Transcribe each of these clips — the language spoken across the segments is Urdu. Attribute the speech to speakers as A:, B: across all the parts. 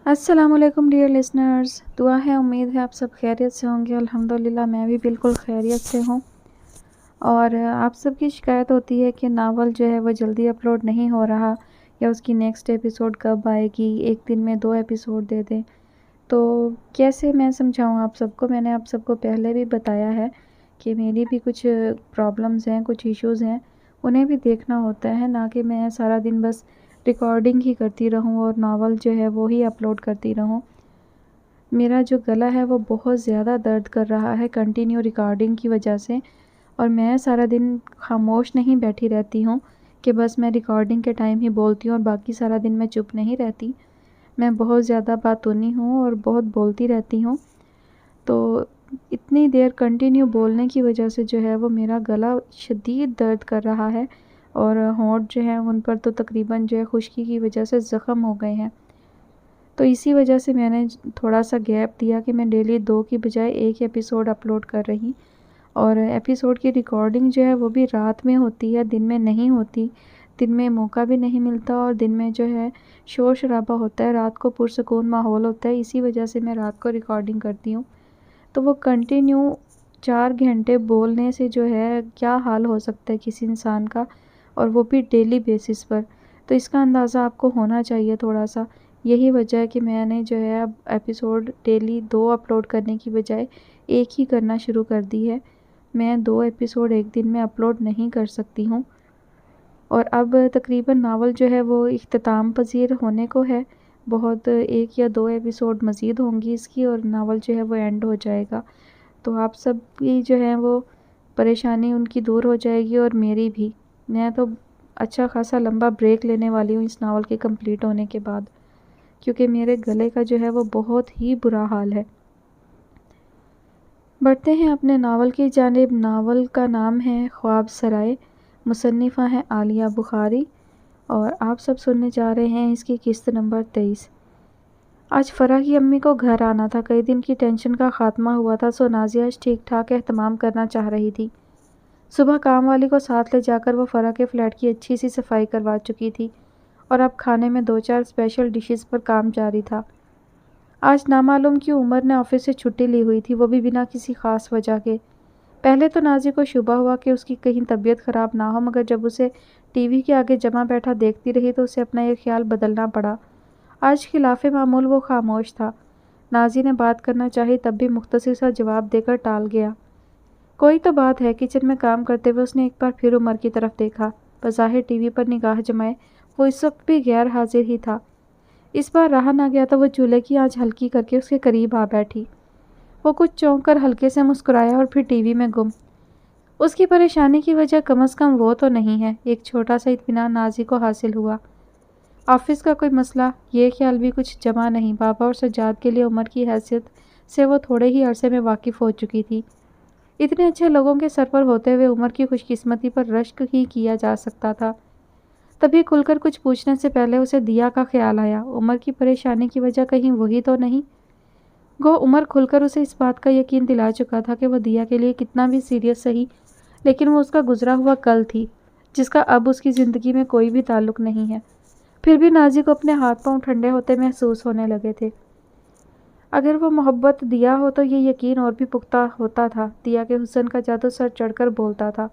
A: السلام علیکم ڈیئر لسنرز، دعا ہے امید ہے آپ سب خیریت سے ہوں گے۔ الحمدللہ میں بھی بالکل خیریت سے ہوں۔ اور آپ سب کی شکایت ہوتی ہے کہ ناول جو ہے وہ جلدی اپلوڈ نہیں ہو رہا، یا اس کی نیکسٹ ایپیسوڈ کب آئے گی، ایک دن میں 2 ایپیسوڈ دے دیں۔ تو کیسے میں سمجھاؤں آپ سب کو؟ میں نے آپ سب کو پہلے بھی بتایا ہے کہ میری بھی کچھ پرابلمز ہیں، کچھ ایشوز ہیں، انہیں بھی دیکھنا ہوتا ہے، نہ کہ میں سارا دن بس ریکارڈنگ ہی کرتی رہوں اور ناول جو ہے وہی اپلوڈ کرتی رہوں۔ میرا جو گلا ہے وہ بہت زیادہ درد کر رہا ہے کنٹینیو ریکارڈنگ کی وجہ سے، اور میں سارا دن خاموش نہیں بیٹھی رہتی ہوں کہ بس میں ریکارڈنگ کے ٹائم ہی بولتی ہوں اور باقی سارا دن میں چپ نہیں رہتی۔ میں بہت زیادہ باتونی ہوں اور بہت بولتی رہتی ہوں، تو اتنی دیر کنٹینیو بولنے کی وجہ سے جو ہے وہ میرا گلا شدید درد کر رہا ہے، اور ہونٹ جو ہیں ان پر تو تقریباً جو ہے خشکی کی وجہ سے زخم ہو گئے ہیں۔ تو اسی وجہ سے میں نے تھوڑا سا گیپ دیا کہ میں ڈیلی 2 کی بجائے 1 ایپیسوڈ اپلوڈ کر رہی، اور ایپیسوڈ کی ریکارڈنگ جو ہے وہ بھی رات میں ہوتی ہے، دن میں نہیں ہوتی۔ دن میں موقع بھی نہیں ملتا، اور دن میں جو ہے شور شرابہ ہوتا ہے، رات کو پرسکون ماحول ہوتا ہے، اسی وجہ سے میں رات کو ریکارڈنگ کرتی ہوں۔ تو وہ کنٹینیو 4 گھنٹے بولنے سے جو ہے کیا حال ہو سکتا ہے کسی انسان کا، اور وہ بھی ڈیلی بیسس پر۔ تو اس کا اندازہ آپ کو ہونا چاہیے تھوڑا سا۔ یہی وجہ ہے کہ میں نے جو ہے اب ایپیسوڈ ڈیلی 2 اپلوڈ کرنے کی بجائے 1 ہی کرنا شروع کر دی ہے۔ میں 2 ایپیسوڈ ایک دن میں اپلوڈ نہیں کر سکتی ہوں، اور اب تقریباً ناول جو ہے وہ اختتام پذیر ہونے کو ہے۔ بہت 1 یا 2 ایپیسوڈ مزید ہوں گی اس کی، اور ناول جو ہے وہ اینڈ ہو جائے گا۔ تو آپ سب کی جو ہے وہ پریشانی ان کی دور ہو جائے گی، اور میری بھی۔ میں تو اچھا خاصا لمبا بریک لینے والی ہوں اس ناول کے کمپلیٹ ہونے کے بعد، کیونکہ میرے گلے کا جو ہے وہ بہت ہی برا حال ہے۔ بڑھتے ہیں اپنے ناول کی جانب۔ ناول کا نام ہے خواب سرائے، مصنفہ ہیں عالیہ بخاری، اور آپ سب سننے جا رہے ہیں اس کی قسط نمبر 23۔ آج فرح کی امی کو گھر آنا تھا۔ کئی دن کی ٹینشن کا خاتمہ ہوا تھا، سو نازیہ آج ٹھیک ٹھاک اہتمام کرنا چاہ رہی تھی۔ صبح کام والی کو ساتھ لے جا کر وہ فرح کے فلیٹ کی اچھی سی صفائی کروا چکی تھی، اور اب کھانے میں 2-4 اسپیشل ڈشز پر کام جاری تھا۔ آج نامعلوم کیوں عمر نے آفس سے چھٹی لی ہوئی تھی، وہ بھی بنا کسی خاص وجہ کے۔ پہلے تو نازی کو شبہ ہوا کہ اس کی کہیں طبیعت خراب نہ ہو، مگر جب اسے ٹی وی کے آگے جمع بیٹھا دیکھتی رہی تو اسے اپنا یہ خیال بدلنا پڑا۔ آج خلاف معمول وہ خاموش تھا۔ نازی نے بات کرنا چاہی تب بھی مختصر سا جواب دے کر ٹال گیا۔ کوئی تو بات ہے۔ کچن میں کام کرتے ہوئے اس نے ایک بار پھر عمر کی طرف دیکھا۔ بظاہر ٹی وی پر نگاہ جمائے وہ اس وقت بھی غیر حاضر ہی تھا۔ اس بار رہا نہ گیا تو وہ چولہے کی آنچ ہلکی کر کے اس کے قریب آ بیٹھی۔ وہ کچھ چونک کر ہلکے سے مسکرایا اور پھر ٹی وی میں گم۔ اس کی پریشانی کی وجہ کم از کم وہ تو نہیں ہے۔ ایک چھوٹا سا اطمینان نازی کو حاصل ہوا۔ آفس کا کوئی مسئلہ، یہ خیال بھی کچھ جمع نہیں۔ بابا اور سجاد کے لیے عمر کی حیثیت سے وہ تھوڑے ہی عرصے میں واقف ہو چکی تھی۔ اتنے اچھے لوگوں کے سر پر ہوتے ہوئے عمر کی خوش قسمتی پر رشک ہی کیا جا سکتا تھا۔ تبھی کھل کر کچھ پوچھنے سے پہلے اسے دیا کا خیال آیا۔ عمر کی پریشانی کی وجہ کہیں وہی تو نہیں؟ گو عمر کھل کر اسے اس بات کا یقین دلا چکا تھا کہ وہ دیا کے لیے کتنا بھی سیریس سہی، لیکن وہ اس کا گزرا ہوا کل تھی، جس کا اب اس کی زندگی میں کوئی بھی تعلق نہیں ہے۔ پھر بھی نازی کو اپنے ہاتھ پاؤں ٹھنڈے ہوتے محسوس ہونے لگے تھے۔ اگر وہ محبت دیا ہو تو یہ یقین اور بھی پختہ ہوتا تھا۔ دیا کے حسن کا جادو سر چڑھ کر بولتا تھا۔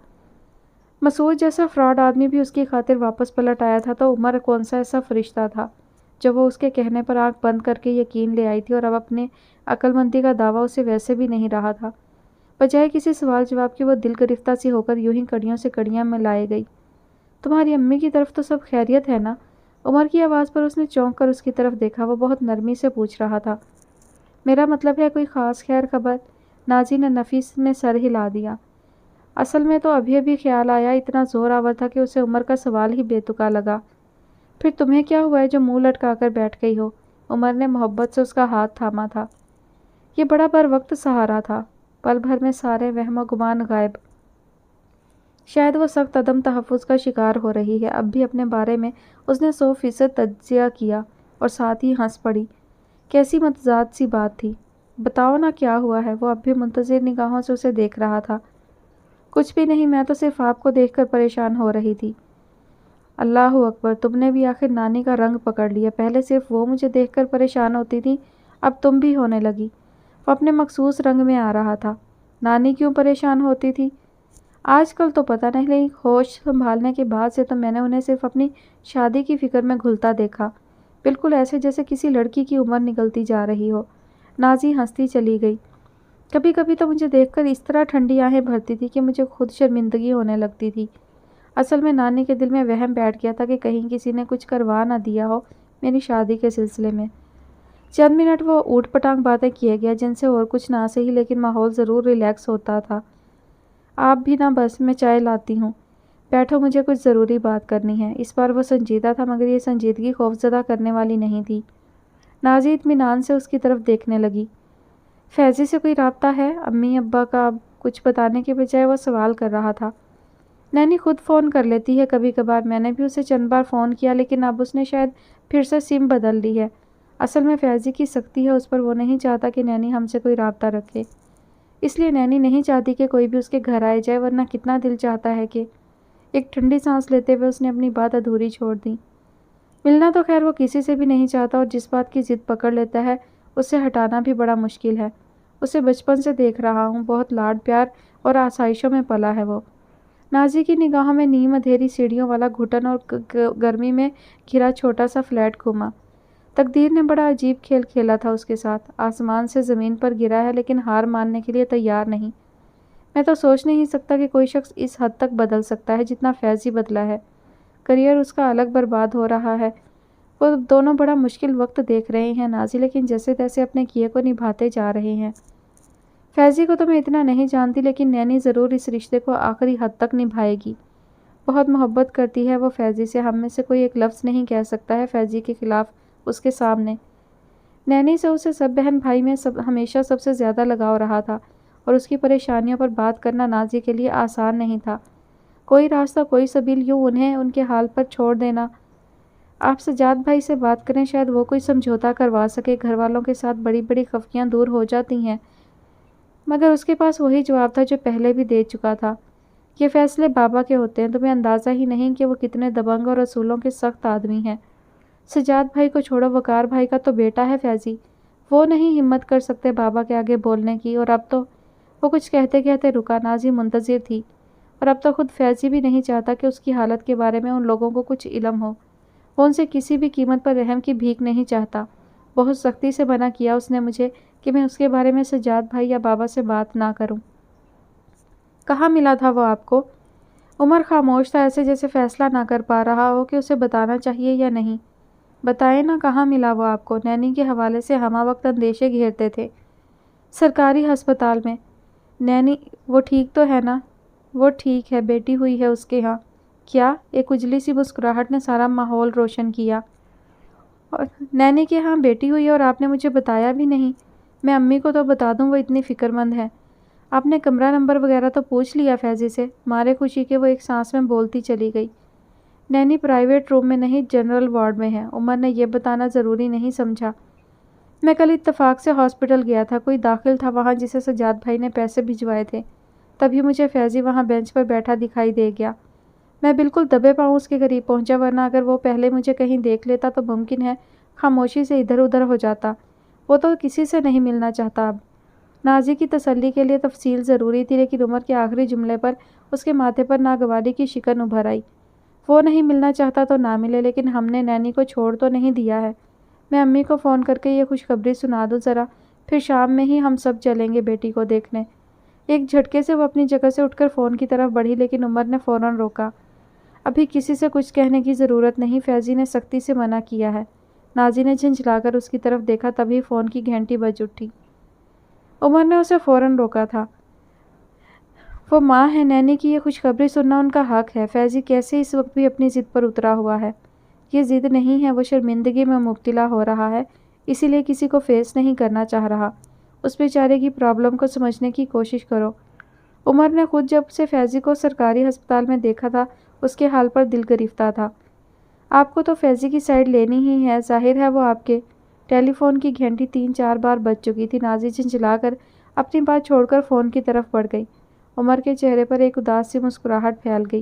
A: مسعود جیسا فراڈ آدمی بھی اس کی خاطر واپس پلٹ آیا تھا، تو عمر کون سا ایسا فرشتہ تھا جو وہ اس کے کہنے پر آنکھ بند کر کے یقین لے آئی تھی، اور اب اپنے عقل مندی کا دعویٰ اسے ویسے بھی نہیں رہا تھا۔ بجائے کسی سوال جواب کے وہ دل گرفتہ سی ہو کر یوں ہی کڑیوں سے کڑیاں میں لائے گئی۔ تمہاری امی کی طرف تو سب خیریت ہے نا؟ عمر کی آواز پر اس نے چونک کر اس کی طرف دیکھا۔ وہ بہت نرمی سے پوچھ رہا تھا۔ میرا مطلب ہے کوئی خاص خیر خبر؟ نازی نے نفیس میں سر ہلا دیا۔ اصل میں تو ابھی خیال آیا، اتنا زور آور تھا کہ اسے عمر کا سوال ہی بے تکا لگا۔ پھر تمہیں کیا ہوا ہے جو منہ لٹکا کر بیٹھ گئی ہو؟ عمر نے محبت سے اس کا ہاتھ تھاما تھا۔ یہ بڑا بر وقت سہارا تھا۔ پل بھر میں سارے وہم و گمان غائب۔ شاید وہ سخت عدم تحفظ کا شکار ہو رہی ہے۔ اب بھی اپنے بارے میں اس نے 100% تجزیہ کیا، اور ساتھ ہی ہنس پڑی۔ کیسی متضاد سی بات تھی۔ بتاؤ نا کیا ہوا ہے؟ وہ اب بھی منتظر نگاہوں سے اسے دیکھ رہا تھا۔ کچھ بھی نہیں، میں تو صرف آپ کو دیکھ کر پریشان ہو رہی تھی۔ اللہ اکبر، تم نے بھی آخر نانی کا رنگ پکڑ لیا۔ پہلے صرف وہ مجھے دیکھ کر پریشان ہوتی تھی، اب تم بھی ہونے لگی۔ وہ اپنے مخصوص رنگ میں آ رہا تھا۔ نانی کیوں پریشان ہوتی تھی؟ آج کل تو پتہ نہیں، ہوش سنبھالنے کے بعد سے تو میں نے انہیں صرف اپنی شادی کی فکر میں گھلتا دیکھا، بالکل ایسے جیسے کسی لڑکی کی عمر نکلتی جا رہی ہو۔ نازی ہنستی چلی گئی۔ کبھی کبھی تو مجھے دیکھ کر اس طرح ٹھنڈی آہیں بھرتی تھی کہ مجھے خود شرمندگی ہونے لگتی تھی۔ اصل میں نانی کے دل میں وہم بیٹھ گیا تھا کہ کہیں کسی نے کچھ کروا نہ دیا ہو میری شادی کے سلسلے میں۔ چند منٹ وہ اوٹ پٹانگ باتیں کیے گیا، جن سے اور کچھ نہ سہی لیکن ماحول ضرور ریلیکس ہوتا تھا۔ آپ بھی نہ، بس میں چائے لاتی ہوں، بیٹھو، مجھے کچھ ضروری بات کرنی ہے۔ اس بار وہ سنجیدہ تھا، مگر یہ سنجیدگی خوفزدہ کرنے والی نہیں تھی۔ نازی اطمینان سے اس کی طرف دیکھنے لگی۔ فیضی سے کوئی رابطہ ہے؟ امی ابا کا؟ کچھ بتانے کے بجائے وہ سوال کر رہا تھا۔ نینی خود فون کر لیتی ہے کبھی کبھار، میں نے بھی اسے چند بار فون کیا، لیکن اب اس نے شاید پھر سے سم بدل لی ہے۔ اصل میں فیضی کی سختی ہے اس پر، وہ نہیں چاہتا کہ نینی ہم سے کوئی رابطہ رکھے، اس لیے نینی نہیں چاہتی کہ کوئی بھی اس کے گھر آئے جائے، ورنہ کتنا دل چاہتا ہے کہ… ایک ٹھنڈی سانس لیتے ہوئے اس نے اپنی بات ادھوری چھوڑ دی۔ ملنا تو خیر وہ کسی سے بھی نہیں چاہتا، اور جس بات کی ضد پکڑ لیتا ہے اسے ہٹانا بھی بڑا مشکل ہے۔ اسے بچپن سے دیکھ رہا ہوں، بہت لاڈ پیار اور آسائشوں میں پلا ہے وہ۔ نازی کی نگاہوں میں نیم اندھیری سیڑھیوں والا گھٹن اور گرمی میں گھرا چھوٹا سا فلیٹ گھوما۔ تقدیر نے بڑا عجیب کھیل کھیلا تھا اس کے ساتھ۔ آسمان سے زمین پر گرا ہے لیکن ہار ماننے کے لیے تیار نہیں۔ میں تو سوچ نہیں سکتا کہ کوئی شخص اس حد تک بدل سکتا ہے جتنا فیضی بدلا ہے۔ کریئر اس کا الگ برباد ہو رہا ہے۔ وہ دونوں بڑا مشکل وقت دیکھ رہے ہیں نازی، لیکن جیسے تیسے اپنے کیے کو نبھاتے جا رہے ہیں۔ فیضی کو تو میں اتنا نہیں جانتی، لیکن نینی ضرور اس رشتے کو آخری حد تک نبھائے گی۔ بہت محبت کرتی ہے وہ فیضی سے، ہم میں سے کوئی ایک لفظ نہیں کہہ سکتا ہے فیضی کے خلاف اس کے سامنے۔ نینی سے اسے سب بہن بھائی میں ہمیشہ سب سے زیادہ لگاؤ رہا تھا، اور اس کی پریشانیوں پر بات کرنا نازی کے لیے آسان نہیں تھا۔ کوئی راستہ، کوئی سبیل، یوں انہیں ان کے حال پر چھوڑ دینا۔ آپ سجاد بھائی سے بات کریں، شاید وہ کوئی سمجھوتا کروا سکے، گھر والوں کے ساتھ بڑی بڑی خفیاں دور ہو جاتی ہیں۔ مگر اس کے پاس وہی جواب تھا جو پہلے بھی دے چکا تھا۔ یہ فیصلے بابا کے ہوتے ہیں، تمہیں اندازہ ہی نہیں کہ وہ کتنے دبنگ اور اصولوں کے سخت آدمی ہیں۔ سجاد بھائی کو چھوڑو، وقار بھائی کا تو بیٹا ہے فیضی، وہ نہیں ہمت کر سکتے بابا کے آگے بولنے کی، اور اب تو… وہ کچھ کہتے کہتے رکا۔ نازی منتظر تھی، اور اب تو خود فیضی بھی نہیں چاہتا کہ اس کی حالت کے بارے میں ان لوگوں کو کچھ علم ہو۔ وہ ان سے کسی بھی قیمت پر رحم کی بھیک نہیں چاہتا۔ بہت سختی سے منع کیا اس نے مجھے کہ میں اس کے بارے میں سجاد بھائی یا بابا سے بات نہ کروں۔ کہاں ملا تھا وہ آپ کو؟ عمر خاموش تھا، ایسے جیسے فیصلہ نہ کر پا رہا ہو کہ اسے بتانا چاہیے یا نہیں۔ بتائیں نا، کہاں ملا وہ آپ کو؟ نینی کے حوالے سے ہمہ وقت اندیشے گھیرتے تھے۔ سرکاری ہسپتال میں۔ نینی، وہ ٹھیک تو ہے نا؟ وہ ٹھیک ہے، بیٹی ہوئی ہے اس کے ہاں۔ کیا؟ ایک اجلی سی مسکراہٹ نے سارا ماحول روشن کیا۔ اور نینی کے ہاں بیٹی ہوئی ہے، اور آپ نے مجھے بتایا بھی نہیں؟ میں امی کو تو بتا دوں، وہ اتنی فکر مند ہے۔ آپ نے کمرہ نمبر وغیرہ تو پوچھ لیا فیضی سے؟ مارے خوشی کے وہ ایک سانس میں بولتی چلی گئی۔ نینی پرائیویٹ روم میں نہیں، جنرل وارڈ میں ہے، عمر نے یہ بتانا ضروری نہیں سمجھا۔ میں کل اتفاق سے ہاسپٹل گیا تھا، کوئی داخل تھا وہاں جسے سجاد بھائی نے پیسے بھجوائے تھے، تبھی مجھے فیضی وہاں بینچ پر بیٹھا دکھائی دے گیا۔ میں بالکل دبے پاؤں اس کے قریب پہنچا، ورنہ اگر وہ پہلے مجھے کہیں دیکھ لیتا تو ممکن ہے خاموشی سے ادھر ادھر ہو جاتا۔ وہ تو کسی سے نہیں ملنا چاہتا اب۔ نازی کی تسلی کے لیے تفصیل ضروری تھی، لیکن عمر کے آخری جملے پر اس کے ماتھے پر ناگواری کی شکن ابھر آئی۔ وہ نہیں ملنا چاہتا تو نہ ملے، لیکن ہم نے نینی کو چھوڑ تو نہیں دیا ہے۔ میں امی کو فون کر کے یہ خوشخبری سنا دوں ذرا، پھر شام میں ہی ہم سب چلیں گے بیٹی کو دیکھنے۔ ایک جھٹکے سے وہ اپنی جگہ سے اٹھ کر فون کی طرف بڑھی، لیکن عمر نے فوراً روکا۔ ابھی کسی سے کچھ کہنے کی ضرورت نہیں، فیضی نے سختی سے منع کیا ہے۔ نازی نے جھنجھلا کر اس کی طرف دیکھا، تبھی فون کی گھنٹی بج اٹھی۔ عمر نے اسے فوراً روکا تھا۔ وہ ماں ہے، نینی کی یہ خوشخبری سننا ان کا حق ہے۔ فیضی کیسے اس وقت بھی اپنی ضد پر اترا ہوا ہے؟ یہ ضد نہیں ہے، وہ شرمندگی میں مبتلا ہو رہا ہے، اسی لیے کسی کو فیس نہیں کرنا چاہ رہا۔ اس بیچارے کی پرابلم کو سمجھنے کی کوشش کرو۔ عمر نے خود جب سے فیضی کو سرکاری ہسپتال میں دیکھا تھا، اس کے حال پر دل گرفتہ تھا۔ آپ کو تو فیضی کی سائیڈ لینی ہی ہے، ظاہر ہے وہ آپ کے… ٹیلی فون کی گھنٹی 3-4 بار بج چکی تھی۔ نازی جھنجھلا کر اپنی بات چھوڑ کر فون کی طرف بڑھ گئی۔ عمر کے چہرے پر ایک اداس سی مسکراہٹ پھیل گئی۔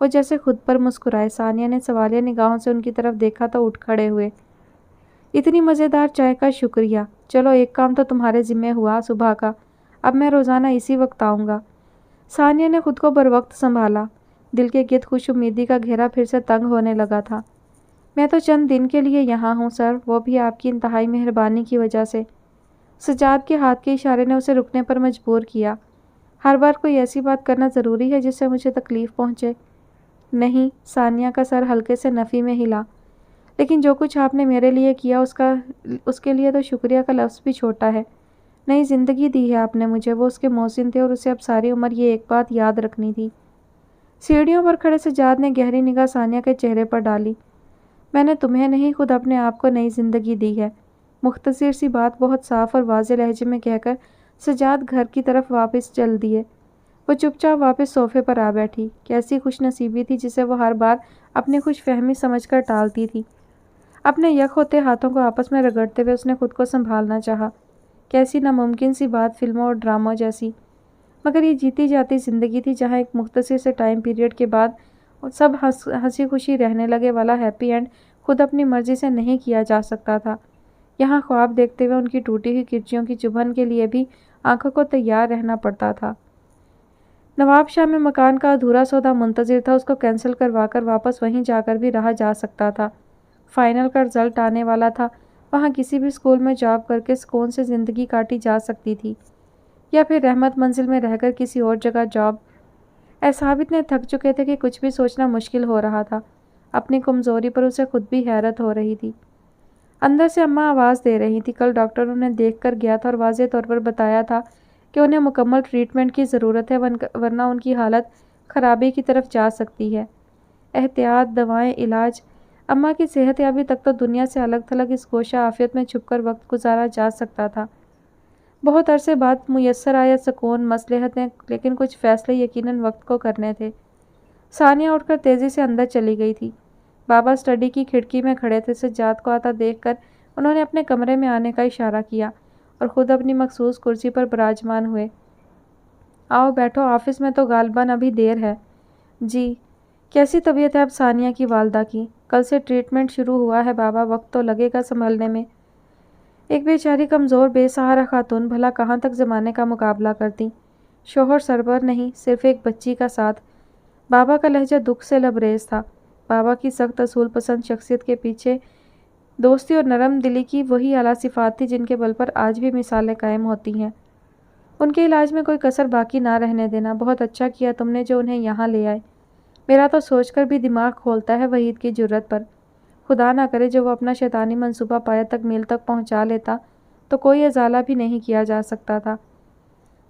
A: وہ جیسے خود پر مسکرائے۔ ثانیہ نے سوالیہ نگاہوں سے ان کی طرف دیکھا تو اٹھ کھڑے ہوئے۔ اتنی مزیدار چائے کا شکریہ۔ چلو ایک کام تو تمہارے ذمہ ہوا صبح کا، اب میں روزانہ اسی وقت آؤں گا۔ ثانیہ نے خود کو بروقت سنبھالا۔ دل کے گرد خوش امیدی کا گھیرا پھر سے تنگ ہونے لگا تھا۔ میں تو چند دن کے لیے یہاں ہوں سر، وہ بھی آپ کی انتہائی مہربانی کی وجہ سے۔ سجاد کے ہاتھ کے اشارے نے اسے رکنے پر مجبور کیا۔ ہر بار کوئی ایسی بات کرنا ضروری ہے جس سے مجھے تکلیف پہنچے؟ نہیں، ثانیہ کا سر ہلکے سے نفی میں ہلا۔ لیکن جو کچھ آپ نے میرے لیے کیا اس کے لیے تو شکریہ کا لفظ بھی چھوٹا ہے۔ نئی زندگی دی ہے آپ نے مجھے، وہ اس کے محسن تھے اور اسے اب ساری عمر یہ ایک بات یاد رکھنی تھی۔ سیڑھیوں پر کھڑے سجاد نے گہری نگاہ ثانیہ کے چہرے پر ڈالی۔ میں نے تمہیں نہیں، خود اپنے آپ کو نئی زندگی دی ہے۔ مختصر سی بات بہت صاف اور واضح لہجے میں کہہ کر سجاد گھر کی طرف واپس چل دیے۔ وہ چپ چاپ واپس صوفے پر آ بیٹھی۔ کیسی خوش نصیبی تھی جسے وہ ہر بار اپنی خوش فہمی سمجھ کر ٹالتی تھی۔ اپنے یک ہوتے ہاتھوں کو آپس میں رگڑتے ہوئے اس نے خود کو سنبھالنا چاہا۔ کیسی ناممکن سی بات فلموں اور ڈراموں جیسی، مگر یہ جیتی جاتی زندگی تھی جہاں ایک مختصر سے ٹائم پیریڈ کے بعد سب ہنسی خوشی رہنے لگے والا ہیپی اینڈ خود اپنی مرضی سے نہیں کیا جا سکتا تھا۔ یہاں خواب دیکھتے ہوئے ان کی ٹوٹی ہوئی کرچیوں کی چبھن کے لیے بھی آنکھوں کو تیار رہنا پڑتا تھا۔ نواب شاہ میں مکان کا ادھورا سودا منتظر تھا، اس کو کینسل کروا کر واپس وہیں جا کر بھی رہا جا سکتا تھا۔ فائنل کا رزلٹ آنے والا تھا، وہاں کسی بھی اسکول میں جاب کر کے سکون سے زندگی کاٹی جا سکتی تھی، یا پھر رحمت منزل میں رہ کر کسی اور جگہ جاب۔ اعصاب اتنے تھک چکے تھے کہ کچھ بھی سوچنا مشکل ہو رہا تھا۔ اپنی کمزوری پر اسے خود بھی حیرت ہو رہی تھی۔ اندر سے اماں آواز دے رہی تھی، کل ڈاکٹر انہیں دیکھ کر گیا تھا اور واضح طور پر بتایا تھا کہ انہیں مکمل ٹریٹمنٹ کی ضرورت ہے، ورنہ ان کی حالت خرابی کی طرف جا سکتی ہے۔ احتیاط، دوائیں، علاج۔ اماں کی صحت یابی تک تو دنیا سے الگ تھلگ اس گوشہ عافیت میں چھپ کر وقت گزارا جا سکتا تھا۔ بہت عرصے بعد میسر آیا سکون، مصلحتیں، لیکن کچھ فیصلے یقیناً وقت کو کرنے تھے۔ ثانیہ اٹھ کر تیزی سے اندر چلی گئی تھی۔ بابا اسٹڈی کی کھڑکی میں کھڑے تھے۔ سجاد کو آتا دیکھ کر انہوں نے اپنے کمرے میں آنے کا اشارہ کیا اور خود اپنی مخصوص کرسی پر براجمان ہوئے۔ آؤ بیٹھو، آفس میں تو غالباً ابھی دیر ہے۔ جی۔ کیسی طبیعت ہے اب ثانیہ کی والدہ کی؟ کل سے ٹریٹمنٹ شروع ہوا ہے بابا، وقت تو لگے گا سنبھلنے میں۔ ایک بیچاری کمزور بے سہارا خاتون بھلا کہاں تک زمانے کا مقابلہ کرتی؟ شوہر سربر نہیں، صرف ایک بچی کا ساتھ۔ بابا کا لہجہ دکھ سے لبریز تھا۔ بابا کی سخت اصول پسند شخصیت کے پیچھے دوستی اور نرم دلی کی وہی اعلیٰ صفات تھی جن کے بل پر آج بھی مثالیں قائم ہوتی ہیں۔ ان کے علاج میں کوئی کسر باقی نہ رہنے دینا۔ بہت اچھا کیا تم نے جو انہیں یہاں لے آئے۔ میرا تو سوچ کر بھی دماغ کھولتا ہے وحید کی جرت پر۔ خدا نہ کرے جو وہ اپنا شیطانی منصوبہ پایہ تک میل تک پہنچا لیتا تو کوئی ازالہ بھی نہیں کیا جا سکتا تھا۔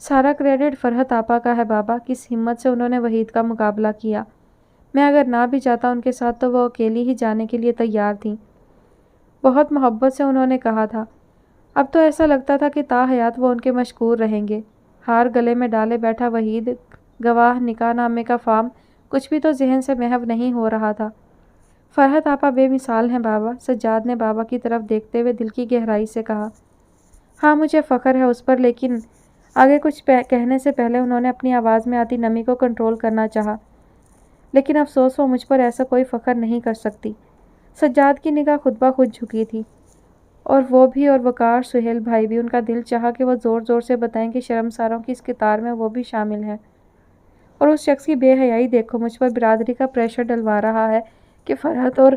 A: سارا کریڈٹ فرحت آپا کا ہے بابا، کس ہمت سے انہوں نے وحید کا مقابلہ کیا۔ میں اگر نہ بھی جاتا ان کے ساتھ تو وہ اکیلی ہی جانے کے لیے تیار تھیں۔ بہت محبت سے انہوں نے کہا تھا۔ اب تو ایسا لگتا تھا کہ تا حیات وہ ان کے مشکور رہیں گے۔ ہار گلے میں ڈالے بیٹھا وحید، گواہ، نکاح نامے کا فارم، کچھ بھی تو ذہن سے محو نہیں ہو رہا تھا۔ فرحت آپا بے مثال ہیں بابا، سجاد نے بابا کی طرف دیکھتے ہوئے دل کی گہرائی سے کہا۔ ہاں مجھے فخر ہے اس پر، لیکن آگے کچھ کہنے سے پہلے انہوں نے اپنی آواز میں آتی نمی کو کنٹرول کرنا چاہا۔ لیکن افسوس وہ مجھ پر ایسا کوئی فخر نہیں کر سکتی۔ سجاد کی نگاہ خود بخود جھکی تھی، اور وہ بھی اور وقار سہیل بھائی بھی۔ ان کا دل چاہا کہ وہ زور زور سے بتائیں کہ شرمساروں کی اس قطار میں وہ بھی شامل ہیں۔ اور اس شخص کی بے حیائی دیکھو، مجھ پر برادری کا پریشر ڈلوا رہا ہے کہ فرحت اور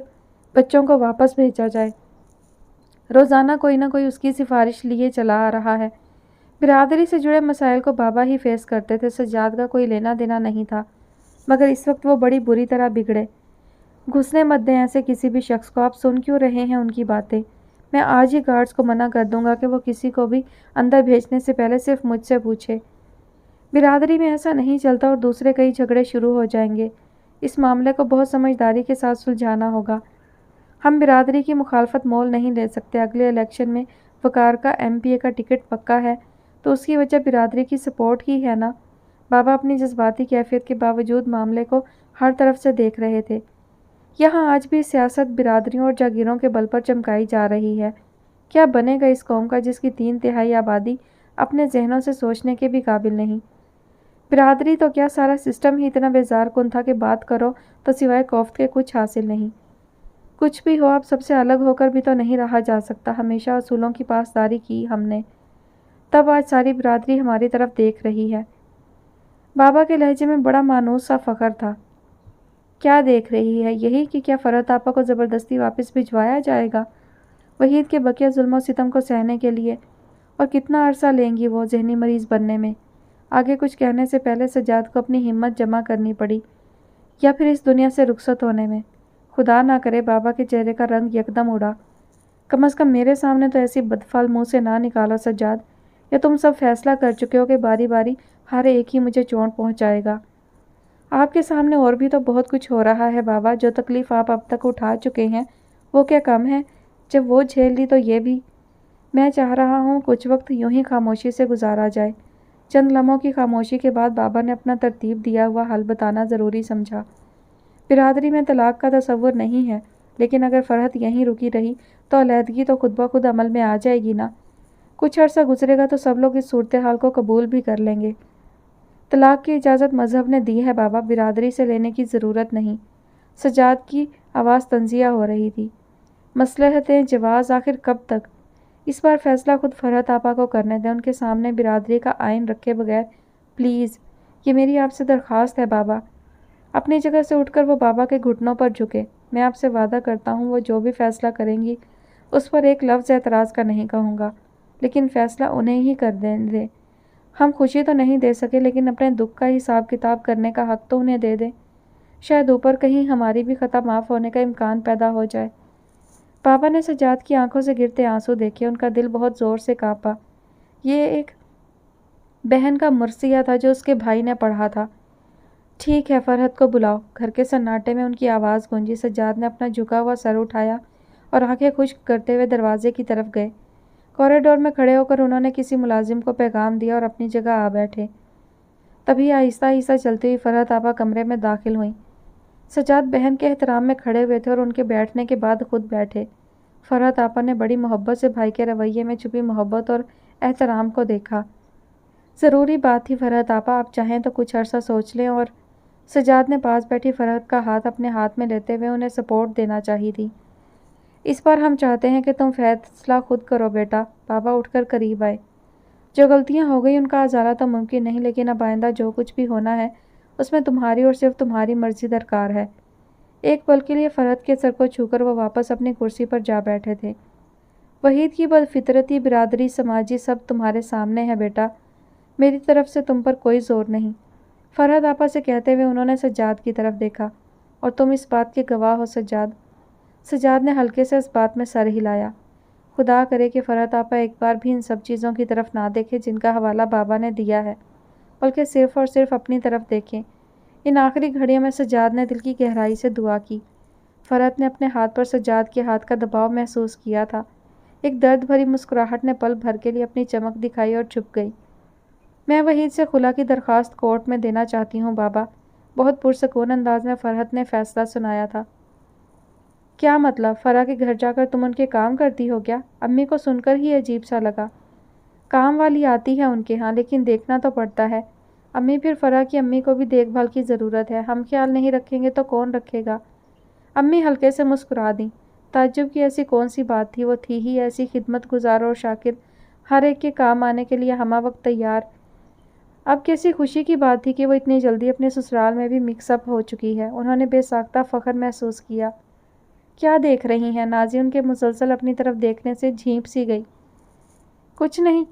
A: بچوں کو واپس بھیجا جائے۔ روزانہ کوئی نہ کوئی اس کی سفارش لیے چلا آ رہا ہے۔ برادری سے جڑے مسائل کو بابا ہی فیس کرتے تھے، سجاد کا کوئی لینا دینا نہیں تھا، مگر اس وقت وہ بڑی بری طرح بگڑے۔ گھسنے مت دیں ایسے کسی بھی شخص کو، آپ سن کیوں رہے ہیں ان کی باتیں؟ میں آج ہی گارڈز کو منع کر دوں گا کہ وہ کسی کو بھی اندر بھیجنے سے پہلے صرف مجھ سے پوچھے۔ برادری میں ایسا نہیں چلتا اور دوسرے کئی جھگڑے شروع ہو جائیں گے۔ اس معاملے کو بہت سمجھداری کے ساتھ سلجھانا ہوگا۔ ہم برادری کی مخالفت مول نہیں لے سکتے۔ اگلے الیکشن میں وقار کا MPA کا ٹکٹ پکا ہے تو اس کی وجہ برادری کی سپورٹ ہی ہے نا۔ بابا اپنی جذباتی کیفیت کے باوجود معاملے کو ہر طرف سے دیکھ رہے تھے۔ یہاں آج بھی سیاست برادریوں اور جاگیروں کے بل پر چمکائی جا رہی ہے۔ کیا بنے گا اس قوم کا جس کی 3/3 آبادی اپنے ذہنوں سے سوچنے کے بھی قابل نہیں؟ برادری تو کیا، سارا سسٹم ہی اتنا بیزار کن تھا کہ بات کرو تو سوائے کوفت کے کچھ حاصل نہیں۔ کچھ بھی ہو، اب سب سے الگ ہو کر بھی تو نہیں رہا جا سکتا۔ ہمیشہ اصولوں کی پاسداری کی ہم نے، تب آج ساری برادری ہماری طرف دیکھ رہی ہے۔ بابا کے لہجے میں بڑا مانوس سا فخر تھا۔ کیا دیکھ رہی ہے؟ یہی کہ کیا فرحت آپا کو زبردستی واپس بھجوایا جائے گا وحید کے بقیہ ظلم و ستم کو سہنے کے لیے؟ اور کتنا عرصہ لیں گی وہ ذہنی مریض بننے میں؟ آگے کچھ کہنے سے پہلے سجاد کو اپنی ہمت جمع کرنی پڑی، یا پھر اس دنیا سے رخصت ہونے میں۔ خدا نہ کرے بابا کے چہرے کا رنگ یکدم اڑا۔ کم از کم میرے سامنے تو ایسی بدفعل منہ سے نہ نکالو سجاد، یا تم سب فیصلہ کر چکے ہو کہ باری باری ہر ایک ہی مجھے چوٹ پہنچائے گا؟ آپ کے سامنے اور بھی تو بہت کچھ ہو رہا ہے بابا۔ جو تکلیف آپ اب تک اٹھا چکے ہیں وہ کیا کم ہے؟ جب وہ جھیل لی تو یہ بھی۔ میں چاہ رہا ہوں کچھ وقت یوں ہی خاموشی سے گزارا جائے۔ چند لمحوں کی خاموشی کے بعد بابا نے اپنا ترتیب دیا ہوا حل بتانا ضروری سمجھا۔ برادری میں طلاق کا تصور نہیں ہے، لیکن اگر فرحت یہیں رکی رہی تو علیحدگی تو خود بخود عمل میں آ جائے گی نا۔ کچھ عرصہ گزرے گا تو سب لوگ اس صورتحال کو قبول بھی کر لیں گے۔ طلاق کی اجازت مذہب نے دی ہے بابا، برادری سے لینے کی ضرورت نہیں۔ سجاد کی آواز تنزیہ ہو رہی تھی۔ مصلحتِ جواز آخر کب تک؟ اس بار فیصلہ خود فرحت آپا کو کرنے دیں، ان کے سامنے برادری کا آئین رکھے بغیر، پلیز۔ یہ میری آپ سے درخواست ہے بابا۔ اپنی جگہ سے اٹھ کر وہ بابا کے گھٹنوں پر جھکے۔ میں آپ سے وعدہ کرتا ہوں وہ جو بھی فیصلہ کریں گی اس پر ایک لفظ اعتراض کا نہیں کہوں گا، لیکن فیصلہ انہیں ہی کر دیں۔ ہم خوشی تو نہیں دے سکے، لیکن اپنے دکھ کا حساب کتاب کرنے کا حق تو انہیں دے دیں۔ شاید اوپر کہیں ہماری بھی خطا معاف ہونے کا امکان پیدا ہو جائے۔ بابا نے سجاد کی آنکھوں سے گرتے آنسو دیکھے، ان کا دل بہت زور سے کانپا۔ یہ ایک بہن کا مرثیہ تھا جو اس کے بھائی نے پڑھا تھا۔ ٹھیک ہے، فرحت کو بلاؤ۔ گھر کے سناٹے میں ان کی آواز گونجی۔ سجاد نے اپنا جھکا ہوا سر اٹھایا اور آنکھیں خشک کرتے ہوئے دروازے کی طرف گئے۔ کوریڈور میں کھڑے ہو کر انہوں نے کسی ملازم کو پیغام دیا اور اپنی جگہ آ بیٹھے۔ تبھی آہستہ آہستہ چلتی ہوئی فرحت آپا کمرے میں داخل ہوئیں۔ سجاد بہن کے احترام میں کھڑے ہوئے تھے اور ان کے بیٹھنے کے بعد خود بیٹھے۔ فرحت آپا نے بڑی محبت سے بھائی کے رویے میں چھپی محبت اور احترام کو دیکھا۔ ضروری بات تھی فرحت آپا، آپ چاہیں تو کچھ عرصہ سوچ لیں۔ اور سجاد نے پاس بیٹھی فرحت کا ہاتھ اپنے ہاتھ میں لیتے ہوئے انہیں سپورٹ دینا چاہی تھی۔ اس بار ہم چاہتے ہیں کہ تم فیصلہ خود کرو بیٹا۔ بابا اٹھ کر قریب آئے۔ جو غلطیاں ہو گئی ان کا ازالہ تو ممکن نہیں، لیکن اب آئندہ جو کچھ بھی ہونا ہے اس میں تمہاری اور صرف تمہاری مرضی درکار ہے۔ ایک پل کے لیے فرحت کے سر کو چھو کر وہ واپس اپنی کرسی پر جا بیٹھے تھے۔ وحید کی بدفطرتی، برادری، سماجی سب تمہارے سامنے ہے بیٹا، میری طرف سے تم پر کوئی زور نہیں۔ فرحت آپا سے کہتے ہوئے انہوں نے سجاد کی طرف دیکھا۔ اور تم اس بات کے گواہ ہو سجاد۔ سجاد نے ہلکے سے اس بات میں سر ہلایا۔ خدا کرے کہ فرحت آپا ایک بار بھی ان سب چیزوں کی طرف نہ دیکھے جن کا حوالہ بابا نے دیا ہے، بلکہ صرف اور صرف اپنی طرف دیکھیں۔ ان آخری گھڑیوں میں سجاد نے دل کی گہرائی سے دعا کی۔ فرحت نے اپنے ہاتھ پر سجاد کے ہاتھ کا دباؤ محسوس کیا تھا۔ ایک درد بھری مسکراہٹ نے پل بھر کے لیے اپنی چمک دکھائی اور چھپ گئی۔ میں وحید سے خلا کی درخواست کورٹ میں دینا چاہتی ہوں بابا، بہت پرسکون انداز میں فرحت نے فیصلہ سنایا تھا۔ کیا مطلب؟ فرح کے گھر جا کر تم ان کے کام کرتی ہو کیا؟ امی کو سن کر ہی عجیب سا لگا۔ کام والی آتی ہے ان کے ہاں، لیکن دیکھنا تو پڑتا ہے امی۔ پھر فرح کی امی کو بھی دیکھ بھال کی ضرورت ہے، ہم خیال نہیں رکھیں گے تو کون رکھے گا؟ امی ہلکے سے مسکرا دیں۔ تعجب کی ایسی کون سی بات تھی، وہ تھی ہی ایسی خدمت گزار اور شاکر، ہر ایک کے کام آنے کے لیے ہمہ وقت تیار۔ اب کیسی خوشی کی بات تھی کہ وہ اتنی جلدی اپنے سسرال میں بھی مکس اپ ہو چکی ہے۔ انہوں نے بے ساختہ فخر محسوس کیا۔ کیا دیکھ رہی ہیں؟ نازی ان کے مسلسل اپنی طرف دیکھنے سے جھیپ سی گئی۔ کچھ نہیں،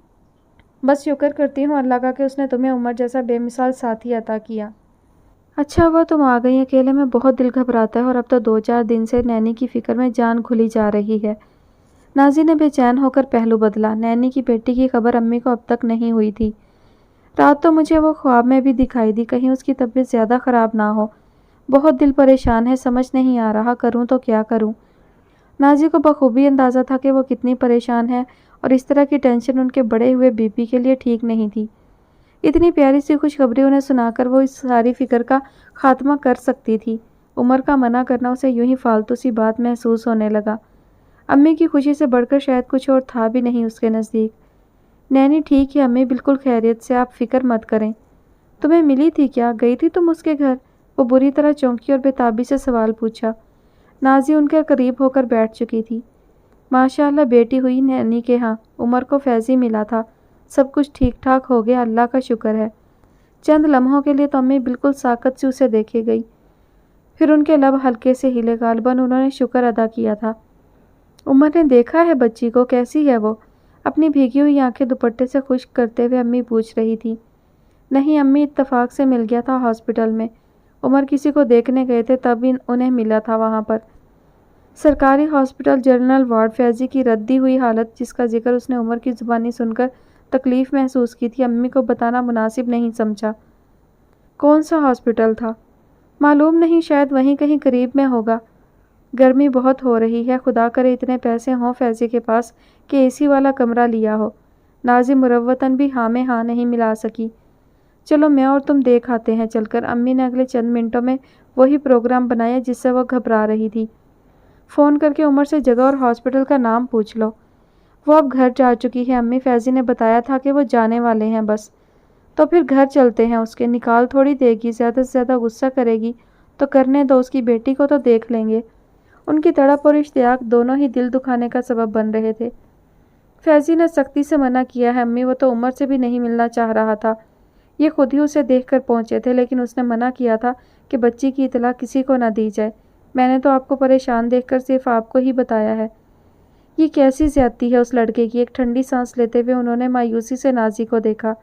A: بس شکر کرتی ہوں اللہ کا کہ اس نے تمہیں عمر جیسا بے مثال ساتھی عطا کیا۔ اچھا ہوا تم آ گئی، اکیلے میں بہت دل گھبراتا ہے، اور اب تو 2-4 دن سے نینی کی فکر میں جان کھلی جا رہی ہے۔ نازی نے بے چین ہو کر پہلو بدلا۔ نینی کی بیٹی کی خبر امی کو اب تک نہیں ہوئی تھی۔ رات تو مجھے وہ خواب میں بھی دکھائی دی، کہیں اس کی طبیعت زیادہ خراب نہ ہو۔ بہت دل پریشان ہے، سمجھ نہیں آ رہا کروں تو کیا کروں۔ نازی کو بخوبی اندازہ تھا کہ وہ کتنی پریشان ہے، اور اس طرح کی ٹینشن ان کے بڑے ہوئے بی پی کے لیے ٹھیک نہیں تھی۔ اتنی پیاری سی خوشخبری انہیں سنا کر وہ اس ساری فکر کا خاتمہ کر سکتی تھی۔ عمر کا منع کرنا اسے یوں ہی فالتو سی بات محسوس ہونے لگا۔ امی کی خوشی سے بڑھ کر شاید کچھ اور تھا بھی نہیں اس کے نزدیک۔ نینی ٹھیک ہے امی، بالکل خیریت سے، آپ فکر مت کریں۔ تمہیں ملی تھی کیا؟ گئی تھی تم اس کے گھر؟ وہ بری طرح چونکی اور بےتابی سے سوال پوچھا۔ نازی ان کے قریب ہو کر بیٹھ چکی تھی۔ ماشاء اللہ بیٹی ہوئی نینی کے ہاں، عمر کو فیضی ملا تھا، سب کچھ ٹھیک ٹھاک ہو گیا، اللہ کا شکر ہے۔ چند لمحوں کے لیے تو امی بالکل ساکت سے اسے دیکھے گئی، پھر ان کے لب ہلکے سے ہلے، غالباً انہوں نے شکر ادا کیا تھا۔ عمر نے دیکھا ہے بچی کو؟ کیسی ہے وہ؟ اپنی بھیگی ہوئی آنکھیں دوپٹے سے خشک کرتے ہوئے امی پوچھ رہی تھی۔ نہیں امی، اتفاق سے مل گیا تھا ہاسپٹل میں، عمر کسی کو دیکھنے گئے تھے تب انہیں ملا تھا وہاں پر، سرکاری ہاسپٹل جنرل وارڈ۔ فیضی کی ردی ہوئی حالت جس کا ذکر اس نے عمر کی زبانی سن کر تکلیف محسوس کی تھی، امی کو بتانا مناسب نہیں سمجھا۔ کون سا ہاسپٹل تھا؟ معلوم نہیں، شاید وہیں کہیں قریب میں ہوگا۔ گرمی بہت ہو رہی ہے، خدا کرے اتنے پیسے ہوں فیضی کے پاس کہ اے سی والا کمرہ لیا ہو۔ نازی مروتاً بھی ہاں میں ہاں نہیں ملا سکی۔ چلو میں اور تم دیکھ آتے ہیں چل کر۔ امی نے اگلے چند منٹوں میں وہی پروگرام بنایا جس سے وہ گھبرا رہی تھی۔ فون کر کے عمر سے جگہ اور ہاسپٹل کا نام پوچھ لو۔ وہ اب گھر جا چکی ہے امی، فیضی نے بتایا تھا کہ وہ جانے والے ہیں بس۔ تو پھر گھر چلتے ہیں، اس کے نکال تھوڑی دے گی، زیادہ سے زیادہ غصہ کرے گی تو کرنے دو، اس کی بیٹی کو تو دیکھ لیں گے۔ ان کی تڑپ اور اشتیاق دونوں ہی دل دکھانے کا سبب بن رہے تھے۔ فیضی نے سختی سے منع کیا ہے امی، وہ تو عمر سے بھی نہیں ملنا چاہ رہا تھا، یہ خود ہی اسے دیکھ کر پہنچے تھے، لیکن اس نے منع کیا تھا کہ بچی کی اطلاع کسی کو نہ دی جائے۔ میں نے تو آپ کو پریشان دیکھ کر صرف آپ کو ہی بتایا ہے۔ یہ کیسی زیادتی ہے اس لڑکے کی؟ ایک ٹھنڈی سانس لیتے ہوئے انہوں نے مایوسی سے نازی کو دیکھا۔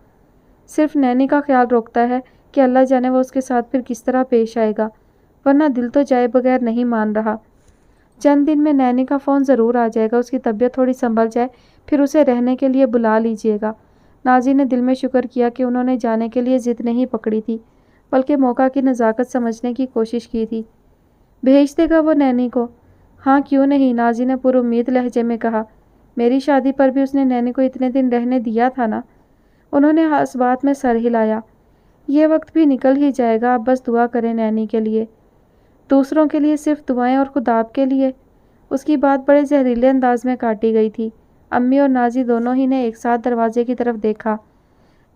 A: صرف نینی کا خیال رکھتا ہے کہ اللہ جانے وہ اس کے ساتھ پھر کس طرح پیش آئے گا، ورنہ دل تو جائے بغیر نہیں مان رہا۔ چند دن میں نینی کا فون ضرور آ جائے گا، اس کی طبیعت تھوڑی سنبھل جائے پھر اسے رہنے کے لیے بلا لیجیے گا۔ نازی نے دل میں شکر کیا کہ انہوں نے جانے کے لیے ضد نہیں پکڑی تھی، بلکہ موقع کی نزاکت سمجھنے کی کوشش کی تھی۔ بھیج دے گا وہ نینی کو؟ ہاں کیوں نہیں، نازی نے پر امید لہجے میں کہا۔ میری شادی پر بھی اس نے نینی کو اتنے دن رہنے دیا تھا نا؟ انہوں نے اس بات میں سر ہلایا۔ یہ وقت بھی نکل ہی جائے گا، آپ بس دعا کریں نینی کے لیے۔ دوسروں کے لیے صرف دعائیں اور خود آپ کے لیے؟ اس کی بات بڑے زہریلے انداز میں کاٹی گئی تھی۔ امی اور نازی دونوں ہی نے ایک ساتھ دروازے کی طرف دیکھا۔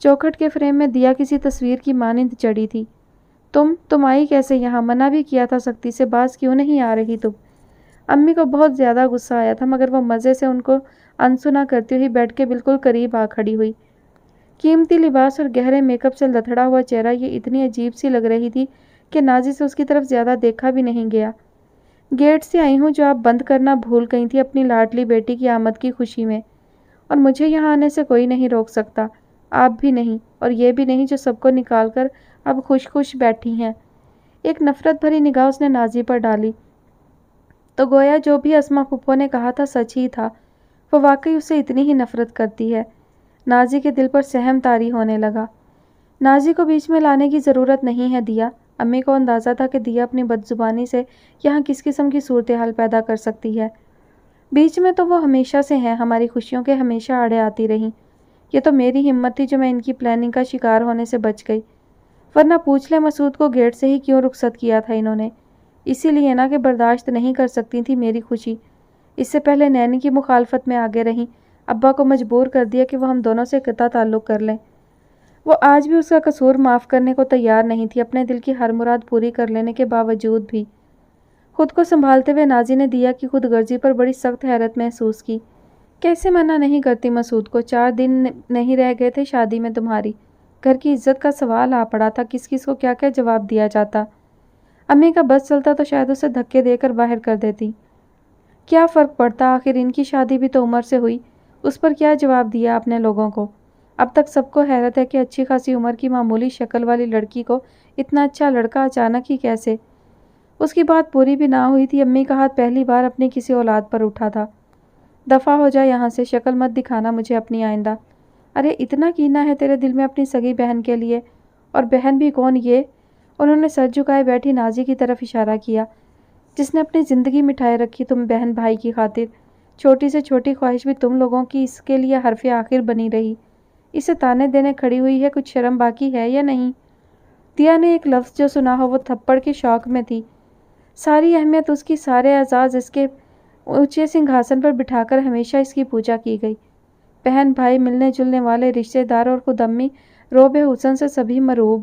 A: چوکھٹ کے فریم میں دیا کسی تصویر کی مانند چڑھی تھی۔ تم آئی کیسے یہاں؟ منع بھی کیا تھا سختی سے، باز کیوں نہیں آ رہی تم؟ امی کو بہت زیادہ غصہ آیا تھا، مگر وہ مزے سے ان کو انسنا کرتی ہوئی بیڈ کے بالکل قریب آ کھڑی ہوئی۔ قیمتی لباس اور گہرے میک اپ سے لتھڑا ہوا چہرہ یہ اتنی عجیب سی لگ رہی تھی کہ نازی سے اس کی طرف زیادہ دیکھا بھی نہیں گیا۔ گیٹ سے آئی ہوں جو آپ بند کرنا بھول گئی تھی اپنی لاڈلی بیٹی کی آمد کی خوشی میں، اور مجھے یہاں آنے سے کوئی نہیں روک سکتا، آپ بھی نہیں، اور یہ بھی نہیں جو سب کو نکال کر اب خوش خوش بیٹھی ہیں۔ ایک نفرت بھری نگاہ اس نے نازی پر ڈالی تو گویا جو بھی اسما پھپھو نے کہا تھا سچ ہی تھا، وہ واقعی اسے اتنی ہی نفرت کرتی ہے۔ نازی کے دل پر سہم طاری ہونے لگا۔ نازی کو بیچ میں لانے کی ضرورت نہیں ہے دیا۔ امی کو اندازہ تھا کہ دیا اپنی بدزبانی سے یہاں کس قسم کی صورتحال پیدا کر سکتی ہے۔ بیچ میں تو وہ ہمیشہ سے ہیں، ہماری خوشیوں کے ہمیشہ آڑے آتی رہیں۔ یہ تو میری ہمت تھی جو میں ان کی پلاننگ کا شکار ہونے سے بچ گئی، ورنہ پوچھ لے مسعود کو گیٹ سے ہی کیوں رخصت کیا تھا انہوں نے؟ اسی لیے نا کہ برداشت نہیں کر سکتی تھی میری خوشی۔ اس سے پہلے نینی کی مخالفت میں آگے رہیں، ابا کو مجبور کر دیا کہ وہ ہم دونوں سے قطع تعلق کر لیں۔ وہ آج بھی اس کا قصور معاف کرنے کو تیار نہیں تھی، اپنے دل کی ہر مراد پوری کر لینے کے باوجود بھی۔ خود کو سنبھالتے ہوئے نازی نے دیا کی خود غرضی پر بڑی سخت حیرت محسوس کی۔ کیسے منع نہیں کرتی مسعود کو؟ 4 دن نہیں رہ گئے تھے شادی میں تمہاری، گھر کی عزت کا سوال آ پڑا تھا، کس کس کو کیا کیا جواب دیا جاتا۔ امی کا بس چلتا تو شاید اسے دھکے دے کر باہر کر دیتی۔ کیا فرق پڑتا، آخر ان کی شادی بھی تو عمر سے ہوئی، اس پر کیا جواب دیا آپ نے لوگوں کو؟ اب تک سب کو حیرت ہے کہ اچھی خاصی عمر کی معمولی شکل والی لڑکی کو اتنا اچھا لڑکا اچانک ہی کیسے؟ اس کی بات پوری بھی نہ ہوئی تھی، امی کا ہاتھ پہلی بار اپنی کسی اولاد پر اٹھا تھا۔ دفع ہو جا یہاں سے، شکل مت دکھانا مجھے اپنی آئندہ۔ ارے اتنا کینہ ہے تیرے دل میں اپنی سگی بہن کے لیے؟ اور بہن بھی کون یہ؟ انہوں نے سر جھکائے بیٹھی نازی کی طرف اشارہ کیا، جس نے اپنی زندگی مٹھائے رکھی تم بہن بھائی کی خاطر۔ چھوٹی سے چھوٹی خواہش بھی تم لوگوں کی اس کے لیے حرف آخر بنی رہی، اسے تانے دینے کھڑی ہوئی ہے، کچھ شرم باقی ہے یا نہیں؟ دیا نے ایک لفظ جو سنا ہو وہ تھپڑ کے شوق میں تھی، ساری اہمیت اس کی، سارے اعزاز اس کے اونچے سنگھاسن پر بٹھا کر ہمیشہ اس کی پوجا کی گئی۔ بہن بھائی، ملنے جلنے والے رشتے دار اور خود امی روب حسن سے سبھی مرعوب۔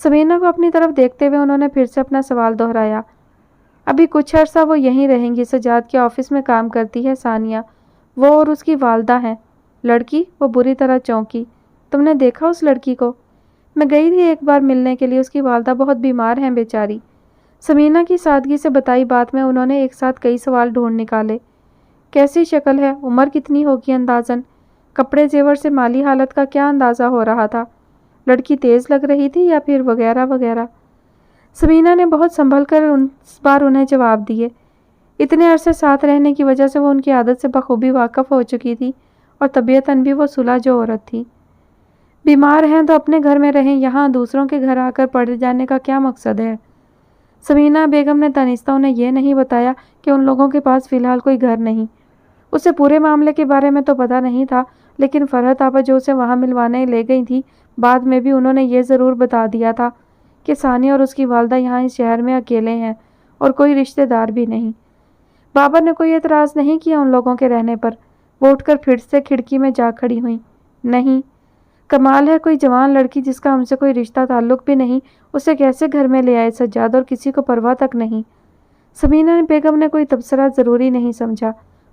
A: سمینا کو اپنی طرف دیکھتے ہوئے انہوں نے پھر سے اپنا سوال دہرایا۔ ابھی کچھ عرصہ وہ یہیں رہیں گی، سجاد کے آفس میں کام کرتی ہے ثانیہ، وہ اور اس کی والدہ ہیں۔ لڑکی؟ وہ بری طرح چونکی۔ تم نے دیکھا اس لڑکی کو؟ میں گئی تھی ایک بار ملنے کے لیے، اس کی والدہ بہت بیمار ہیں بیچاری۔ سمینا کی سادگی سے بتائی بات میں انہوں نے ایک ساتھ کئی سوال ڈھونڈ نکالے۔ کیسی شکل ہے؟ عمر کتنی ہوگی اندازاً؟ کپڑے زیور سے مالی حالت کا کیا اندازہ ہو رہا تھا؟ لڑکی تیز لگ رہی تھی یا پھر وغیرہ وغیرہ؟ سمینا نے بہت سنبھل کر اس بار انہیں جواب دیے۔ اتنے عرصے ساتھ رہنے کی وجہ سے وہ ان کی عادت سے بخوبی واقف ہو چکی تھی اور طبیعتاً بھی وہ صلح جو عورت تھی۔ بیمار ہیں تو اپنے گھر میں رہیں، یہاں دوسروں کے گھر آ کر پڑ جانے کا کیا مقصد ہے؟ سمینا بیگم نے دانستہ انہیں یہ نہیں بتایا کہ ان لوگوں کے پاس فی الحال کوئی گھر نہیں۔ اسے پورے معاملے کے بارے میں تو پتہ نہیں تھا، لیکن فرحت آپا جو اسے وہاں ملوانے لے گئی تھی، بعد میں بھی انہوں نے یہ ضرور بتا دیا تھا کہ ثانیہ اور اس کی والدہ یہاں اس شہر میں اکیلے ہیں اور کوئی رشتہ دار بھی نہیں۔ بابا نے کوئی اعتراض نہیں کیا ان لوگوں کے رہنے پر۔ وہ اٹھ کر پھر سے کھڑکی میں جا کھڑی ہوئیں۔ نہیں، کمال ہے، کوئی جوان لڑکی جس کا ہم سے کوئی رشتہ تعلق بھی نہیں، اسے کیسے گھر میں لے آئے سجاد، اور کسی کو پرواہ تک نہیں۔ سمینا بیگم نے کوئی تبصرہ ضروری نہیں سمجھا،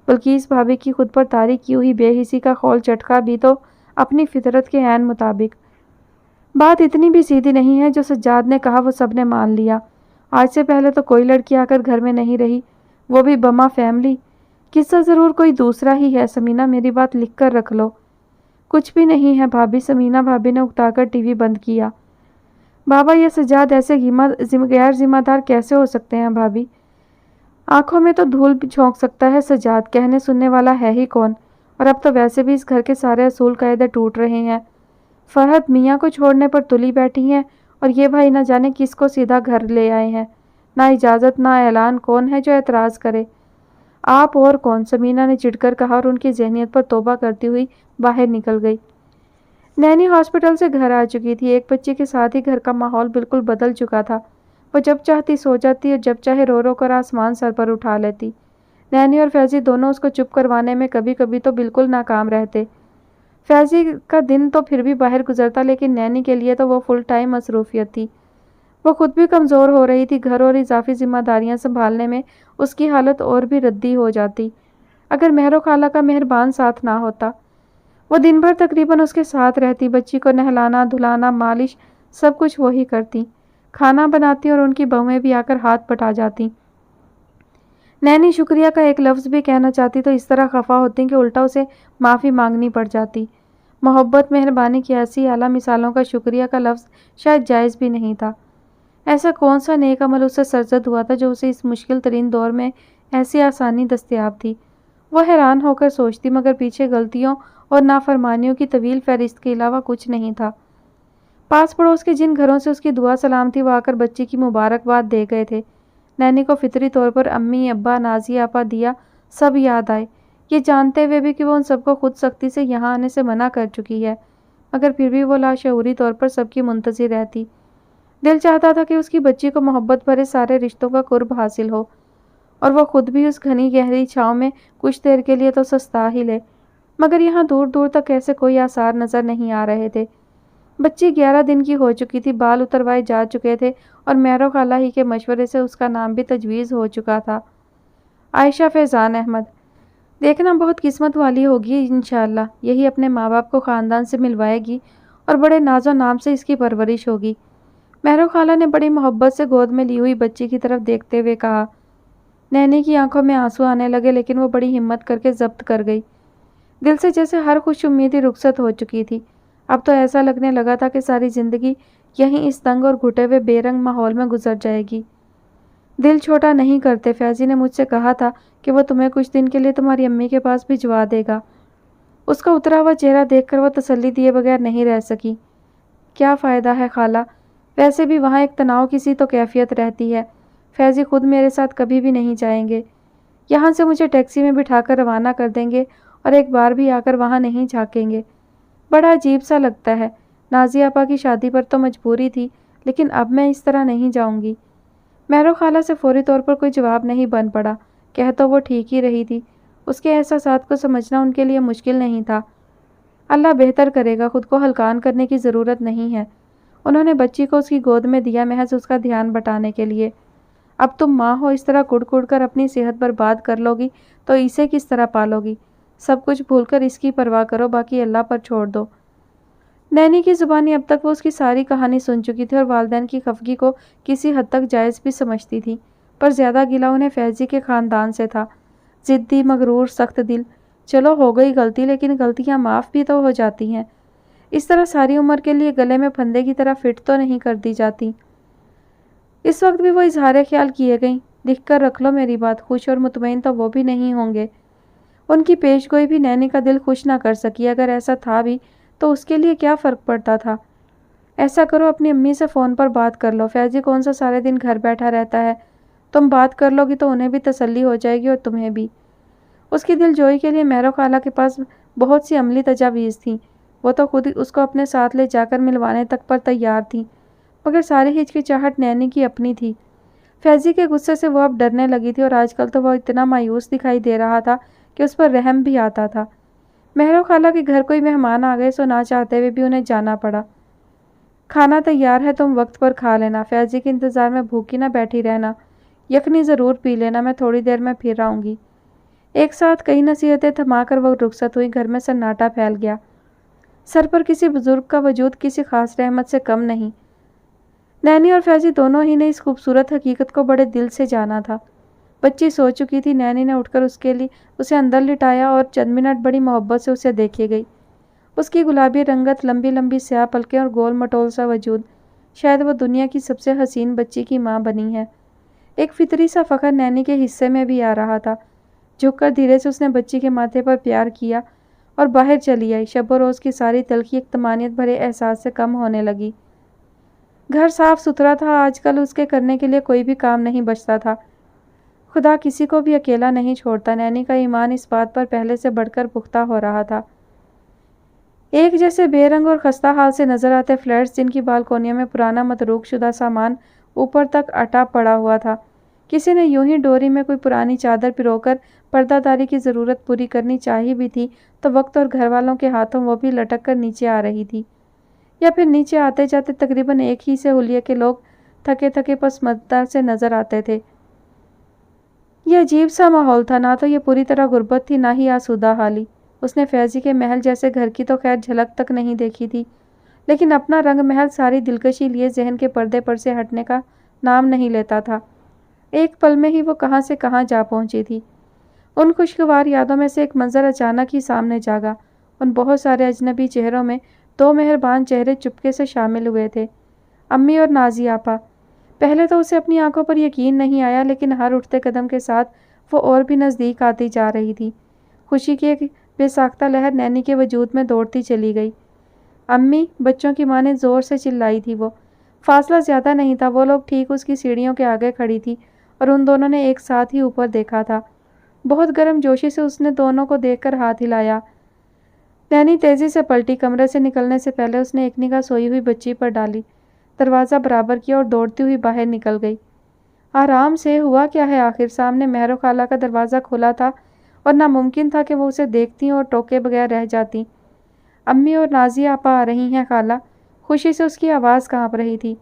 A: بلکہ اس بھابھی کی خود پر طاری کی ہوئی بے حسی کا خول چٹکا بھی تو اپنی فطرت کے عین مطابق۔ بات اتنی بھی سیدھی نہیں ہے، جو سجاد نے کہا وہ سب نے مان لیا۔ آج سے پہلے تو کوئی لڑکی آ کر گھر میں نہیں رہی، وہ بھی بما فیملی۔ قصہ ضرور کوئی دوسرا ہی ہے، سمینا میری بات لکھ کر رکھ لو۔ کچھ بھی نہیں ہے بھابھی، سمینا بھابھی نے اکتا کر ٹی وی بند کیا۔ بابا یہ سجاد ایسے غیر ذمہ دار کیسے ہو سکتے ہیں بھابھی؟ آنکھوں میں تو دھول جھونک سکتا ہے سجاد، کہنے سننے والا ہے ہی کون؟ اور اب تو ویسے بھی اس گھر کے سارے اصول قاعدے ٹوٹ رہے ہیں۔ فرحت میاں کو چھوڑنے پر تلی بیٹھی ہیں اور یہ بھائی نہ جانے کس کو سیدھا گھر لے آئے ہیں۔ نہ اجازت نہ اعلان، کون ہے جو اعتراض کرے؟ آپ اور کون؟ سمینا نے چڑھ کر کہا اور ان کی ذہنیت پر توبہ کرتی ہوئی باہر نکل گئی۔ نینی ہاسپٹل سے گھر آ چکی تھی۔ ایک بچے کے ساتھ ہی گھر کا ماحول بالکل بدل چکا تھا۔ وہ جب چاہتی سو جاتی اور جب چاہے رو رو کر آسمان سر پر اٹھا لیتی۔ نینی اور فیضی دونوں اس کو چپ کروانے میں کبھی کبھی تو بالکل ناکام رہتے۔ فیضی کا دن تو پھر بھی باہر گزرتا، لیکن نینی کے لیے تو وہ فل ٹائم مصروفیت تھی۔ وہ خود بھی کمزور ہو رہی تھی، گھر اور اضافی ذمہ داریاں سنبھالنے میں اس کی حالت اور بھی ردی ہو جاتی اگر مہرو خالہ کا مہربان ساتھ نہ ہوتا۔ وہ دن بھر تقریباً اس کے ساتھ رہتی، بچی کو نہلانا دھلانا مالش سب کچھ وہی کرتی، کھانا بناتی اور ان کی بہویں بھی آ کر ہاتھ بٹا جاتی۔ نینی شکریہ کا ایک لفظ بھی کہنا چاہتی تو اس طرح خفا ہوتی کہ الٹا اسے معافی مانگنی پڑ جاتی۔ محبت مہربانی کی ایسی اعلیٰ مثالوں کا شکریہ کا لفظ شاید جائز بھی نہیں تھا۔ ایسا کون سا نیک عمل اسے سرزد ہوا تھا جو اسے اس مشکل ترین دور میں ایسی آسانی دستیاب تھی؟ وہ حیران ہو کر سوچتی، مگر پیچھے غلطیوں اور نافرمانیوں کی طویل فہرست کے علاوہ کچھ نہیں تھا۔ پاس پڑوس کے جن گھروں سے اس کی دعا سلام تھی، وہ آ کر بچی کی مبارکباد دے گئے تھے۔ نینی کو فطری طور پر امی، ابا، نازیہ آپا، دیا سب یاد آئے، یہ جانتے ہوئے بھی کہ وہ ان سب کو خود سختی سے یہاں آنے سے منع کر چکی ہے، مگر پھر بھی وہ لاشعوری طور پر سب کی منتظر رہتی۔ دل چاہتا تھا کہ اس کی بچی کو محبت بھرے سارے رشتوں کا قرب حاصل ہو اور وہ خود بھی اس گھنی گہری چھاؤں میں کچھ دیر کے لیے تو سستا ہی لے، مگر یہاں دور دور تک ایسے کوئی آثار نظر نہیں آ رہے تھے۔ بچی 11 دن کی ہو چکی تھی، بال اتروائے جا چکے تھے اور مہرو خالہ ہی کے مشورے سے اس کا نام بھی تجویز ہو چکا تھا، عائشہ فیضان احمد۔ دیکھنا بہت قسمت والی ہوگی انشاءاللہ، یہی اپنے ماں باپ کو خاندان سے ملوائے گی اور بڑے ناز و نام سے اس کی پرورش ہوگی۔ مہرو خالہ نے بڑی محبت سے گود میں لی ہوئی بچی کی طرف دیکھتے ہوئے کہا۔ نینی کی آنکھوں میں آنسو آنے لگے، لیکن وہ بڑی ہمت کر کے ضبط کر گئی۔ دل سے جیسے ہر خوش امیدی رخصت ہو چکی تھی۔ اب تو ایسا لگنے لگا تھا کہ ساری زندگی یہیں اس تنگ اور گھٹے ہوئے بے رنگ ماحول میں گزر جائے گی۔ دل چھوٹا نہیں کرتے، فیضی نے مجھ سے کہا تھا کہ وہ تمہیں کچھ دن کے لیے تمہاری امی کے پاس بھجوا دے گا۔ اس کا اترا ہوا چہرہ دیکھ کر وہ تسلی دیے بغیر نہیں رہ سکی۔ کیا فائدہ ہے خالہ، ویسے بھی وہاں ایک تناؤ کی سی تو کیفیت رہتی ہے۔ فیضی خود میرے ساتھ کبھی بھی نہیں جائیں گے، یہاں سے مجھے ٹیکسی میں بٹھا کر روانہ کر دیں گے اور ایک بار بھی آ کر وہاں نہیں جھانکیں گے۔ بڑا عجیب سا لگتا ہے، نازیہ آپا کی شادی پر تو مجبوری تھی، لیکن اب میں اس طرح نہیں جاؤں گی۔ مہرو خالہ سے فوری طور پر کوئی جواب نہیں بن پڑا، کہہ تو وہ ٹھیک ہی رہی تھی، اس کے احساسات کو سمجھنا ان کے لیے مشکل نہیں تھا۔ اللہ بہتر کرے گا، خود کو ہلکان کرنے کی ضرورت نہیں ہے۔ انہوں نے بچی کو اس کی گود میں دیا محض اس کا دھیان بٹانے کے لیے۔ اب تم ماں ہو، اس طرح کڑ کڑ کر اپنی صحت برباد کر لو گی تو اسے کس طرح پالو گی؟ سب کچھ بھول کر اس کی پرواہ کرو، باقی اللہ پر چھوڑ دو۔ نینی کی زبانی اب تک وہ اس کی ساری کہانی سن چکی تھی اور والدین کی خفگی کو کسی حد تک جائز بھی سمجھتی تھی، پر زیادہ گلہ انہیں فیضی کے خاندان سے تھا۔ ضدی، مغرور، سخت دل۔ چلو ہو گئی غلطی، لیکن غلطیاں معاف بھی تو ہو جاتی ہیں، اس طرح ساری عمر کے لیے گلے میں پھندے کی طرح فٹ تو نہیں کر دی جاتی۔ اس وقت بھی وہ اظہار خیال کیے گئیں۔ لکھ کر رکھ لو میری بات، خوش اور مطمئن تو وہ بھی نہیں ہوں گے۔ ان کی پیش گوئی بھی نینی کا دل خوش نہ کر سکی، اگر ایسا تھا بھی تو اس کے لیے کیا فرق پڑتا تھا؟ ایسا کرو، اپنی امی سے فون پر بات کر لو، فیضی کون سا سارے دن گھر بیٹھا رہتا ہے، تم بات کر لو گی تو انہیں بھی تسلی ہو جائے گی اور تمہیں بھی۔ اس کی دل جوئی کے لیے مہرو خالہ کے پاس بہت سی عملی تجاویز تھیں، وہ تو خود اس کو اپنے ساتھ لے جا کر ملوانے تک پر تیار تھیں، مگر ساری ہچکچاہٹ نینی کی اپنی تھی۔ فیضی کے غصے سے وہ اب ڈرنے لگی تھی اور آج کل تو وہ اتنا مایوس دکھائی دے رہا تھا کہ اس پر رحم بھی آتا تھا۔ مہرو خالہ کے گھر کوئی مہمان آ گئے سو نہ چاہتے ہوئے بھی انہیں جانا پڑا۔ کھانا تیار ہے، تم وقت پر کھا لینا، فیضی کے انتظار میں بھوکی نہ بیٹھی رہنا، یخنی ضرور پی لینا، میں تھوڑی دیر میں پھر آؤں گی۔ ایک ساتھ کئی نصیحتیں تھما کر وہ رخصت ہوئی، گھر میں سناٹا پھیل گیا۔ سر پر کسی بزرگ کا وجود کسی خاص رحمت سے کم نہیں۔ نینی اور فیضی دونوں ہی نے اس خوبصورت حقیقت کو بڑے دل سے جانا تھا۔ بچی سو چکی تھی، نینی نے اٹھ کر اسے اندر لٹایا اور چند منٹ بڑی محبت سے اسے دیکھی گئی۔ اس کی گلابی رنگت، لمبی لمبی سیاہ پلکیں اور گول مٹول سا وجود، شاید وہ دنیا کی سب سے حسین بچی کی ماں بنی ہے۔ ایک فطری سا فخر نینی کے حصے میں بھی آ رہا تھا۔ جھک کر دھیرے سے اس نے بچی کے ماتھے پر پیار کیا اور باہر چلی آئی۔ شب و روز کی ساری تلخی ایک طمانینت بھرے احساس سے کم ہونے لگی۔ گھر صاف ستھرا تھا، آج کل اس کے کرنے کے لیے کوئی بھی کام نہیں بچتا تھا۔ خدا کسی کو بھی اکیلا نہیں چھوڑتا، نینی کا ایمان اس بات پر پہلے سے بڑھ کر پختہ ہو رہا تھا۔ ایک جیسے بے رنگ اور خستہ حال سے نظر آتے فلیٹس، جن کی بالکونیوں میں پرانا متروک شدہ سامان اوپر تک اٹا پڑا ہوا تھا، کسی نے یوں ہی ڈوری میں کوئی پرانی چادر پرو کر پردہ داری کی ضرورت پوری کرنی چاہی بھی تھی تو وقت اور گھر والوں کے ہاتھوں وہ بھی لٹک کر نیچے آ رہی تھی، یا پھر نیچے آتے جاتے تقریباً ایک ہی سے حلیے کے لوگ تھکے تھکے پسماندہ سے نظر آتے تھے۔ یہ عجیب سا ماحول تھا، نہ تو یہ پوری طرح غربت تھی، نہ ہی آسودہ حالی۔ اس نے فیضی کے محل جیسے گھر کی تو خیر جھلک تک نہیں دیکھی تھی، لیکن اپنا رنگ محل ساری دلکشی لیے ذہن کے پردے پر سے ہٹنے کا نام نہیں لیتا تھا۔ ایک پل میں ہی وہ کہاں سے کہاں جا پہنچی تھی۔ ان خوشگوار یادوں میں سے ایک منظر اچانک ہی سامنے جاگا۔ ان بہت سارے اجنبی چہروں میں دو مہربان چہرے چپکے سے شامل ہوئے تھے، امی اور نازی آپا۔ پہلے تو اسے اپنی آنکھوں پر یقین نہیں آیا، لیکن ہر اٹھتے قدم کے ساتھ وہ اور بھی نزدیک آتی جا رہی تھی۔ خوشی کی ایک بے ساختہ لہر نینی کے وجود میں دوڑتی چلی گئی۔ امی، بچوں کی ماں نے زور سے چلائی تھی وہ۔ فاصلہ زیادہ نہیں تھا، وہ لوگ ٹھیک اس کی سیڑھیوں کے آگے کھڑی تھی اور ان دونوں نے ایک ساتھ ہی اوپر دیکھا تھا۔ بہت گرم جوشی سے اس نے دونوں کو دیکھ کر ہاتھ ہلایا۔ نینی تیزی سے پلٹی، کمرے سے نکلنے سے پہلے اس نے ایک نگاہ سوئی ہوئی بچی پر ڈالی، دروازہ برابر کیا اور دوڑتی ہوئی باہر نکل گئی۔ آرام سے، ہوا کیا ہے آخر؟ سامنے مہرو خالہ کا دروازہ کھلا تھا اور ناممکن تھا کہ وہ اسے دیکھتی اور ٹوکے بغیر رہ جاتی۔ امی اور نازی آپا آ رہی ہیں خالہ۔ خوشی سے اس کی آواز کانپ رہی تھی۔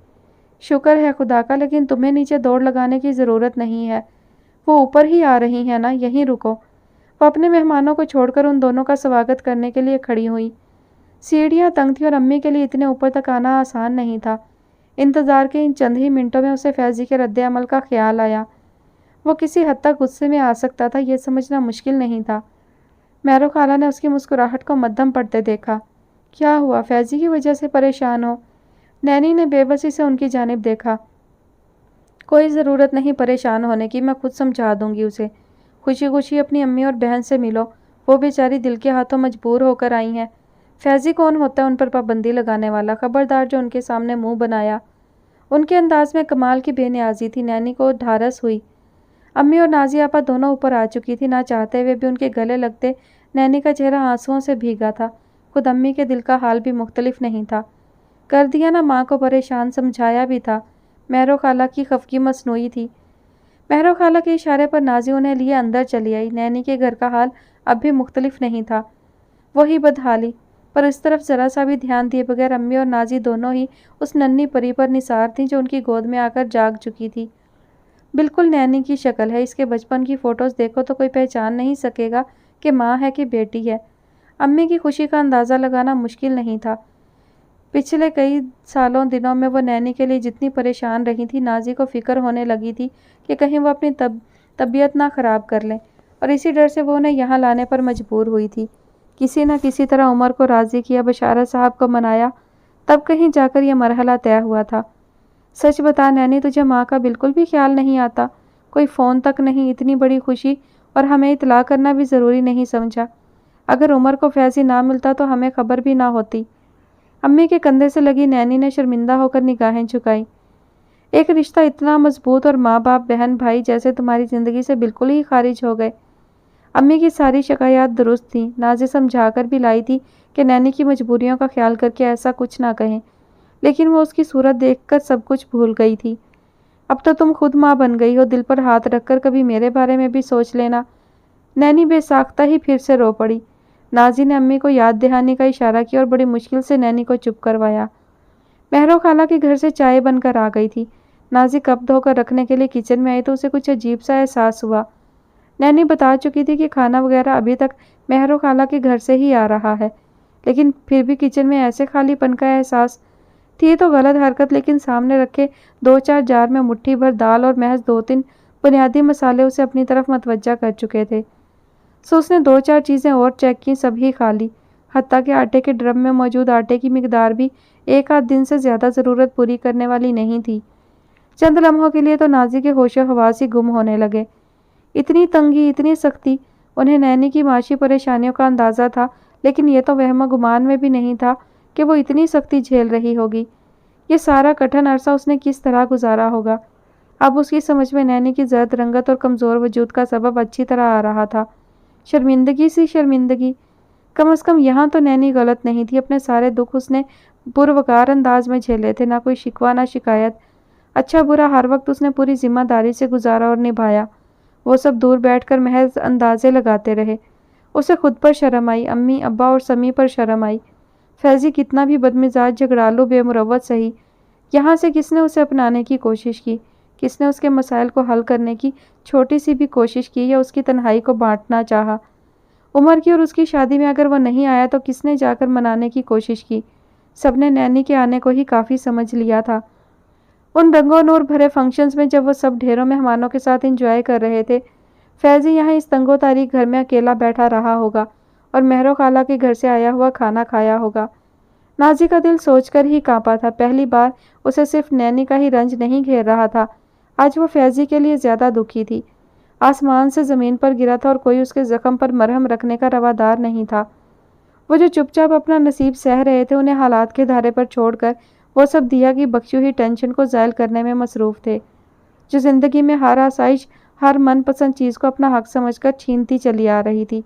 A: شکر ہے خدا کا، لیکن تمہیں نیچے دوڑ لگانے کی ضرورت نہیں ہے، وہ اوپر ہی آ رہی ہیں نا، یہیں رکو۔ وہ اپنے مہمانوں کو چھوڑ کر ان دونوں کا سواگت کرنے کے لیے کھڑی ہوئی۔ سیڑھیاں تنگ تھیں اور امی کے لیے اتنے اوپر تک آنا آسان نہیں تھا۔ انتظار کے ان چند ہی منٹوں میں اسے فیضی کے رد عمل کا خیال آیا۔ وہ کسی حد تک غصے میں آ سکتا تھا، یہ سمجھنا مشکل نہیں تھا۔ مہرو خالہ نے اس کی مسکراہٹ کو مدھم پڑتے دیکھا۔ کیا ہوا، فیضی کی وجہ سے پریشان ہو؟ نینی نے بے بسی سے ان کی جانب دیکھا۔ کوئی ضرورت نہیں پریشان ہونے کی، میں خود سمجھا دوں گی اسے۔ خوشی خوشی اپنی امی اور بہن سے ملو، وہ بیچاری دل کے ہاتھوں مجبور ہو کر آئی ہیں۔ فیضی کون ہوتا ہے ان پر پابندی لگانے والا؟ خبردار جو ان کے سامنے منہ بنایا۔ ان کے انداز میں کمال کی بے نیازی تھی، نینی کو ڈھارس ہوئی۔ امی اور نازی آپا دونوں اوپر آ چکی تھی، نہ چاہتے ہوئے بھی ان کے گلے لگتے نینی کا چہرہ آنسوؤں سے بھیگا تھا۔ خود امی کے دل کا حال بھی مختلف نہیں تھا۔ کر دیا نا ماں کو پریشان، سمجھایا بھی تھا۔ مہرو خالہ کی خفگی مصنوعی تھی۔ مہرو خالہ کے اشارے پر نازی انہیں لیے اندر چلی آئی۔ نینی کے گھر کا حال اب بھی مختلف نہیں تھا، وہی بدحالی، پر اس طرف ذرا سا بھی دھیان دیے بغیر امی اور نازی دونوں ہی اس ننھی پری پر نثار تھیں جو ان کی گود میں آ کر جاگ چکی تھی۔ بالکل نینی کی شکل ہے، اس کے بچپن کی فوٹوز دیکھو تو کوئی پہچان نہیں سکے گا کہ ماں ہے کہ بیٹی ہے۔ امی کی خوشی کا اندازہ لگانا مشکل نہیں تھا۔ پچھلے کئی سالوں دنوں میں وہ نینی کے لیے جتنی پریشان رہی تھی، نازی کو فکر ہونے لگی تھی کہ کہیں وہ اپنی طبیعت نہ خراب کر لیں، اور اسی ڈر سے وہ انہیں یہاں لانے پر مجبور ہوئی تھی۔ کسی نہ کسی طرح عمر کو راضی کیا، بشارت صاحب کو منایا، تب کہیں جا کر یہ مرحلہ طے ہوا تھا۔ سچ بتا نینی، تجھے ماں کا بالکل بھی خیال نہیں آتا؟ کوئی فون تک نہیں، اتنی بڑی خوشی اور ہمیں اطلاع کرنا بھی ضروری نہیں سمجھا؟ اگر عمر کو فیضی نہ ملتا تو ہمیں خبر بھی نہ ہوتی۔ امی کے کندھے سے لگی نینی نے شرمندہ ہو کر نگاہیں جھکائی۔ ایک رشتہ اتنا مضبوط اور ماں باپ بہن بھائی جیسے تمہاری زندگی سے بالکل ہی خارج ہو گئے۔ امی کی ساری شکایات درست تھیں، نازی سمجھا کر بھی لائی تھی کہ نینی کی مجبوریوں کا خیال کر کے ایسا کچھ نہ کہیں، لیکن وہ اس کی صورت دیکھ کر سب کچھ بھول گئی تھی۔ اب تو تم خود ماں بن گئی ہو، دل پر ہاتھ رکھ کر کبھی میرے بارے میں بھی سوچ لینا۔ نینی بے ساختہ ہی پھر سے رو پڑی۔ نازی نے امی کو یاد دہانی کا اشارہ کیا اور بڑی مشکل سے نینی کو چپ کروایا۔ مہرو خالہ کے گھر سے چائے بن کر آ گئی تھی۔ نازی کپ دھو کر رکھنے کے لیے کچن میں آئی تو اسے کچھ عجیب سا احساس ہوا۔ نینی بتا چکی تھی کہ کھانا وغیرہ ابھی تک مہرو خالہ کے گھر سے ہی آ رہا ہے، لیکن پھر بھی کچن میں ایسے خالی پن کا احساس تھی تو غلط حرکت، لیکن سامنے رکھے 2-4 جار میں مٹھی بھر دال اور محض 2-3 بنیادی مسالے اسے اپنی طرف متوجہ کر چکے تھے۔ سو اس نے 2-4 چیزیں اور چیک کی، سب ہی خالی، حتیٰ کہ آٹے کے ڈرم میں موجود آٹے کی مقدار بھی 1-8 دن سے زیادہ ضرورت پوری کرنے والی نہیں تھی۔ چند لمحوں کے لیے تو نازی کے ہوش و حواس ہی گم ہونے لگے۔ اتنی تنگی، اتنی سختی، انہیں نینی کی معاشی پریشانیوں کا اندازہ تھا، لیکن یہ تو وہم و گمان میں بھی نہیں تھا کہ وہ اتنی سختی جھیل رہی ہوگی۔ یہ سارا کٹھن عرصہ اس نے کس طرح گزارا ہوگا؟ اب اس کی سمجھ میں نینی کی زرد رنگت اور کمزور وجود کا سبب اچھی طرح آ رہا تھا۔ شرمندگی سی شرمندگی، کم از کم یہاں تو نینی غلط نہیں تھی، اپنے سارے دکھ اس نے پروقار انداز میں جھیلے تھے، نہ کوئی شکوہ نہ شکایت۔ اچھا برا ہر وقت اس نے پوری ذمہ داری سے گزارا اور نبھایا۔ وہ سب دور بیٹھ کر محض اندازے لگاتے رہے۔ اسے خود پر شرم آئی، امی ابا اور سمی پر شرم آئی۔ فیضی کتنا بھی بدمزاج، جھگڑالو، بے مروت سہی، یہاں سے کس نے اسے اپنانے کی کوشش کی؟ کس نے اس کے مسائل کو حل کرنے کی چھوٹی سی بھی کوشش کی یا اس کی تنہائی کو بانٹنا چاہا؟ عمر کی اور اس کی شادی میں اگر وہ نہیں آیا تو کس نے جا کر منانے کی کوشش کی؟ سب نے نینی کے آنے کو ہی کافی سمجھ لیا تھا۔ ان رنگوں نور بھرے فنکشنز میں جب وہ سب ڈھیروں مہمانوں کے ساتھ انجوائے کر رہے تھے، فیضی یہاں اس تنگ و تاریک گھر میں اکیلا بیٹھا رہا ہوگا اور مہرو خالہ کے گھر سے آیا ہوا کھانا کھایا ہوگا۔ نازی کا دل سوچ کر ہی کانپا تھا۔ پہلی بار اسے صرف نینی کا ہی رنج نہیں گھیر رہا تھا، آج وہ فیضی کے لیے زیادہ دکھی تھی۔ آسمان سے زمین پر گرا تھا اور کوئی اس کے زخم پر مرہم رکھنے کا روادار نہیں تھا۔ وہ جو چپ چاپ اپنا نصیب سہ رہے تھے، انہیں حالات کے دھارے پر چھوڑ کر وہ سب دیا کی بخشی ہوئی ٹینشن کو زائل کرنے میں مصروف تھے، جو زندگی میں ہر آسائش، ہر من پسند چیز کو اپنا حق سمجھ کر چھینتی چلی آ رہی تھی،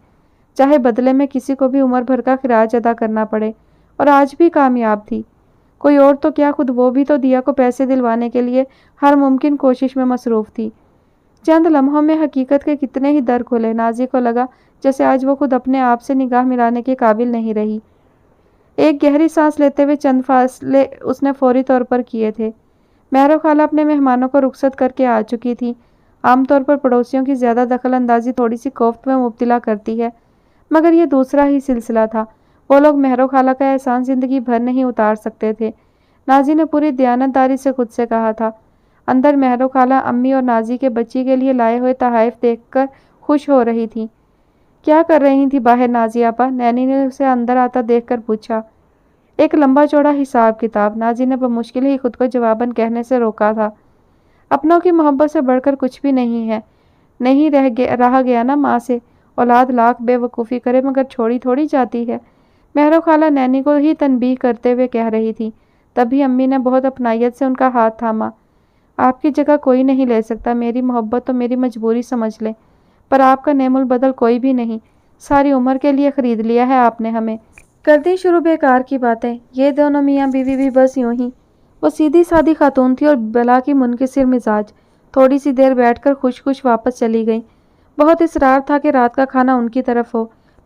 A: چاہے بدلے میں کسی کو بھی عمر بھر کا خراج ادا کرنا پڑے، اور آج بھی کامیاب تھی۔ کوئی اور تو کیا، خود وہ بھی تو دیا کو پیسے دلوانے کے لیے ہر ممکن کوشش میں مصروف تھی۔ چند لمحوں میں حقیقت کے کتنے ہی در کھلے۔ نازی کو لگا جیسے آج وہ خود اپنے آپ سے نگاہ ملانے کے قابل نہیں رہی۔ ایک گہری سانس لیتے ہوئے چند فاصلے اس نے فوری طور پر کیے تھے۔ مہرو خالہ اپنے مہمانوں کو رخصت کر کے آ چکی تھی۔ عام طور پر پڑوسیوں کی زیادہ دخل اندازی تھوڑی سی کوفت میں مبتلا کرتی ہے، مگر یہ دوسرا ہی سلسلہ تھا۔ وہ لوگ مہرو خالہ کا احسان زندگی بھر نہیں اتار سکتے تھے۔ نازی نے پوری دیانتداری سے خود سے کہا تھا۔ اندر مہرو خالہ امی اور نازی کے بچی کے لیے لائے ہوئے تحائف دیکھ کر خوش ہو رہی تھی۔ کیا کر رہی تھی باہر نازی آپا؟ نینی نے اسے اندر آتا دیکھ کر پوچھا۔ ایک لمبا چوڑا حساب کتاب، نازی نے بمشکل ہی خود کو جواباً کہنے سے روکا تھا۔ اپنوں کی محبت سے بڑھ کر کچھ بھی نہیں ہے، نہیں رہا گیا نا ماں سے، اولاد لاکھ بے وقوفی کرے مگر چھوڑی تھوڑی جاتی ہے، مہرو خالہ نینی کو ہی تنبیہ کرتے ہوئے کہہ رہی تھی۔ تبھی امی نے بہت اپنائیت سے ان کا ہاتھ تھاما۔ آپ کی جگہ کوئی نہیں لے سکتا، میری محبت تو میری مجبوری سمجھ لیں، پر آپ کا نعم البدل کوئی بھی نہیں، ساری عمر کے لیے خرید لیا ہے آپ نے ہمیں۔ کر دی شروع بیکار کی باتیں۔ یہ دونوں میاں بیوی بھی بس یوں ہی۔ وہ سیدھی سادی خاتون تھی اور بلا کی منکسر مزاج۔ تھوڑی سی دیر بیٹھ کر خوش خوش واپس چلی گئیں۔ بہت اصرار تھا کہ رات کا کھانا ان کی طرف ہو،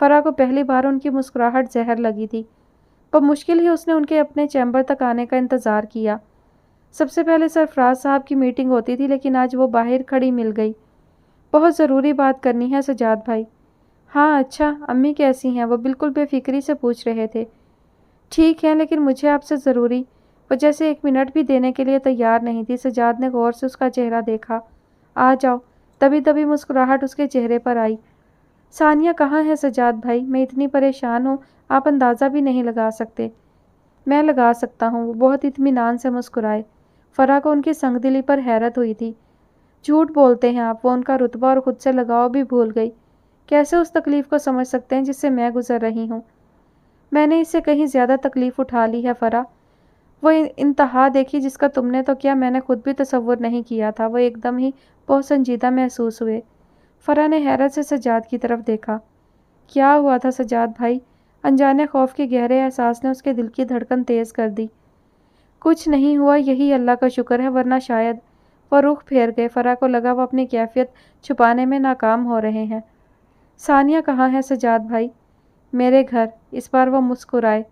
A: فرا کو پہلی بار ان کی مسکراہٹ زہر لگی تھی۔ بمشکل ہی اس نے ان کے اپنے چیمبر تک آنے کا انتظار کیا۔ سب سے پہلے سرفراز صاحب کی میٹنگ ہوتی تھی، لیکن آج وہ باہر کھڑی مل گئی۔ بہت ضروری بات کرنی ہے سجاد بھائی۔ ہاں اچھا، امی کیسی ہیں؟ وہ بالکل بے فکری سے پوچھ رہے تھے۔ ٹھیک ہے، لیکن مجھے آپ سے ضروری۔ وہ جیسے 1 منٹ بھی دینے کے لیے تیار نہیں تھی۔ سجاد نے غور سے اس کا چہرہ دیکھا۔ آ جاؤ۔ دبی دبی مسکراہٹ اس کے چہرے پر آئی۔ ثانیہ کہاں ہے سجاد بھائی؟ میں اتنی پریشان ہوں، آپ اندازہ بھی نہیں لگا سکتے۔ میں لگا سکتا ہوں، وہ بہت اطمینان سے مسکرائے۔ فرا کو ان کی سنگ دلی پر حیرت ہوئی تھی۔ جھوٹ بولتے ہیں آپ، وہ ان کا رتبہ اور خود سے لگاؤ بھی بھول گئی۔ کیسے اس تکلیف کو سمجھ سکتے ہیں جس سے میں گزر رہی ہوں؟ میں نے اس سے کہیں زیادہ تکلیف اٹھا لی ہے فرا۔ وہ انتہا دیکھی جس کا تم نے تو کیا میں نے خود بھی تصور نہیں کیا تھا۔ وہ ایک دم ہی بہت سنجیدہ محسوس ہوئے۔ فرا نے حیرت سے سجاد کی طرف دیکھا۔ کیا ہوا تھا سجاد بھائی؟ انجانے خوف کے گہرے احساس نے اس کے دل کی دھڑکن تیز کر دی۔ کچھ نہیں ہوا، یہی اللہ کا شکر ہے، ورنہ شاید۔ وہ رخ پھیر گئے۔ فرا کو لگا وہ اپنی کیفیت چھپانے میں ناکام ہو رہے ہیں۔ ثانیہ کہاں ہے سجاد بھائی؟ میرے گھر۔ اس بار وہ مسکرائے۔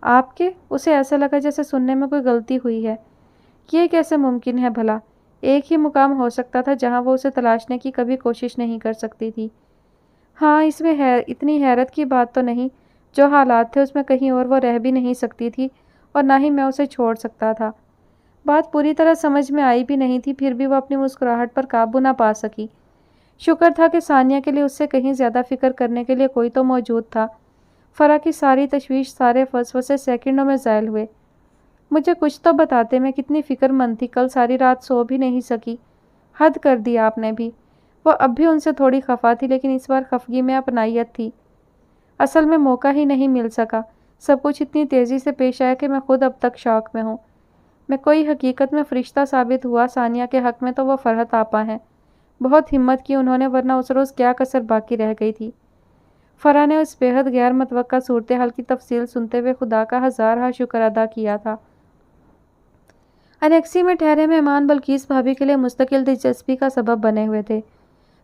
A: آپ کے؟ اسے ایسا لگا جیسے سننے میں کوئی غلطی ہوئی ہے۔ یہ کیسے ممکن ہے بھلا؟ ایک ہی مقام ہو سکتا تھا جہاں وہ اسے تلاشنے کی کبھی کوشش نہیں کر سکتی تھی۔ ہاں، اس میں اتنی حیرت کی بات تو نہیں۔ جو حالات تھے اس میں کہیں اور وہ رہ بھی نہیں سکتی تھی، اور نہ ہی میں اسے چھوڑ سکتا تھا۔ بات پوری طرح سمجھ میں آئی بھی نہیں تھی، پھر بھی وہ اپنی مسکراہٹ پر قابو نہ پا سکی۔ شکر تھا کہ ثانیہ کے لیے اس سے کہیں زیادہ فکر کرنے کے لیے کوئی تو موجود تھا۔ فرا کی ساری تشویش، سارے وسوسے سیکنڈوں میں زائل ہوئے۔ مجھے کچھ تو بتاتے، میں کتنی فکر مند تھی، کل ساری رات سو بھی نہیں سکی۔ حد کر دی آپ نے بھی۔ وہ اب بھی ان سے تھوڑی خفا تھی، لیکن اس بار خفگی میں اپنائیت تھی۔ اصل میں موقع ہی نہیں مل سکا۔ سب کچھ اتنی تیزی سے پیش آیا کہ میں خود اب تک شوق میں ہوں۔ میں کوئی حقیقت میں فرشتہ ثابت ہوا۔ ثانیہ کے حق میں تو وہ فرحت آپا ہیں۔ بہت ہمت کی انہوں نے، ورنہ اس روز کیا کسر باقی رہ گئی تھی۔ فرا نے اس بے حد غیر متوقع صورتحال کی تفصیل سنتے ہوئے خدا کا ہزارہ شکر ادا کیا تھا۔ انیکسی میں ٹھہرے مہمان بلقیس بھابھی کے لیے مستقل دلچسپی کا سبب بنے ہوئے تھے۔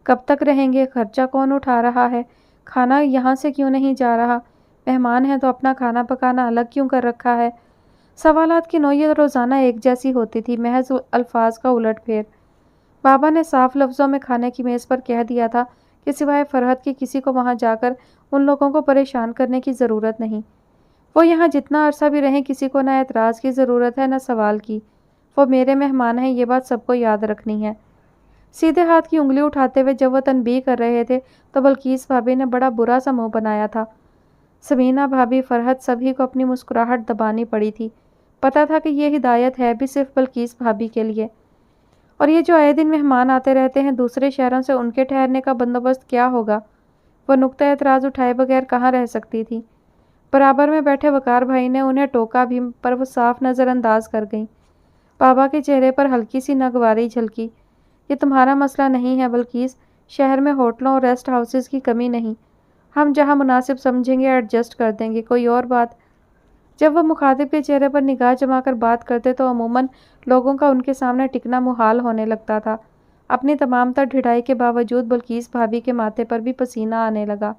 A: کب تک رہیں گے؟ خرچہ کون اٹھا رہا ہے؟ کھانا یہاں سے کیوں نہیں جا رہا؟ مہمان ہیں تو اپنا کھانا پکانا الگ کیوں کر رکھا ہے؟ سوالات کی نوعیت روزانہ ایک جیسی ہوتی تھی، محض الفاظ کا الٹ پھیر۔ بابا نے صاف لفظوں میں کھانے کی میز پر کہہ دیا تھا کہ سوائے فرحت کے کسی کو وہاں جا کر ان لوگوں کو پریشان کرنے کی ضرورت نہیں۔ وہ یہاں جتنا عرصہ بھی رہیں، کسی کو نہ اعتراض کی ضرورت ہے نہ سوال کی۔ وہ میرے مہمان ہیں، یہ بات سب کو یاد رکھنی ہے۔ سیدھے ہاتھ کی انگلی اٹھاتے ہوئے جب وہ تنبیہ کر رہے تھے تو بلقیس بھابھی نے بڑا برا سا منہ بنایا تھا۔ سمینہ بھابھی، فرحت، سبھی کو اپنی مسکراہٹ دبانی پڑی تھی۔ پتہ تھا کہ یہ ہدایت ہے بھی صرف بلقیس بھابھی کے لیے۔ اور یہ جو آئے دن مہمان آتے رہتے ہیں دوسرے شہروں سے، ان کے ٹھہرنے کا بندوبست کیا ہوگا؟ وہ نقطہ اعتراض اٹھائے بغیر کہاں رہ سکتی تھی؟ برابر میں بیٹھے وقار بھائی نے انہیں ٹوکا بھی، پر وہ صاف نظر انداز کر گئیں۔ بابا کے چہرے پر ہلکی سی ناگواری جھلکی۔ یہ تمہارا مسئلہ نہیں ہے بلقیس، شہر میں ہوٹلوں اور ریسٹ ہاؤسز کی کمی نہیں۔ ہم جہاں مناسب سمجھیں گے ایڈجسٹ کر دیں گے۔ کوئی اور بات؟ جب وہ مخاطب کے چہرے پر نگاہ جما کر بات کرتے تو عموماً لوگوں کا ان کے سامنے ٹکنا محال ہونے لگتا تھا۔ اپنی تمام تر ڈھڑائی کے باوجود بلقیس بھابھی کے ماتھے پر بھی پسینہ آنے لگا۔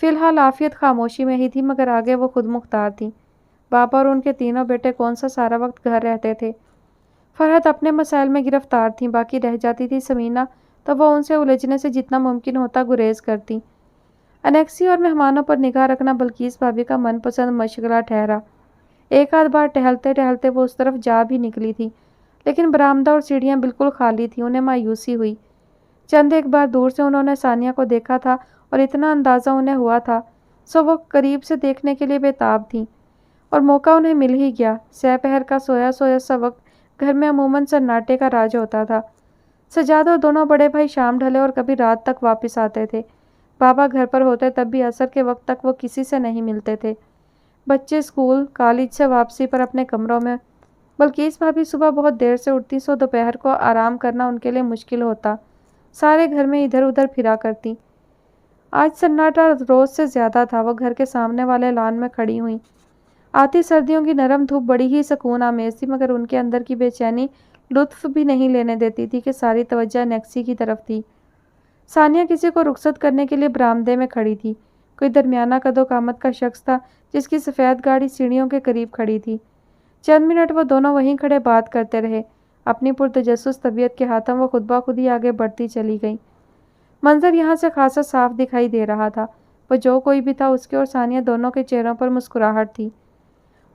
A: فی الحال عافیت خاموشی میں ہی تھی، مگر آگے وہ خود مختار تھیں۔ بابا اور ان کے تینوں بیٹے کون سا سارا وقت گھر رہتے تھے؟ فرحت اپنے مسائل میں گرفتار تھیں، باقی رہ جاتی تھی سمینہ تو وہ ان سے الجھنے سے جتنا ممکن ہوتا گریز کرتی۔ انیکسی اور مہمانوں پر نگاہ رکھنا بلقیس بھابھی کا من پسند مشغلہ ٹھہرا۔ ایک آدھ بار ٹہلتے ٹہلتے وہ اس طرف جا بھی نکلی تھی، لیکن برآمدہ اور سیڑھیاں بالکل خالی تھیں۔ انہیں مایوسی ہوئی۔ چند ایک بار دور سے انہوں نے ثانیہ کو دیکھا تھا اور اتنا اندازہ انہیں ہوا تھا، سو وہ قریب سے دیکھنے کے لیے بے تاب تھیں، اور موقع انہیں مل ہی گیا۔ سہ پہر کا سویا سویا سا وقت گھر میں عموماً سناٹے کا راج ہوتا تھا۔ سجاد اور دونوں بڑے بھائی شام ڈھلے اور کبھی رات تک واپس آتے تھے۔ بابا گھر پر ہوتے تب بھی عصر کے وقت تک وہ کسی سے نہیں ملتے تھے۔ بچے اسکول کالج سے واپسی پر اپنے کمروں میں۔ بلقیس بھابھی صبح بہت دیر سے اٹھتی، سو دوپہر کو آرام کرنا ان کے لیے مشکل ہوتا۔ سارے گھر میں ادھر ادھر پھرا کرتی۔ آج سناٹا روز سے زیادہ تھا۔ وہ گھر کے سامنے والے لان میں کھڑی ہوئیں۔ آتی سردیوں کی نرم دھوپ بڑی ہی سکون آمیز تھی، مگر ان کے اندر کی بے چینی لطف بھی نہیں لینے دیتی تھی کہ ساری توجہ نیکسی کی طرف تھی۔ ثانیہ کسی کو رخصت کرنے کے لیے برآمدے میں کھڑی تھی۔ کوئی درمیانہ قد و قامت کا شخص تھا جس کی سفید گاڑی سیڑھیوں کے قریب کھڑی تھی۔ چند منٹ وہ دونوں وہیں کھڑے بات کرتے رہے۔ اپنی پرتجسس طبیعت کے ہاتھوں وہ خود بخود ہی آگے بڑھتی چلی گئی۔ منظر یہاں سے خاصا صاف دکھائی دے رہا تھا۔ وہ جو کوئی بھی تھا، اس کے اور ثانیہ دونوں کے چہروں پر مسکراہٹ تھی۔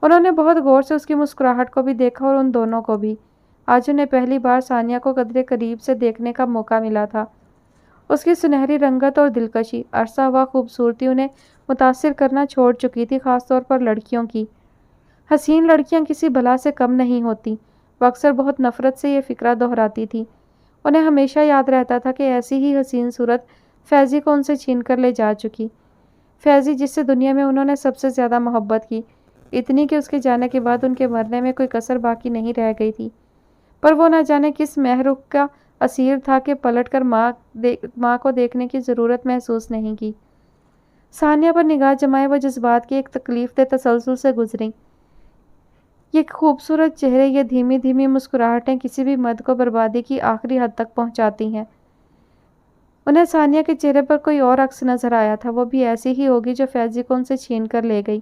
A: انہوں نے بہت غور سے اس کی مسکراہٹ کو بھی دیکھا اور ان دونوں کو بھی۔ آج انہیں پہلی بار ثانیہ کو قدرے قریب سے دیکھنے کا موقع ملا تھا۔ اس کی سنہری رنگت اور دلکشی، عرصہ ہوا خوبصورتی انہیں متاثر کرنا چھوڑ چکی تھی، خاص طور پر لڑکیوں کی۔ حسین لڑکیاں کسی بلا سے کم نہیں ہوتی۔ وہ اکثر بہت نفرت سے یہ فقرہ دہراتی تھی۔ انہیں ہمیشہ یاد رہتا تھا کہ ایسی ہی حسین صورت فیضی کو ان سے چھین کر لے جا چکی۔ فیضی، جس سے دنیا میں انہوں نے سب سے زیادہ محبت کی، اتنی کہ اس کے جانے کے بعد ان کے مرنے میں کوئی کسر باقی نہیں رہ گئی تھی۔ پر وہ نہ جانے کس محرک کا اسیر تھا کہ پلٹ کر ماں کو دیکھنے کی ضرورت محسوس نہیں کی۔ ثانیہ پر نگاہ جمائے وہ جذبات کی ایک تکلیف دہ تسلسل سے گزری۔ یہ خوبصورت چہرے، یہ دھیمی دھیمی مسکراہٹیں کسی بھی مرد کو بربادی کی آخری حد تک پہنچاتی ہیں۔ انہیں ثانیہ کے چہرے پر کوئی اور عکس نظر آیا تھا، وہ بھی ایسی ہی ہوگی جو فیضی کو ان سے چھین کر لے گئی۔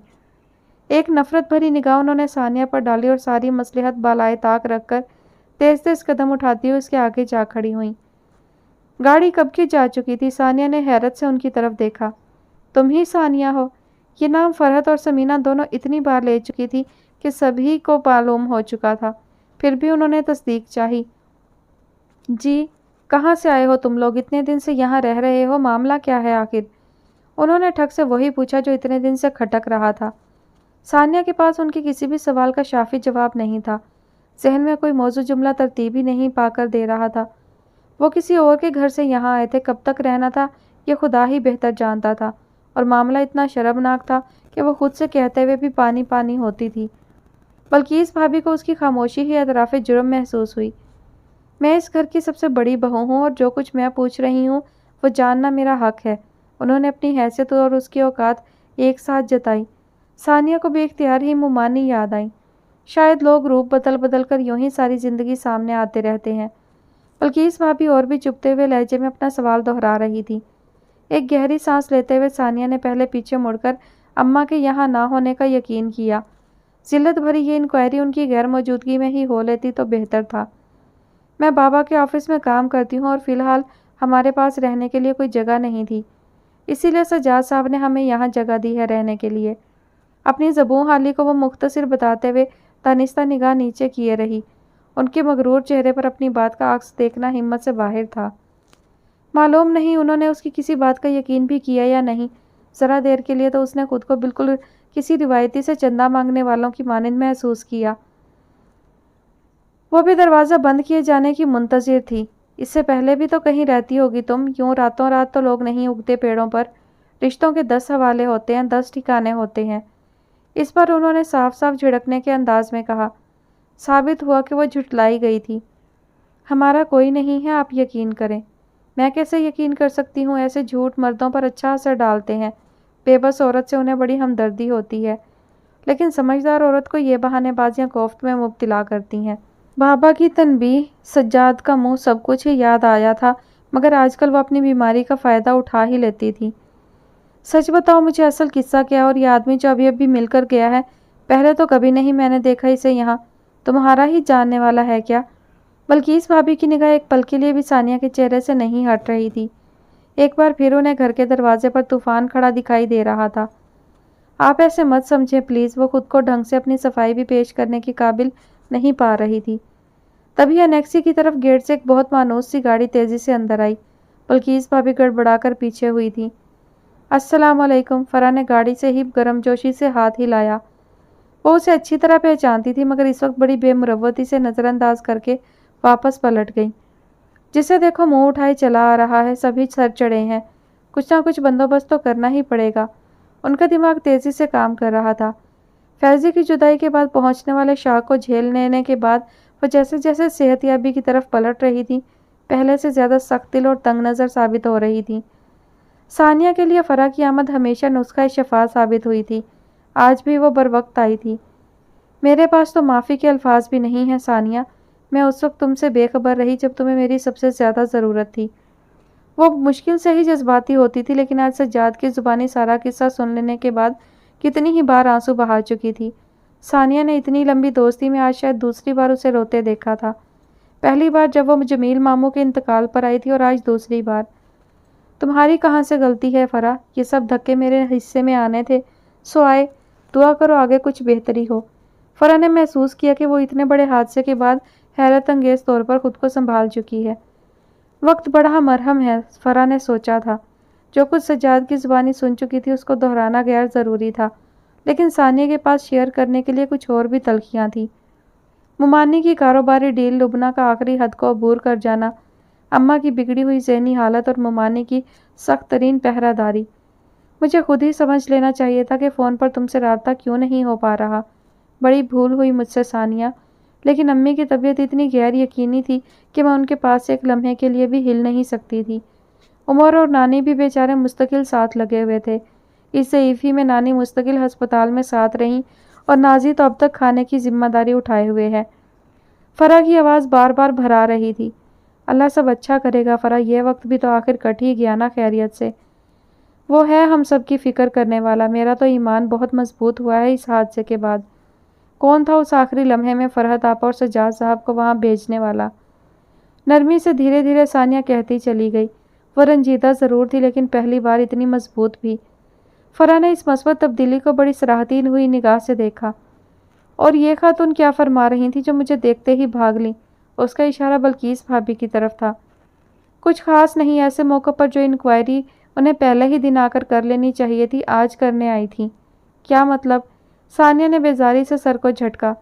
A: ایک نفرت بھری نگاہ انہوں نے ثانیہ پر ڈالی اور ساری مصلحت بالائے طاق رکھ کر تیز تیز قدم اٹھاتی ہوئی اس کے آگے جا کھڑی ہوئیں۔ گاڑی کب کی جا چکی تھی؟ ثانیہ نے حیرت سے ان کی طرف دیکھا۔ تم ہی ثانیہ ہو؟ یہ نام فرحت اور سمینہ دونوں اتنی بار لے چکی تھی کہ سبھی کو معلوم ہو چکا تھا، پھر بھی انہوں نے تصدیق چاہی۔ جی، کہاں سے آئے ہو تم لوگ؟ اتنے دن سے یہاں رہ رہے ہو، معاملہ کیا ہے آخر؟ انہوں نے ٹھگ سے وہی پوچھا جو اتنے دن سے کھٹک رہا تھا۔ ثانیہ کے پاس ان کے کسی بھی سوال کا شافی جواب نہیں تھا۔ ذہن میں کوئی موضوع جملہ ترتیب ہی نہیں پا کر دے رہا تھا۔ وہ کسی اور کے گھر سے یہاں آئے تھے، کب تک رہنا تھا یہ خدا ہی بہتر جانتا تھا، اور معاملہ اتنا شرمناک تھا کہ وہ خود سے کہتے ہوئے بھی پانی پانی ہوتی تھی۔ بلقیس بھابھی کو اس کی خاموشی ہی اعتراف جرم محسوس ہوئی۔ میں اس گھر کی سب سے بڑی بہو ہوں اور جو کچھ میں پوچھ رہی ہوں وہ جاننا میرا حق ہے۔ انہوں نے اپنی حیثیت اور اس کی اوقات ایک ساتھ جتائی۔ ثانیہ کو بے اختیار ہی ممانی یاد آئی۔ شاید لوگ روپ بدل بدل کر یوں ہی ساری زندگی سامنے آتے رہتے ہیں۔ بلقیس بھابھی اور بھی چپتے ہوئے لہجے میں اپنا سوال دہرا رہی تھی۔ ایک گہری سانس لیتے ہوئے ثانیہ نے پہلے پیچھے مڑ کر اماں کے یہاں نہ ہونے کا یقین کیا۔ ذلت بھری یہ انکوائری ان کی غیر موجودگی میں ہی ہو لیتی تو بہتر تھا۔ میں بابا کے آفس میں کام کرتی ہوں اور فی الحال ہمارے پاس رہنے کے لیے کوئی جگہ نہیں تھی، اسی لیے سجاد صاحب نے ہمیں یہاں جگہ دی ہے رہنے کے لیے۔ اپنی زبوں حالی کو وہ مختصر بتاتے ہوئے دانستہ نگاہ نیچے کیے رہی۔ ان کے مغرور چہرے پر اپنی بات کا عکس دیکھنا ہمت سے باہر تھا۔ معلوم نہیں انہوں نے اس کی کسی بات کا یقین بھی کیا یا نہیں۔ ذرا دیر کے لیے تو اس نے خود کو بالکل کسی روایتی سے چندہ مانگنے والوں کی مانند محسوس کیا۔ وہ بھی دروازہ بند کیے جانے کی منتظر تھی۔ اس سے پہلے بھی تو کہیں رہتی ہوگی تم، یوں راتوں رات تو لوگ نہیں اگتے پیڑوں پر۔ رشتوں کے 10 حوالے ہوتے ہیں، 10 ٹھکانے ہوتے ہیں۔ اس پر انہوں نے صاف صاف جھڑکنے کے انداز میں کہا۔ ثابت ہوا کہ وہ جھٹلائی گئی تھی۔ ہمارا کوئی نہیں ہے، آپ یقین کریں۔ میں کیسے یقین کر سکتی ہوں؟ ایسے جھوٹ مردوں پر اچھا اثر ڈالتے ہیں۔ بے بس عورت سے انہیں بڑی ہمدردی ہوتی ہے، لیکن سمجھدار عورت کو یہ بہانے بازیاں کوفت میں مبتلا کرتی ہیں۔ بابا کی تنبیہ، سجاد کا منہ، سب کچھ ہی یاد آیا تھا، مگر آج کل وہ اپنی بیماری کا فائدہ اٹھا ہی لیتی تھی۔ سچ بتاؤ مجھے اصل قصہ کیا؟ اور یہ آدمی جو ابھی مل کر گیا ہے، پہلے تو کبھی نہیں میں نے دیکھا اسے یہاں، تمہارا ہی جاننے والا ہے کیا؟ بلقیس بھابھی کی نگاہ ایک پل کے لیے بھی ثانیہ کے چہرے سے نہیں ہٹ رہی تھی۔ ایک بار پھر انہیں گھر کے دروازے پر طوفان کھڑا دکھائی دے رہا تھا۔ آپ ایسے مت سمجھیں پلیز، وہ خود کو ڈھنگ سے اپنی صفائی بھی پیش کرنے کی قابل نہیں پا رہی تھی۔ تبھی انیکسی کی طرف گیٹ سے ایک بہت مانوس سی گاڑی تیزی سے اندر آئی۔ بلقیس بھابھی گڑبڑا کر پیچھے ہوئی تھی۔ السلام علیکم، فرح نے گاڑی سے ہی گرم جوشی سے ہاتھ ہلایا۔ وہ اسے اچھی طرح پہچانتی تھی، مگر اس وقت بڑی بے مروتی سے نظر انداز کر کے واپس پلٹ گئی۔ جسے دیکھو منہ اٹھائے چلا آ رہا ہے، سبھی سر چڑھے ہیں، کچھ نہ کچھ بندوبست تو کرنا ہی پڑے گا۔ ان کا دماغ تیزی سے کام کر رہا تھا۔ فیضی کی جدائی کے بعد پہنچنے والے شاک کو جھیل لینے کے بعد وہ جیسے جیسے صحت یابی کی طرف پلٹ رہی تھی، پہلے سے زیادہ سخت دل اور تنگ نظر ثابت ہو رہی تھی۔ ثانیہ کے لیے فرح کی آمد ہمیشہ نسخہ شفا ثابت ہوئی تھی، آج بھی وہ بروقت آئی تھی۔ میرے پاس تو معافی کے الفاظ بھی نہیں ہیں ثانیہ، میں اس وقت تم سے بے خبر رہی جب تمہیں میری سب سے زیادہ ضرورت تھی۔ وہ مشکل سے ہی جذباتی ہوتی تھی، لیکن آج سجاد کی زبانی سارا قصہ سن لینے کے بعد کتنی ہی بار آنسو بہا چکی تھی۔ ثانیہ نے اتنی لمبی دوستی میں آج شاید دوسری بار اسے روتے دیکھا تھا۔ پہلی بار جب وہ جمیل ماموں کے انتقال پر آئی تھی، اور آج دوسری بار۔ تمہاری کہاں سے غلطی ہے فرح؟ یہ سب دھکے میرے حصے میں آنے تھے، سو آئے۔ دعا کرو آگے کچھ بہتری ہو۔ فرح نے محسوس کیا کہ وہ اتنے بڑے حادثے کے بعد حیرت انگیز طور پر خود کو سنبھال چکی ہے۔ وقت بڑا مرہم ہے، فرح نے سوچا تھا۔ جو کچھ سجاد کی زبانی سن چکی تھی اس کو دہرانا غیر ضروری تھا، لیکن ثانیہ کے پاس شیئر کرنے کے لیے کچھ اور بھی تلخیاں تھیں۔ ممانی کی کاروباری ڈیل، لبنہ کا آخری حد کو عبور کر جانا، اماں کی بگڑی ہوئی ذہنی حالت اور ممانی کی سخت ترین پہرہ داری۔ مجھے خود ہی سمجھ لینا چاہیے تھا کہ فون پر تم سے رابطہ کیوں نہیں ہو پا رہا۔ بڑی بھول ہوئی مجھ سے ثانیہ، لیکن امی کی طبیعت اتنی غیر یقینی تھی کہ میں ان کے پاس ایک لمحے کے لیے بھی ہل نہیں سکتی تھی۔ عمر اور نانی بھی بیچارے مستقل ساتھ لگے ہوئے تھے۔ اس ضعیفی میں نانی مستقل ہسپتال میں ساتھ رہیں، اور نازی تو اب تک کھانے کی ذمہ داری اٹھائے ہوئے ہے۔ فرح کی آواز بار بار بھرا رہی تھی۔ اللہ سب اچھا کرے گا فرح، یہ وقت بھی تو آخر کٹ ہی گیا نا خیریت سے۔ وہ ہے ہم سب کی فکر کرنے والا۔ میرا تو ایمان بہت مضبوط ہوا ہے اس حادثے کے بعد۔ کون تھا اس آخری لمحے میں فرحت آپا اور سجاد صاحب کو وہاں بھیجنے والا؟ نرمی سے دھیرے دھیرے ثانیہ کہتی چلی گئی۔ وہ رنجیدہ ضرور تھی، لیکن پہلی بار اتنی مضبوط بھی۔ فرح نے اس مثبت تبدیلی کو بڑی سراہتی ہوئی نگاہ سے دیکھا۔ اور یہ خاتون کیا فرما رہی تھی جو مجھے دیکھتے ہی بھاگ لیں؟ اس کا اشارہ بلقیس بھابی کی طرف تھا۔ کچھ خاص نہیں، ایسے موقع پر جو انکوائری انہیں پہلے ہی دن آ کر لینی چاہیے تھی، آج کرنے آئی تھی۔ کیا مطلب؟ ثانیہ نے بیزاری سے سر کو جھٹکا۔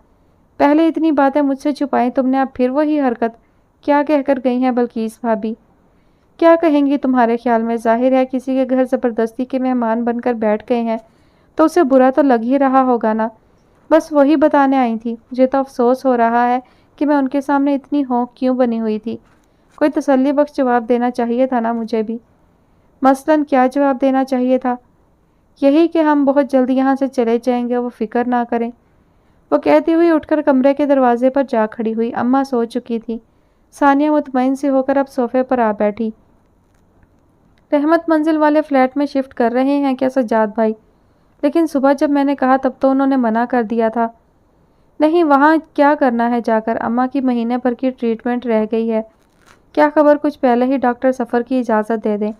A: پہلے اتنی باتیں مجھ سے چھپائیں تم نے، اب پھر وہی حرکت؟ کیا کہہ کر گئی ہیں بلقیس بھابی؟ کیا کہیں گی تمہارے خیال میں؟ ظاہر ہے کسی کے گھر زبردستی کے مہمان بن کر بیٹھ گئے ہیں تو اسے برا تو لگ ہی رہا ہوگا نا۔ بس وہی بتانے آئی تھی۔ مجھے تو افسوس ہو رہا ہے کہ میں ان کے سامنے اتنی ہونک کیوں بنی ہوئی تھی۔ کوئی تسلی بخش جواب دینا چاہیے تھا نا مجھے بھی۔ مثلاً کیا جواب دینا چاہیے تھا؟ یہی کہ ہم بہت جلد یہاں سے چلے جائیں گے، وہ فکر نہ کریں۔ وہ کہتی ہوئی اٹھ کر کمرے کے دروازے پر جا کھڑی ہوئی۔ اماں سو چکی تھی۔ ثانیہ مطمئن سی ہو کر اب صوفے پر آ بیٹھی۔ رحمت منزل والے فلیٹ میں شفٹ کر رہے ہیں کیا سجاد بھائی؟ لیکن صبح جب میں نے کہا تب تو انہوں نے منع کر دیا تھا۔ نہیں، وہاں کیا کرنا ہے جا کر؟ اماں کی مہینے بھر کی ٹریٹمنٹ رہ گئی ہے۔ کیا خبر کچھ پہلے ہی ڈاکٹر سفر کی اجازت دے دیں؟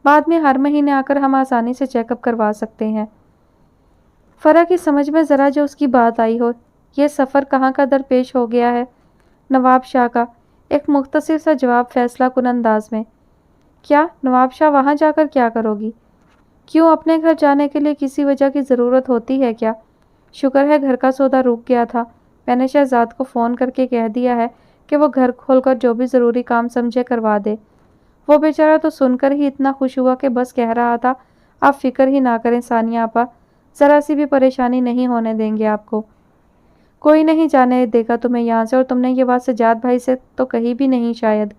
A: بعد میں ہر مہینے آ کر ہم آسانی سے چیک اپ کروا سکتے ہیں۔ فرح کی سمجھ میں ذرا جو اس کی بات آئی ہو۔ یہ سفر کہاں کا درپیش ہو گیا ہے؟ نواب شاہ کا۔ ایک مختصر سا جواب فیصلہ کن انداز میں۔ کیا نواب شاہ؟ وہاں جا کر کیا کرو گی؟ کیوں، اپنے گھر جانے کے لیے کسی وجہ کی ضرورت ہوتی ہے کیا؟ شکر ہے گھر کا سودا رک گیا تھا۔ میں نے شہزاد کو فون کر کے کہہ دیا ہے کہ وہ گھر کھول کر جو بھی ضروری کام سمجھے کروا دے۔ وہ بیچارہ تو سن کر ہی اتنا خوش ہوا کہ بس کہہ رہا تھا آپ فکر ہی نہ کریں ثانیہ آپا، ذرا سی بھی پریشانی نہیں ہونے دیں گے آپ کو۔ کوئی نہیں جانے دے گا تمہیں یہاں سے، اور تم نے یہ بات سجاد بھائی سے تو کہی بھی نہیں شاید۔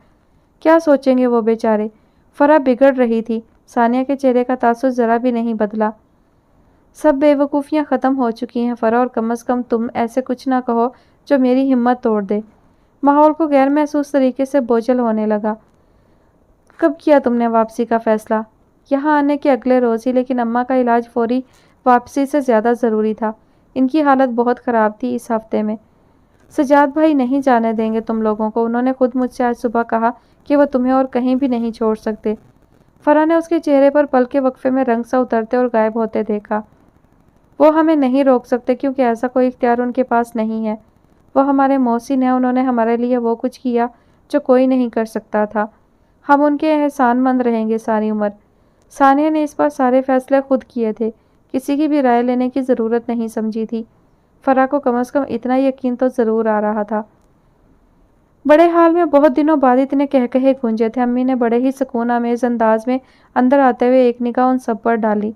A: کیا سوچیں گے وہ بیچارے؟ فرح بگڑ رہی تھی۔ ثانیہ کے چہرے کا تاثر ذرا بھی نہیں بدلا۔ سب بے وقوفیاں ختم ہو چکی ہیں فرح، اور کم از کم تم ایسے کچھ نہ کہو جو میری ہمت توڑ دے۔ ماحول کو غیر محسوس طریقے سے بوجھل ہونے لگا۔ کب کیا تم نے واپسی کا فیصلہ؟ یہاں آنے کے اگلے روز ہی، لیکن اماں کا علاج فوری واپسی سے زیادہ ضروری تھا۔ ان کی حالت بہت خراب تھی اس ہفتے میں۔ سجاد بھائی نہیں جانے دیں گے تم لوگوں کو، انہوں نے خود مجھ سے آج صبح کہا کہ وہ تمہیں اور کہیں بھی نہیں چھوڑ سکتے۔ فرح نے اس کے چہرے پر پل کے وقفے میں رنگ سا اترتے اور غائب ہوتے دیکھا۔ وہ ہمیں نہیں روک سکتے کیونکہ ایسا کوئی اختیار ان کے پاس نہیں ہے۔ وہ ہمارے محسن ہیں، انہوں نے ہمارے لیے وہ کچھ کیا جو کوئی نہیں کر سکتا تھا۔ ہم ان کے احسان مند رہیں گے ساری عمر۔ ثانیہ نے اس بار سارے فیصلے خود کیے تھے، کسی کی بھی رائے لینے کی ضرورت نہیں سمجھی تھی۔ فرح کو کم از کم اتنا یقین تو ضرور آ رہا تھا۔ بڑے حال میں بہت دنوں بعد اتنے کہے گونجے تھے۔ امی نے بڑے ہی سکون آمیز انداز میں اندر آتے ہوئے ایک نگاہ ان سب پر ڈالی۔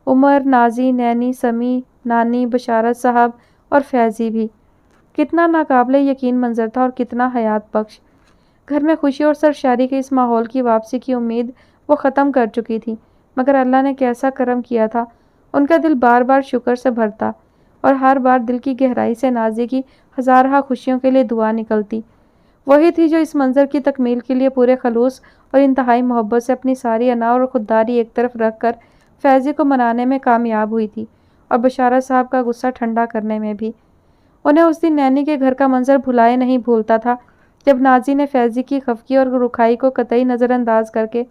A: عمر، نازی، نینی، سمی، نانی، بشارت صاحب اور فیضی بھی۔ کتنا ناقابل یقین منظر تھا اور کتنا حیات بخش۔ گھر میں خوشی اور سرشاری کے اس ماحول کی واپسی کی امید وہ ختم کر چکی تھی، مگر اللہ نے کیسا کرم کیا تھا۔ ان کا دل بار بار شکر سے بھرتا، اور ہر بار دل کی گہرائی سے نازی کی ہزارہا خوشیوں کے لیے دعا نکلتی۔ وہی تھی جو اس منظر کی تکمیل کے لیے پورے خلوص اور انتہائی محبت سے اپنی ساری انا اور خودداری ایک طرف رکھ کر فیضی کو منانے میں کامیاب ہوئی تھی اور بشارت صاحب کا غصہ ٹھنڈا کرنے میں بھی۔ انہیں اس دن نینی کے گھر کا منظر بھلائے نہیں بھولتا تھا جب نازی نے فیضی کی خفگی اور رکھائی کو قطعی نظر انداز کر کے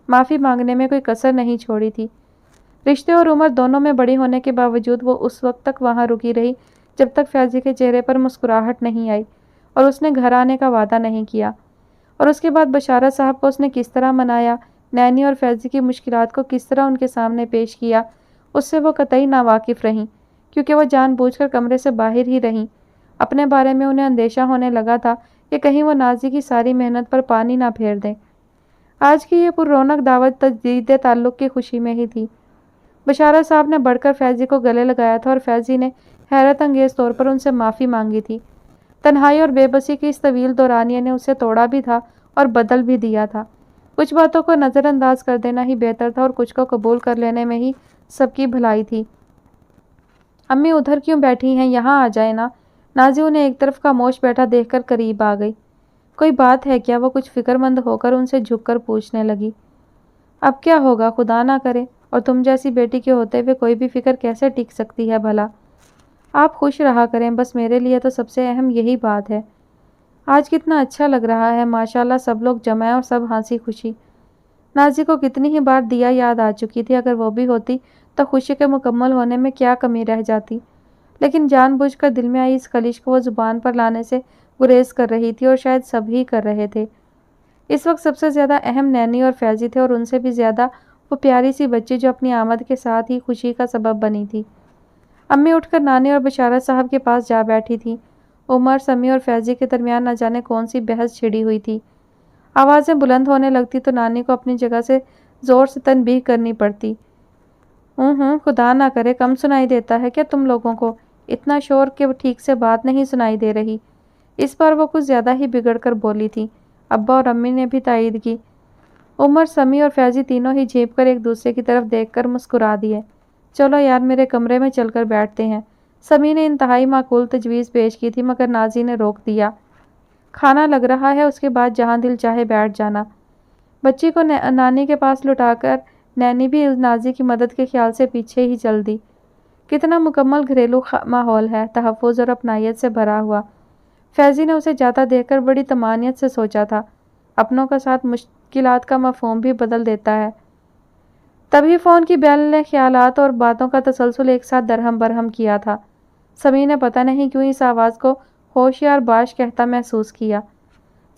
A: معافی مانگنے میں کوئی کسر نہیں چھوڑی تھی۔ رشتے اور عمر دونوں میں بڑی ہونے کے باوجود وہ اس وقت تک وہاں رکی رہی جب تک فیضی کے چہرے پر مسکراہٹ نہیں آئی اور اس نے گھر آنے کا وعدہ نہیں کیا۔ اور اس کے بعد بشارت صاحب کو اس نے کس طرح منایا، نینی اور فیضی کی مشکلات کو کس طرح ان کے سامنے پیش کیا، اس سے وہ قطعی ناواقف رہیں، کیونکہ وہ جان بوجھ کر کمرے سے باہر ہی رہیں۔ اپنے بارے میں انہیں اندیشہ ہونے لگا تھا کہ کہیں وہ نازی کی ساری محنت پر پانی نہ پھیر دیں۔ آج کی یہ پر رونق دعوت تجدید تعلق کی خوشی میں ہی تھی۔ بشارت صاحب نے بڑھ کر فیضی کو گلے لگایا تھا اور فیضی نے حیرت انگیز طور پر ان سے معافی مانگی تھی۔ تنہائی اور بے بسی کی اس طویل دورانیے نے اسے توڑا بھی تھا اور بدل بھی دیا تھا۔ کچھ باتوں کو نظر انداز کر دینا ہی بہتر تھا اور کچھ کو قبول کر لینے میں ہی سب کی بھلائی تھی۔ امی ادھر کیوں بیٹھی ہیں، یہاں آ جائے نا۔ نازی انہیں ایک طرف خاموش بیٹھا دیکھ کر قریب آ گئی۔ کوئی بات ہے کیا؟ وہ کچھ فکر مند ہو کر ان سے جھک کر پوچھنے لگی۔ اب کیا ہوگا، خدا نہ کرے، اور تم جیسی بیٹی کے ہوتے ہوئے کوئی بھی فکر کیسے ٹک سکتی ہے بھلا؟ آپ خوش رہا کریں، بس میرے لیے تو سب سے اہم یہی بات ہے۔ آج کتنا اچھا لگ رہا ہے، ماشاءاللہ، سب لوگ جمع ہیں اور سب ہنسی خوشی۔ نازی کو کتنی ہی بار دیا یاد آ چکی تھی، اگر وہ بھی ہوتی تو خوشی کے مکمل ہونے میں کیا کمی رہ جاتی، لیکن جان بوجھ کر دل میں آئی اس خلش کو وہ زبان پر لانے سے گریز کر رہی تھی، اور شاید سب ہی کر رہے تھے۔ اس وقت سب سے زیادہ اہم نینی اور فیضی تھے، اور ان سے بھی زیادہ وہ پیاری سی بچی جو اپنی آمد کے ساتھ ہی خوشی کا سبب بنی تھی۔ امی اٹھ کر نانی اور بشارت صاحب کے پاس جا بیٹھی تھی۔ عمر، سمی اور فیضی کے درمیان نہ جانے کون سی بحث چھڑی ہوئی تھی۔ آوازیں بلند ہونے لگتی تو نانی کو اپنی جگہ سے زور سے تنبیہ کرنی پڑتی۔ خدا نہ کرے، کم سنائی دیتا ہے کیا تم لوگوں کو؟ اتنا شور کہ ٹھیک سے بات نہیں سنائی دے رہی۔ اس بار وہ کچھ زیادہ ہی بگڑ کر بولی تھی۔ ابا اور امی نے بھی تائید کی۔ عمر، سمی اور فیضی تینوں ہی جھیپ کر ایک دوسرے کی طرف دیکھ کر مسکرا دیے۔ چلو یار، میرے کمرے میں چل کر بیٹھتے ہیں۔ سمی نے انتہائی معقول تجویز پیش کی تھی، مگر نازی نے روک دیا۔ کھانا لگ رہا ہے، اس کے بعد جہاں دل چاہے بیٹھ جانا۔ بچی کو نانی کے پاس لٹا کر نینی بھی نازی کی مدد کے خیال سے پیچھے ہی چل دی۔ کتنا مکمل گھریلو ماحول ہے، تحفظ اور اپنائیت سے بھرا ہوا۔ فیضی نے اسے جاتا دیکھ کر بڑی طمانینت سے سوچا تھا، اپنوں کا ساتھ مشکلات کا مفہوم بھی بدل دیتا ہے۔ تبھی فون کی بیل نے خیالات اور باتوں کا تسلسل ایک ساتھ درہم برہم کیا تھا۔ سمی نے پتہ نہیں کیوں اس آواز کو ہوشیار باش کہتا محسوس کیا۔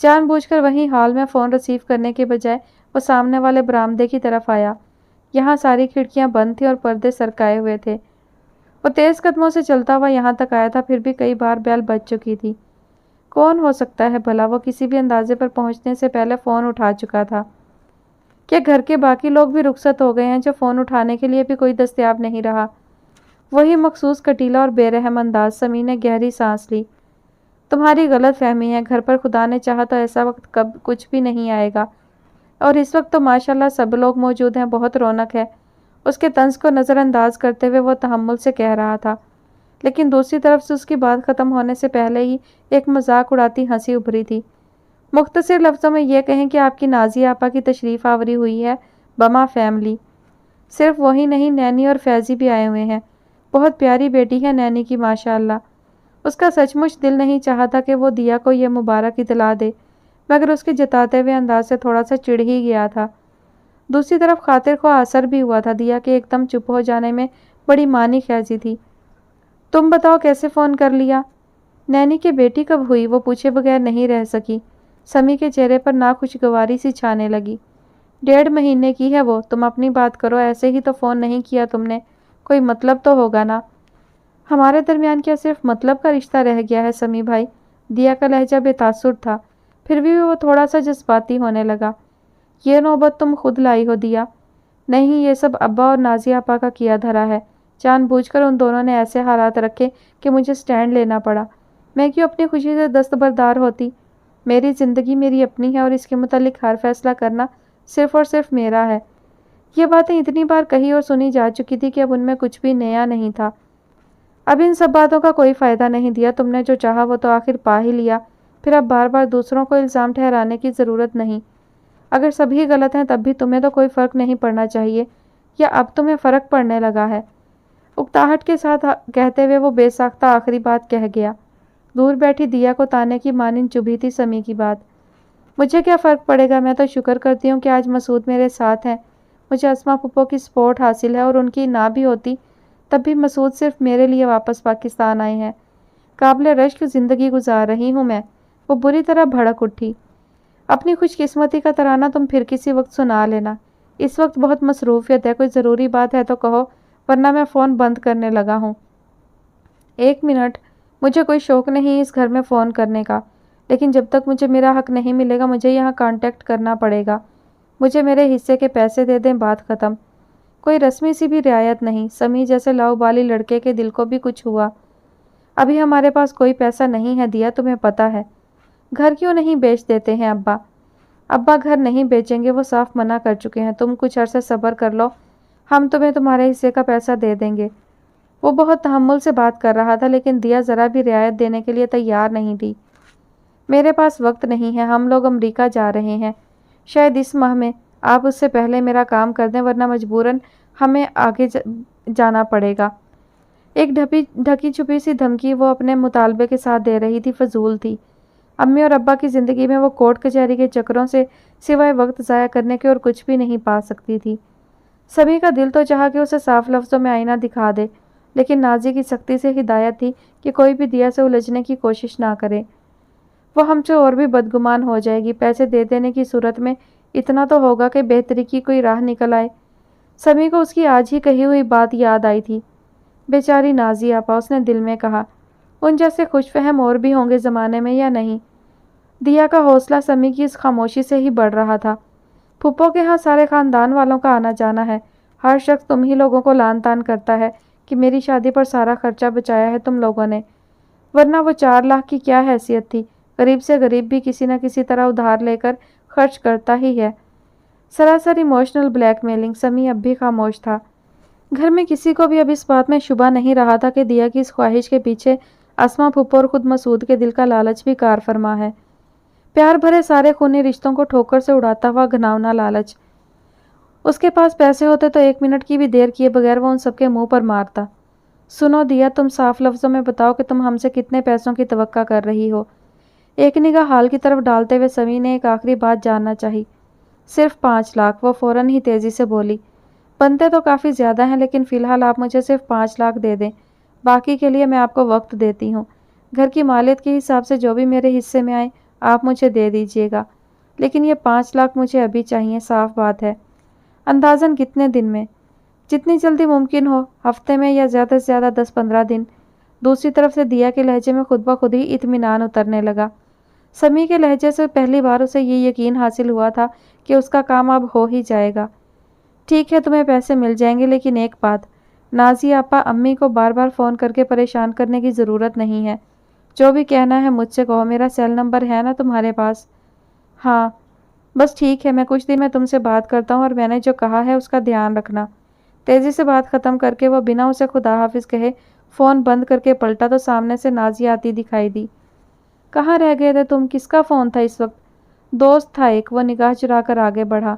A: جان بوجھ کر وہیں ہال میں فون ریسیو کرنے کے بجائے وہ سامنے والے برآمدے کی طرف آیا۔ یہاں ساری کھڑکیاں بند تھیں اور پردے سرکائے ہوئے تھے۔ وہ تیز قدموں سے چلتا ہوا یہاں تک آیا تھا، پھر بھی کئی بار بیل بج چکی تھی۔ کون ہو سکتا ہے بھلا؟ وہ کسی بھی اندازے پر پہنچنے سے پہلے فون اٹھا چکا تھا۔ کیا گھر کے باقی لوگ بھی رخصت ہو گئے ہیں جو فون اٹھانے کے لیے بھی کوئی دستیاب نہیں رہا؟ وہی مخصوص کٹیلا اور بے رحم انداز۔ سمی نے گہری سانس لی۔ تمہاری غلط فہمی ہے، گھر پر خدا نے چاہا تو ایسا وقت کب کچھ بھی نہیں آئے گا، اور اس وقت تو ماشاءاللہ سب لوگ موجود ہیں، بہت رونق ہے۔ اس کے طنز کو نظر انداز کرتے ہوئے وہ تحمل سے کہہ رہا تھا، لیکن دوسری طرف سے اس کی بات ختم ہونے سے پہلے ہی ایک مذاق اڑاتی ہنسی ابھری تھی۔ مختصر لفظوں میں یہ کہیں کہ آپ کی نازی آپا کی تشریف آوری ہوئی ہے، بما فیملی۔ صرف وہی نہیں، نینی اور فیضی بھی آئے ہوئے ہیں۔ بہت پیاری بیٹی ہے نینی کی، ماشاءاللہ۔ اس کا سچ مچ دل نہیں چاہتا کہ وہ دیا کو یہ مبارک اطلاع دے، مگر اس کے جتاتے ہوئے انداز سے تھوڑا سا چڑھ ہی گیا تھا۔ دوسری طرف خاطر خواہ اثر بھی ہوا تھا۔ دیا کے ایک دم چپ ہو جانے میں بڑی مانی خیزی تھی۔ تم بتاؤ کیسے فون کر لیا؟ نینی کی بیٹی کب ہوئی؟ وہ پوچھے بغیر نہیں رہ سکی۔ سمی کے چہرے پر ناخوشگواری سی چھانے لگی۔ 1.5 مہینے کی ہے وہ۔ تم اپنی بات کرو، ایسے ہی تو فون نہیں کیا تم نے، کوئی مطلب تو ہوگا نا؟ ہمارے درمیان کیا صرف مطلب کا رشتہ رہ گیا ہے سمی بھائی؟ دیا کا لہجہ بے تاثر تھا، پھر بھی وہ تھوڑا سا جذباتی ہونے لگا۔ یہ نوبت تم خود لائی ہو دیا۔ نہیں، یہ سب ابا اور نازی آپا کا کیا دھرا ہے۔ جان بوجھ کر ان دونوں نے ایسے حالات رکھے کہ مجھے سٹینڈ لینا پڑا۔ میں کیوں اپنی خوشی سے دستبردار ہوتی؟ میری زندگی میری اپنی ہے، اور اس کے متعلق ہر فیصلہ کرنا صرف اور صرف میرا ہے۔ یہ باتیں اتنی بار کہی اور سنی جا چکی تھی کہ اب ان میں کچھ بھی نیا نہیں تھا۔ اب ان سب باتوں کا کوئی فائدہ نہیں دیا۔ تم نے جو چاہا وہ تو آخر پا ہی لیا، پھر اب بار بار دوسروں کو الزام ٹھہرانے کی ضرورت نہیں۔ اگر سبھی غلط ہیں تب بھی تمہیں تو کوئی فرق نہیں پڑنا چاہیے، یا اب تمہیں فرق پڑنے لگا ہے؟ اکتاہٹ کے ساتھ کہتے ہوئے وہ بے ساختہ آخری بات کہہ گیا۔ دور بیٹھی دیا کو تانے کی مانند چبھی تھی سمی کی بات۔ مجھے کیا فرق پڑے گا، میں تو شکر کرتی ہوں کہ آج مسعود میرے ساتھ ہیں۔ مجھے اسما پھپھو کی سپورٹ حاصل ہے، اور ان کی نہ بھی ہوتی تب بھی مسعود صرف میرے لیے واپس پاکستان آئے ہیں۔ قابل رشک زندگی گزار رہی ہوں میں۔ وہ بری طرح بھڑک اٹھی۔ اپنی خوش قسمتی کا ترانہ تم پھر کسی وقت سنا لینا، اس وقت بہت مصروفیت ہے، کوئی ضروری بات ہے تو کہو، ورنہ میں فون بند کرنے لگا ہوں۔ 1 منٹ، مجھے کوئی شوق نہیں اس گھر میں فون کرنے کا، لیکن جب تک مجھے میرا حق نہیں ملے گا مجھے یہاں کانٹیکٹ کرنا پڑے گا۔ مجھے میرے حصے کے پیسے دے دیں، بات ختم۔ کوئی رسمی سی بھی رعایت نہیں۔ سمی جیسے لاؤبالی لڑکے کے دل کو بھی کچھ ہوا۔ ابھی ہمارے پاس کوئی پیسہ نہیں ہے دیا، تمہیں پتہ ہے۔ گھر کیوں نہیں بیچ دیتے ہیں ابا؟ ابا گھر نہیں بیچیں گے، وہ صاف منع کر چکے ہیں۔ تم کچھ عرصے صبر کر لو، ہم تمہیں تمہارے حصے کا پیسہ دے دیں گے۔ وہ بہت تحمل سے بات کر رہا تھا، لیکن دیا ذرا بھی رعایت دینے کے لیے تیار نہیں تھی۔ میرے پاس وقت نہیں ہے، ہم لوگ امریکہ جا رہے ہیں، شاید اس ماہ میں۔ آپ اس سے پہلے میرا کام کر دیں، ورنہ مجبوراً ہمیں آگے جانا پڑے گا۔ ایک ڈھکی چھپی سی دھمکی وہ اپنے مطالبے کے ساتھ دے رہی تھی فضول تھی۔ امی اور ابا کی زندگی میں وہ کورٹ کچہری کے چکروں سے سوائے وقت ضائع کرنے کے اور کچھ بھی نہیں پا سکتی تھی۔ سبھی کا دل تو چاہا کہ اسے صاف لفظوں میں آئینہ دکھا دے، لیکن نازی کی سختی سے ہدایت تھی کہ کوئی بھی دیا سے الجھنے کی کوشش نہ کرے۔ وہ ہم سے اور بھی بدگمان ہو جائے گی۔ پیسے دے دینے کی صورت میں اتنا تو ہوگا کہ بہتری کی کوئی راہ نکل آئے۔ سمی کو اس کی آج ہی کہی ہوئی بات یاد آئی تھی۔ بیچاری نازی آپا، اس نے دل میں کہا، ان جیسے خوش فہم اور بھی ہوں گے زمانے میں یا نہیں؟ دیا کا حوصلہ سمی کی اس خاموشی سے ہی بڑھ رہا تھا۔ پھپھو کے ہاں سارے خاندان والوں کا آنا جانا ہے۔ ہر شخص تم ہی لوگوں کو لان تان کرتا ہے کہ میری شادی پر سارا خرچہ بچایا ہے تم لوگوں نے، ورنہ وہ 4 لاکھ کی کیا حیثیت تھی؟ غریب سے غریب بھی کسی نہ کسی طرح ادھار لے کر خرچ کرتا ہی ہے۔ سراسر ایموشنل بلیک میلنگ۔ سمی اب بھی خاموش تھا۔ گھر میں کسی کو بھی اب اس بات میں شبہ نہیں رہا تھا کہ دیا کی اس خواہش کے پیچھے اسما پھپھو اور خود مسعود کے دل کا لالچ بھی کار فرما ہے۔ پیار بھرے سارے خونی رشتوں کو ٹھوکر سے اڑاتا ہوا گھناؤنا لالچ۔ اس کے پاس پیسے ہوتے تو 1 منٹ کی بھی دیر کیے بغیر وہ ان سب کے منہ پر مارتا۔ سنو دیا، تم صاف لفظوں میں بتاؤ کہ تم ہم سے کتنے پیسوں کی توقع کر رہی ہو؟ ایک نگاہ حال کی طرف ڈالتے ہوئے سمی نے ایک آخری بات جاننا چاہی۔ صرف 5 لاکھ، وہ فوراً ہی تیزی سے بولی۔ بنتے تو کافی زیادہ ہیں، لیکن فی الحال آپ مجھے صرف 5 لاکھ دے دیں، باقی کے لیے میں آپ کو وقت دیتی ہوں۔ گھر کی مالیت کے حساب سے جو بھی میرے حصے میں آئے آپ مجھے دے دیجیے گا، لیکن یہ 5 لاکھ مجھے ابھی چاہیے، صاف بات ہے۔ اندازاً کتنے دن میں؟ جتنی جلدی ممکن ہو، ہفتے میں یا زیادہ سے زیادہ 10-15 دن۔ دوسری طرف سے دیا کے لہجے میں خود بخود ہی اطمینان اترنے لگا۔ سمی کے لہجے سے پہلی بار اسے یہ یقین حاصل ہوا تھا کہ اس کا کام اب ہو ہی جائے گا۔ ٹھیک ہے، تمہیں پیسے مل جائیں گے، لیکن ایک بات، نازی آپا، امی کو بار بار فون کر کے پریشان کرنے کی ضرورت نہیں ہے۔ جو بھی کہنا ہے مجھ سے کہو، میرا سیل نمبر ہے نا تمہارے پاس؟ ہاں، بس ٹھیک ہے، میں کچھ دن میں تم سے بات کرتا ہوں، اور میں نے جو کہا ہے اس کا دھیان رکھنا۔ تیزی سے بات ختم کر کے وہ بنا اسے خدا حافظ کہے فون بند کر کے پلٹا تو سامنے سے نازی آتی دکھائی دی۔ کہاں رہ گئے تھے تم؟ کس کا فون تھا اس وقت؟ دوست تھا ایک، وہ نگاہ چرا کر آگے بڑھا۔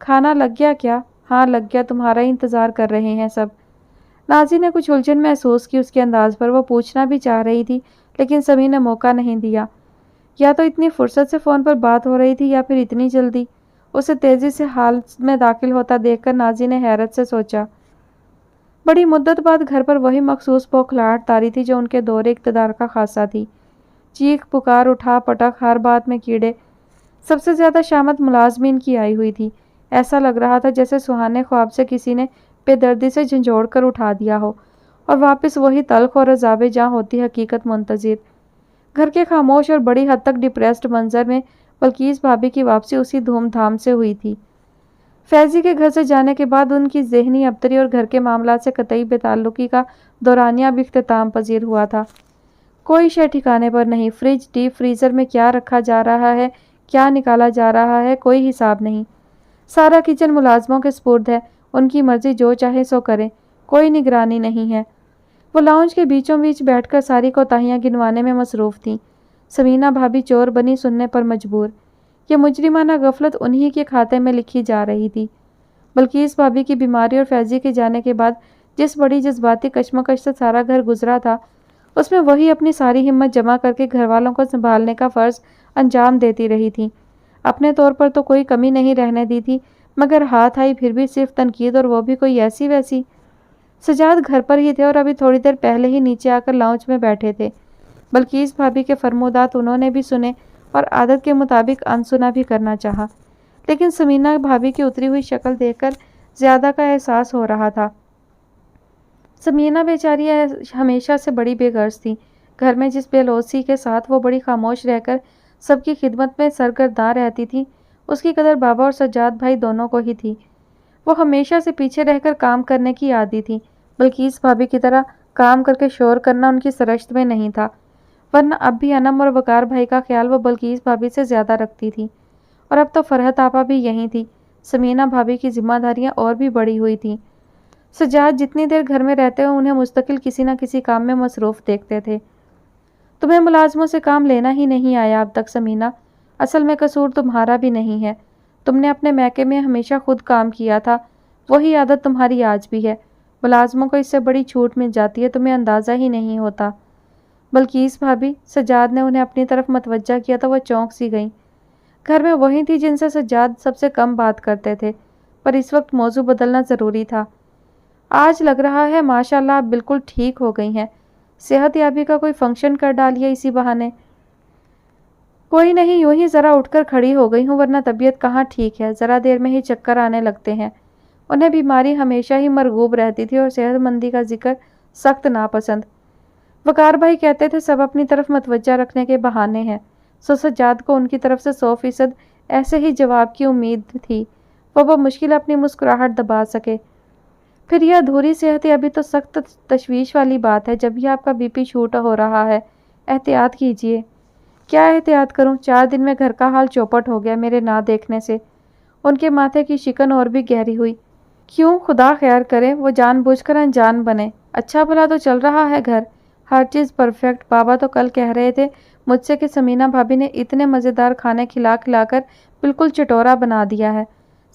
A: کھانا لگ گیا کیا؟ ہاں لگ گیا، تمہارا ہی انتظار کر رہے ہیں سب۔ نازی نے کچھ الجھن محسوس کی اس کے انداز پر۔ وہ پوچھنا بھی چاہ رہی تھی، لیکن سمی نے موقع نہیں دیا۔ یا تو اتنی فرصت سے فون پر بات ہو رہی تھی یا پھر اتنی جلدی۔ اسے تیزی سے حال میں داخل ہوتا دیکھ کر نازی نے حیرت سے سوچا۔ بڑی مدت بعد گھر پر وہی مخصوص بوکھلاہٹ طاری تھی جو ان کے دور اقتدار کا خاصہ تھی۔ چیخ پکار، اٹھا پٹک، ہر بات میں کیڑے۔ سب سے زیادہ شامت ملازمین کی آئی ہوئی تھی۔ ایسا لگ رہا تھا جیسے سہانے خواب سے کسی نے بے دردی سے جھنجھوڑ کر اٹھا دیا ہو، اور واپس وہی تلخ اور عذاب جاں ہوتی حقیقت منتظر۔ گھر کے خاموش اور بڑی حد تک ڈپریسڈ منظر میں بلقیس بھابی کی واپسی اسی دھوم دھام سے ہوئی تھی۔ فیضی کے گھر سے جانے کے بعد ان کی ذہنی ابتری اور گھر کے معاملات سے قطعی بے تعلقی کا دورانیہ اب اختتام پذیر ہوا تھا۔ کوئی شے ٹھکانے پر نہیں۔ فریج، ڈیپ فریزر میں کیا رکھا جا رہا ہے، کیا نکالا جا رہا ہے، کوئی حساب نہیں۔ سارا کچن ملازموں کے سپرد ہے، ان کی مرضی جو چاہے سو کریں، کوئی نگرانی نہیں ہے۔ وہ لاؤنج کے بیچوں بیچ بیٹھ کر ساری کوتاہیاں گنوانے میں مصروف تھیں۔ سمینہ بھابی چور بنی سننے پر مجبور۔ یہ مجرمانہ غفلت انہی کے کھاتے میں لکھی جا رہی تھی۔ بلقیس بھابھی کی بیماری اور فیضی کے جانے کے بعد جس بڑی جذباتی کشمکش سے سارا گھر گزرا تھا، اس میں وہی اپنی ساری ہمت جمع کر کے گھر والوں کو سنبھالنے کا فرض انجام دیتی رہی تھی۔ اپنے طور پر تو کوئی کمی نہیں رہنے دی تھی، مگر ہاتھ آئی پھر بھی صرف تنقید، اور وہ بھی کوئی ایسی ویسی۔ سجاد گھر پر ہی تھے اور ابھی تھوڑی دیر پہلے ہی نیچے آ کر لاؤنج میں بیٹھے تھے۔ بلقیس بھابھی کے فرمودات انہوں نے بھی سنے اور عادت کے مطابق انسنا بھی کرنا چاہا، لیکن سمینہ بھابھی کی اتری ہوئی شکل دیکھ کر زیادہ کا احساس ہو رہا تھا۔ سمینہ بیچاری ہمیشہ سے بڑی بے غرض تھی۔ گھر میں جس بے لوثی کے ساتھ وہ بڑی خاموش رہ کر سب کی خدمت میں سرگرداں رہتی تھی، اس کی قدر بابا اور سجاد بھائی دونوں کو ہی تھی۔ وہ ہمیشہ سے پیچھے رہ کر کام کرنے کی عادی تھی۔ بلقیس بھابھی کی طرح کام کر کے شور کرنا ان کی سرشت میں نہیں تھا، ورنہ اب بھی انم اور وقار بھائی کا خیال وہ بلقیس بھابھی سے زیادہ رکھتی تھی، اور اب تو فرحت آپا بھی یہیں تھی۔ سمینہ بھابھی کی ذمہ داریاں اور بھی بڑی ہوئی تھیں۔ سجاد جتنی دیر گھر میں رہتے ہو انہیں مستقل کسی نہ کسی کام میں مصروف دیکھتے تھے۔ تمہیں ملازموں سے کام لینا ہی نہیں آیا اب تک سمینہ، اصل میں قصور تمہارا بھی نہیں ہے۔ تم نے اپنے میکے میں ہمیشہ خود کام کیا تھا، وہی عادت تمہاری آج بھی ہے۔ ملازموں کو اس سے بڑی چھوٹ مل جاتی ہے، تمہیں اندازہ ہی نہیں ہوتا۔ بلقیس بھابھی، سجاد نے انہیں اپنی طرف متوجہ کیا تو وہ چونک سی گئیں۔ گھر میں وہی تھی جن سے سجاد سب سے کم بات کرتے تھے، پر اس وقت موضوع بدلنا ضروری تھا۔ آج لگ رہا ہے ماشاءاللہ آپ بالکل ٹھیک ہو گئی ہیں، صحت یابی کا کوئی فنکشن کر ڈالیے اسی بہانے۔ کوئی نہیں، یوں ہی ذرا اٹھ کر کھڑی ہو گئی ہوں، ورنہ طبیعت کہاں ٹھیک ہے، ذرا دیر میں ہی چکر آنے لگتے ہیں۔ انہیں بیماری ہمیشہ ہی مرغوب رہتی تھی اور صحت مندی کا ذکر سخت ناپسند۔ وقار بھائی کہتے تھے سب اپنی طرف متوجہ رکھنے کے بہانے ہیں، سو سجاد کو ان کی طرف سے 100% ایسے ہی جواب کی امید تھی۔ وہ بمشکل اپنی مسکراہٹ دبا سکے۔ پھر یہ ادھوری صحت ابھی تو سخت تشویش والی بات ہے، جب بھی آپ کا BP شوٹ ہو رہا ہے، احتیاط کیجیے۔ کیا احتیاط کروں؟ 4 دن میں گھر کا حال چوپٹ ہو گیا میرے نہ دیکھنے سے۔ ان کے ماتھے کی شکن اور بھی گہری ہوئی۔ کیوں؟ خدا خیر کرے وہ جان بوجھ کر انجان بنے۔ اچھا بھلا تو چل رہا ہے گھر، ہر چیز پرفیکٹ۔ بابا تو کل کہہ رہے تھے مجھ سے کہ سمینہ بھابھی نے اتنے مزیدار کھانے کھلا کھلا کر بالکل چٹورا بنا دیا ہے۔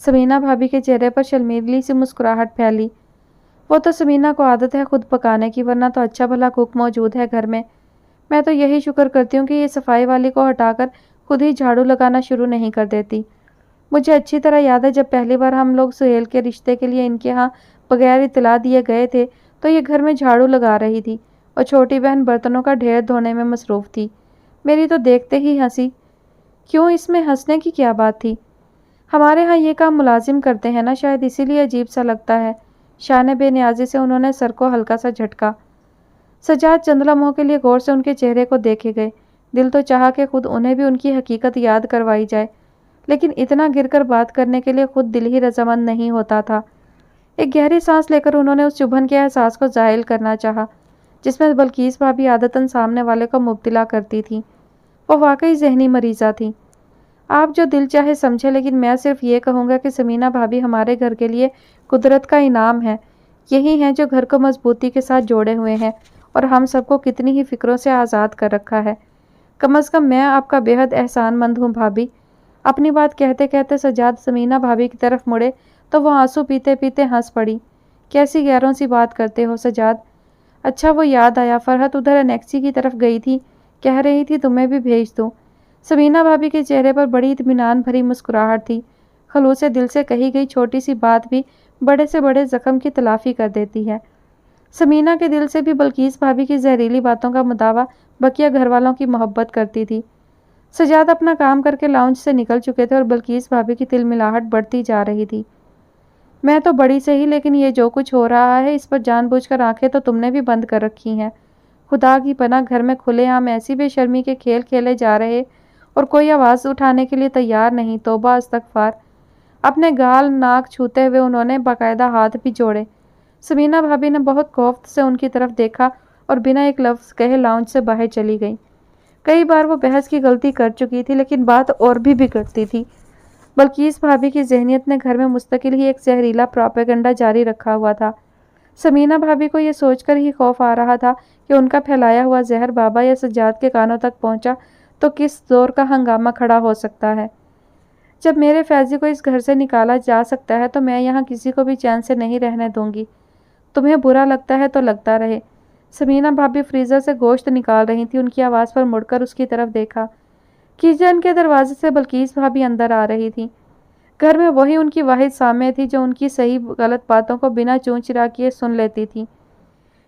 A: سمینہ بھابھی کے چہرے پر شرمیلی سی مسکراہٹ پھیلی۔ وہ تو سمینہ کو عادت ہے خود پکانے کی، ورنہ تو اچھا بھلا کوک موجود ہے گھر میں۔ میں تو یہی شکر کرتی ہوں کہ یہ صفائی والی کو ہٹا کر خود ہی جھاڑو لگانا شروع نہیں کر دیتی۔ مجھے اچھی طرح یاد ہے جب پہلی بار ہم لوگ سہیل کے رشتے کے لیے ان کے ہاں بغیر اطلاع دیے گئے تھے تو یہ گھر میں جھاڑو لگا رہی تھی اور چھوٹی بہن برتنوں کا ڈھیر دھونے میں مصروف تھی۔ میری تو دیکھتے ہی ہنسی۔ کیوں، اس میں ہنسنے کی کیا بات تھی؟ ہمارے ہاں یہ کام ملازم کرتے ہیں نا، شاید اسی لیے عجیب سا لگتا ہے۔ شان بے نیازی سے انہوں نے سر کو ہلکا سا جھٹکا۔ سجاد چند لمحوں کے لیے غور سے ان کے چہرے کو دیکھے گئے۔ دل تو چاہا کہ خود انہیں بھی ان کی حقیقت یاد کروائی جائے، لیکن اتنا گر کر بات کرنے کے لیے خود دل ہی رضامند نہیں ہوتا تھا۔ ایک گہری سانس لے کر انہوں نے اس چبھن کے احساس کو ظاہر کرنا چاہا جس میں بلقیس بھابھی عادتاً سامنے والے کو مبتلا کرتی تھی۔ وہ واقعی ذہنی مریضہ تھی۔ آپ جو دل چاہے سمجھے، لیکن میں صرف یہ کہوں گا کہ سمینہ بھابھی ہمارے گھر کے لیے قدرت کا انعام ہے۔ یہی ہیں جو گھر کو مضبوطی کے ساتھ جوڑے ہوئے ہیں اور ہم سب کو کتنی ہی فکروں سے آزاد کر رکھا ہے۔ کم از کم میں آپ کا بے حد احسان مند ہوں بھابھی۔ اپنی بات کہتے کہتے سجاد سمینہ بھابھی کی طرف مڑے تو وہ آنسو پیتے پیتے ہنس پڑی۔ کیسی غیروں سی بات کرتے ہو سجاد۔ اچھا وہ یاد آیا، فرحت ادھر انیکسی کی طرف گئی تھی، کہہ رہی تھی تمہیں بھی بھیج دوں۔ سمینہ بھابھی کے چہرے پر بڑی اطمینان بھری مسکراہٹ تھی۔ خلوص دل سے کہی گئی چھوٹی سی بات بھی بڑے سے بڑے زخم کی تلافی کر دیتی ہے۔ سمینہ کے دل سے بھی بلقیس بھابھی کی زہریلی باتوں کا مداوا بقیہ گھر والوں کی محبت کرتی تھی۔ سجاد اپنا کام کر کے لاؤنج سے نکل چکے تھے اور بلقیس بھابھی کی تل ملاہٹ بڑھتی جا رہی تھی۔ میں تو بڑی صحیح، لیکن یہ جو کچھ ہو رہا ہے اس پر جان بوجھ کر آنکھیں تو تم نے بھی بند کر رکھی ہیں۔ خدا کی پناہ گھر میں کھلے عام ایسی بے شرمی کے کھیل کھیلے جا رہے اور کوئی آواز اٹھانے کے لیے تیار نہیں۔ توبہ استغفار۔ اپنے گال ناک چھوتے ہوئے انہوں نے باقاعدہ ہاتھ بھی جوڑے۔ سمینہ بھابھی نے بہت خوف سے ان کی طرف دیکھا اور بنا ایک لفظ کہے لاؤنج سے باہر چلی گئی۔ کئی بار وہ بحث کی غلطی کر چکی تھی، لیکن بات اور بھی بگڑتی تھی۔ بلقیس بھابھی کی ذہنیت نے گھر میں مستقل ہی ایک زہریلا پروپیگنڈا جاری رکھا ہوا تھا۔ سمینہ بھابھی کو یہ سوچ کر ہی خوف آ رہا تھا کہ ان کا پھیلایا ہوا زہر بابا یا سجاد کے کانوں تک پہنچا تو کس زور کا ہنگامہ کھڑا ہو سکتا ہے۔ جب میرے فیضی کو اس گھر سے نکالا جا سکتا ہے تو میں یہاں کسی کو بھی چین سے نہیں رہنے دوں گی۔ تمہیں برا لگتا ہے تو لگتا رہے۔ سمینہ بھابھی فریزر سے گوشت نکال رہی تھی، ان کی آواز پر مڑ کر اس کی طرف دیکھا۔ کچن کے دروازے سے بلقیس بھابھی اندر آ رہی تھی۔ گھر میں وہی ان کی واحد سامع تھی جو ان کی صحیح غلط باتوں کو بنا چون چرا کیے سن لیتی تھی۔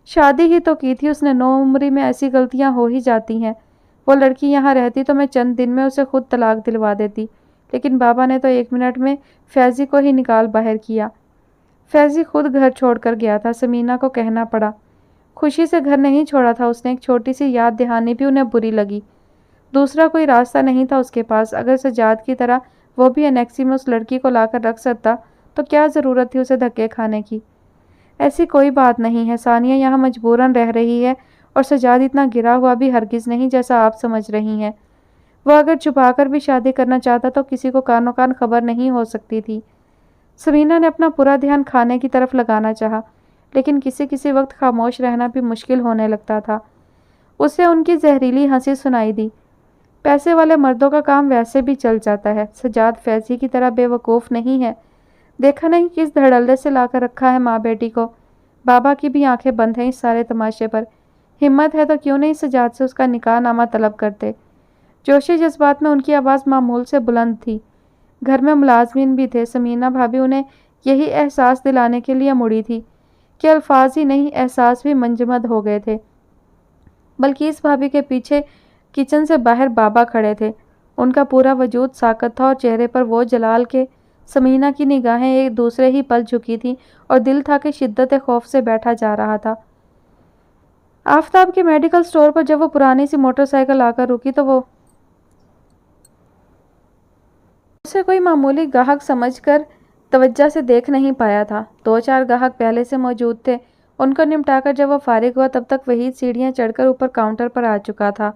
A: شادی ہی تو کی تھی اس نے، 9 عمری میں ایسی غلطیاں ہو ہی جاتی ہیں۔ وہ لڑکی یہاں رہتی تو میں چند دن میں اسے خود طلاق دلوا دیتی، لیکن بابا نے تو 1 منٹ میں فیضی کو ہی نکال باہر کیا۔ فیضی خود گھر چھوڑ کر گیا تھا، سمینہ کو کہنا پڑا۔ خوشی سے گھر نہیں چھوڑا تھا اس نے، ایک چھوٹی سی یاد دہانی بھی انہیں بری لگی۔ دوسرا کوئی راستہ نہیں تھا اس کے پاس۔ اگر سجاد کی طرح وہ بھی انیکسی میں اس لڑکی کو لا کر رکھ سکتا تو کیا ضرورت تھی اسے دھکے کھانے کی؟ ایسی کوئی بات نہیں ہے، ثانیہ یہاں مجبوراً رہ رہی ہے، اور سجاد اتنا گرا ہوا بھی ہرگز نہیں جیسا آپ سمجھ رہی ہیں۔ وہ اگر چھپا کر بھی شادی کرنا چاہتا تو کسی کو کانوں کان خبر نہیں ہو سکتی تھی۔ سمینہ نے اپنا پورا دھیان کھانے کی طرف لگانا چاہا، لیکن کسی وقت خاموش رہنا بھی مشکل ہونے لگتا تھا۔ اسے ان کی زہریلی ہنسی سنائی دی۔ پیسے والے مردوں کا کام ویسے بھی چل جاتا ہے، سجاد فیضی کی طرح بے وقوف نہیں ہے۔ دیکھا نہیں کس دھڑلے سے لا کر رکھا ہے ماں بیٹی کو۔ بابا کی بھی آنکھیں بند ہیں اس سارے تماشے پر۔ ہمت ہے تو کیوں نہیں سجاد سے اس کا نکاح نامہ طلب کرتے؟ جوشی جذبات میں ان کی آواز معمول سے بلند تھی۔ گھر میں ملازمین بھی تھے، سمینہ بھابھی انہیں یہی احساس دلانے کے لیے مڑی تھی کہ الفاظ ہی نہیں احساس بھی منجمد ہو گئے تھے۔ بلقیس بھابھی کے پیچھے کچن سے باہر بابا کھڑے تھے۔ ان کا پورا وجود ساکت تھا اور چہرے پر وہ جلال کہ سمینہ کی نگاہیں ایک دوسرے ہی پل جھکی تھیں اور دل تھا کہ شدت خوف سے بیٹھا جا رہا تھا۔ آفتاب کے میڈیکل سٹور پر جب وہ پرانی سی موٹر سائیکل آ کر رکی تو وہ اسے کوئی معمولی گاہک سمجھ کر توجہ سے دیکھ نہیں پایا تھا۔ 2-4 گاہک پہلے سے موجود تھے۔ ان کو نمٹا کر جب وہ فارغ ہوا تب تک وحید سیڑھیاں چڑھ کر اوپر کاؤنٹر پر آ چکا تھا۔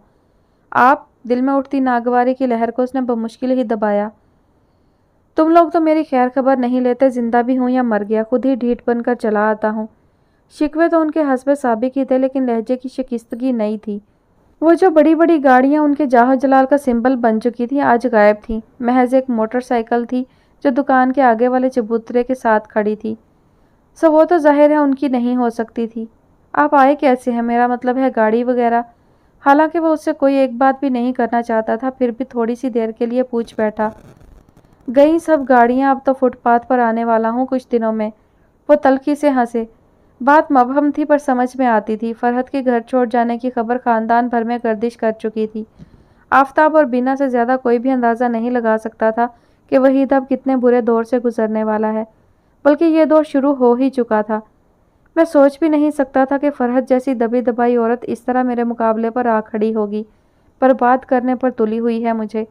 A: آپ، دل میں اٹھتی ناگواری کی لہر کو اس نے بمشکل ہی دبایا۔ تم لوگ تو میری خیر خبر نہیں لیتے، زندہ بھی ہوں یا مر گیا، خود ہی ڈھیٹ بن کر چلا آتا ہوں۔ شکوے تو ان کے حسب سابق ہی تھے، لیکن لہجے کی شکستگی نئی تھی۔ وہ جو بڑی بڑی گاڑیاں ان کے جاہ و جلال کا سمبل بن چکی تھیں آج غائب تھیں، محض ایک موٹر سائیکل تھی جو دکان کے آگے والے چبوترے کے ساتھ کھڑی تھی۔ سو وہ تو ظاہر ہے ان کی نہیں ہو سکتی تھی۔ آپ آئے کیسے ہیں؟ میرا مطلب ہے گاڑی وغیرہ۔ حالانکہ وہ اس سے کوئی ایک بات بھی نہیں کرنا چاہتا تھا، پھر بھی تھوڑی سی دیر کے لیے پوچھ بیٹھا۔ گئی سب گاڑیاں، اب تو فٹ پاتھ پر آنے والا ہوں کچھ دنوں میں۔ وہ تلخی سے ہنسے۔ بات مبہم تھی پر سمجھ میں آتی تھی۔ فرحت کے گھر چھوڑ جانے کی خبر خاندان بھر میں گردش کر چکی تھی۔ آفتاب اور بینا سے زیادہ کوئی بھی اندازہ نہیں لگا سکتا تھا کہ وحید اب کتنے برے دور سے گزرنے والا ہے، بلکہ یہ دور شروع ہو ہی چکا تھا۔ میں سوچ بھی نہیں سکتا تھا کہ فرحت جیسی دبی دبائی عورت اس طرح میرے مقابلے پر آ کھڑی ہوگی، برباد کرنے پر تلی ہوئی ہے مجھے۔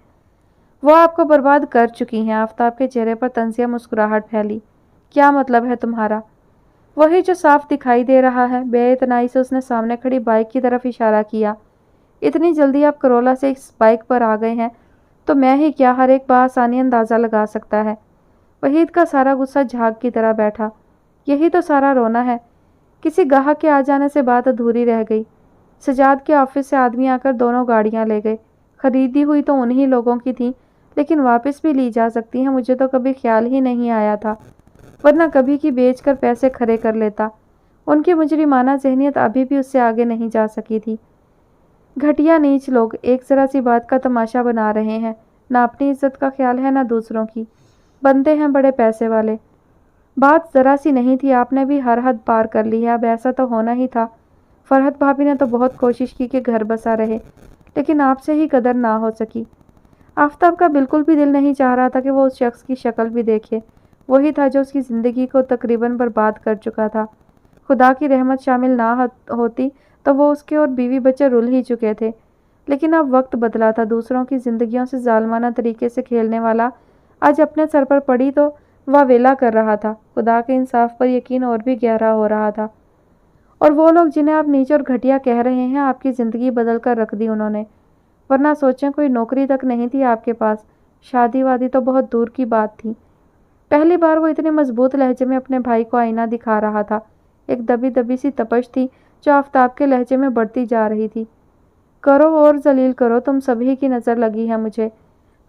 A: وہ آپ کو برباد کر چکی ہیں۔ آفتاب کے چہرے پر طنزیہ مسکراہٹ پھیلی۔ کیا مطلب ہے تمہارا؟ وہی جو صاف دکھائی دے رہا ہے۔ بے اعتنائی سے اس نے سامنے کھڑی بائک کی طرف اشارہ کیا۔ اتنی جلدی آپ کرولا سے اس بائک پر آ گئے ہیں تو میں ہی کیا، ہر ایک بآسانی اندازہ لگا سکتا ہے۔ وحید کا سارا غصہ جھاگ کی طرح بیٹھا۔ یہی تو سارا رونا ہے۔ کسی گاہک کے آ جانے سے بات ادھوری رہ گئی۔ سجاد کے آفس سے آدمی آ کر دونوں گاڑیاں لے گئے۔ خریدی ہوئی تو انہی لوگوں کی تھیں، لیکن واپس بھی لی جا سکتی ہیں۔ مجھے تو کبھی خیال ہی نہیں آیا تھا، ورنہ کبھی کی بیچ کر پیسے کھڑے کر لیتا۔ ان کی مجرمانہ ذہنیت ابھی بھی اس سے آگے نہیں جا سکی تھی۔ گھٹیا نیچ لوگ ایک ذرا سی بات کا تماشا بنا رہے ہیں، نہ اپنی عزت کا خیال ہے نہ دوسروں کی۔ بندے ہیں بڑے پیسے والے۔ بات ذرا سی نہیں تھی، آپ نے بھی ہر حد پار کر لی ہے۔ اب ایسا تو ہونا ہی تھا۔ فرحت بھابھی نے تو بہت کوشش کی کہ گھر بسا رہے، لیکن آپ سے ہی قدر نہ ہو سکی۔ آفتاب کا بالکل بھی دل نہیں چاہ رہا تھا کہ وہ اس شخص کی شکل بھی دیکھے۔ وہی تھا جو اس کی زندگی کو تقریباً برباد کر چکا تھا۔ خدا کی رحمت شامل نہ ہوتی تو وہ اس کے اور بیوی بچے رل ہی چکے تھے، لیکن اب وقت بدلا تھا۔ دوسروں کی زندگیوں سے ظالمانہ طریقے سے کھیلنے والا آج اپنے سر پر پڑی تو واویلا کر رہا تھا۔ خدا کے انصاف پر یقین اور بھی گہرا ہو رہا تھا۔ اور وہ لوگ جنہیں آپ نیچ اور گھٹیا کہہ رہے ہیں، آپ کی زندگی بدل کر رکھ دی انہوں نے۔ ورنہ سوچیں، کوئی نوکری تک نہیں تھی آپ کے پاس، شادی وادی تو بہت دور کی بات تھی۔ پہلی بار وہ اتنے مضبوط لہجے میں اپنے بھائی کو آئینہ دکھا رہا تھا۔ ایک دبی دبی سی تپش تھی جو آفتاب کے لہجے میں بڑھتی جا رہی تھی۔ کرو اور ذلیل کرو، تم سبھی کی نظر لگی ہے مجھے۔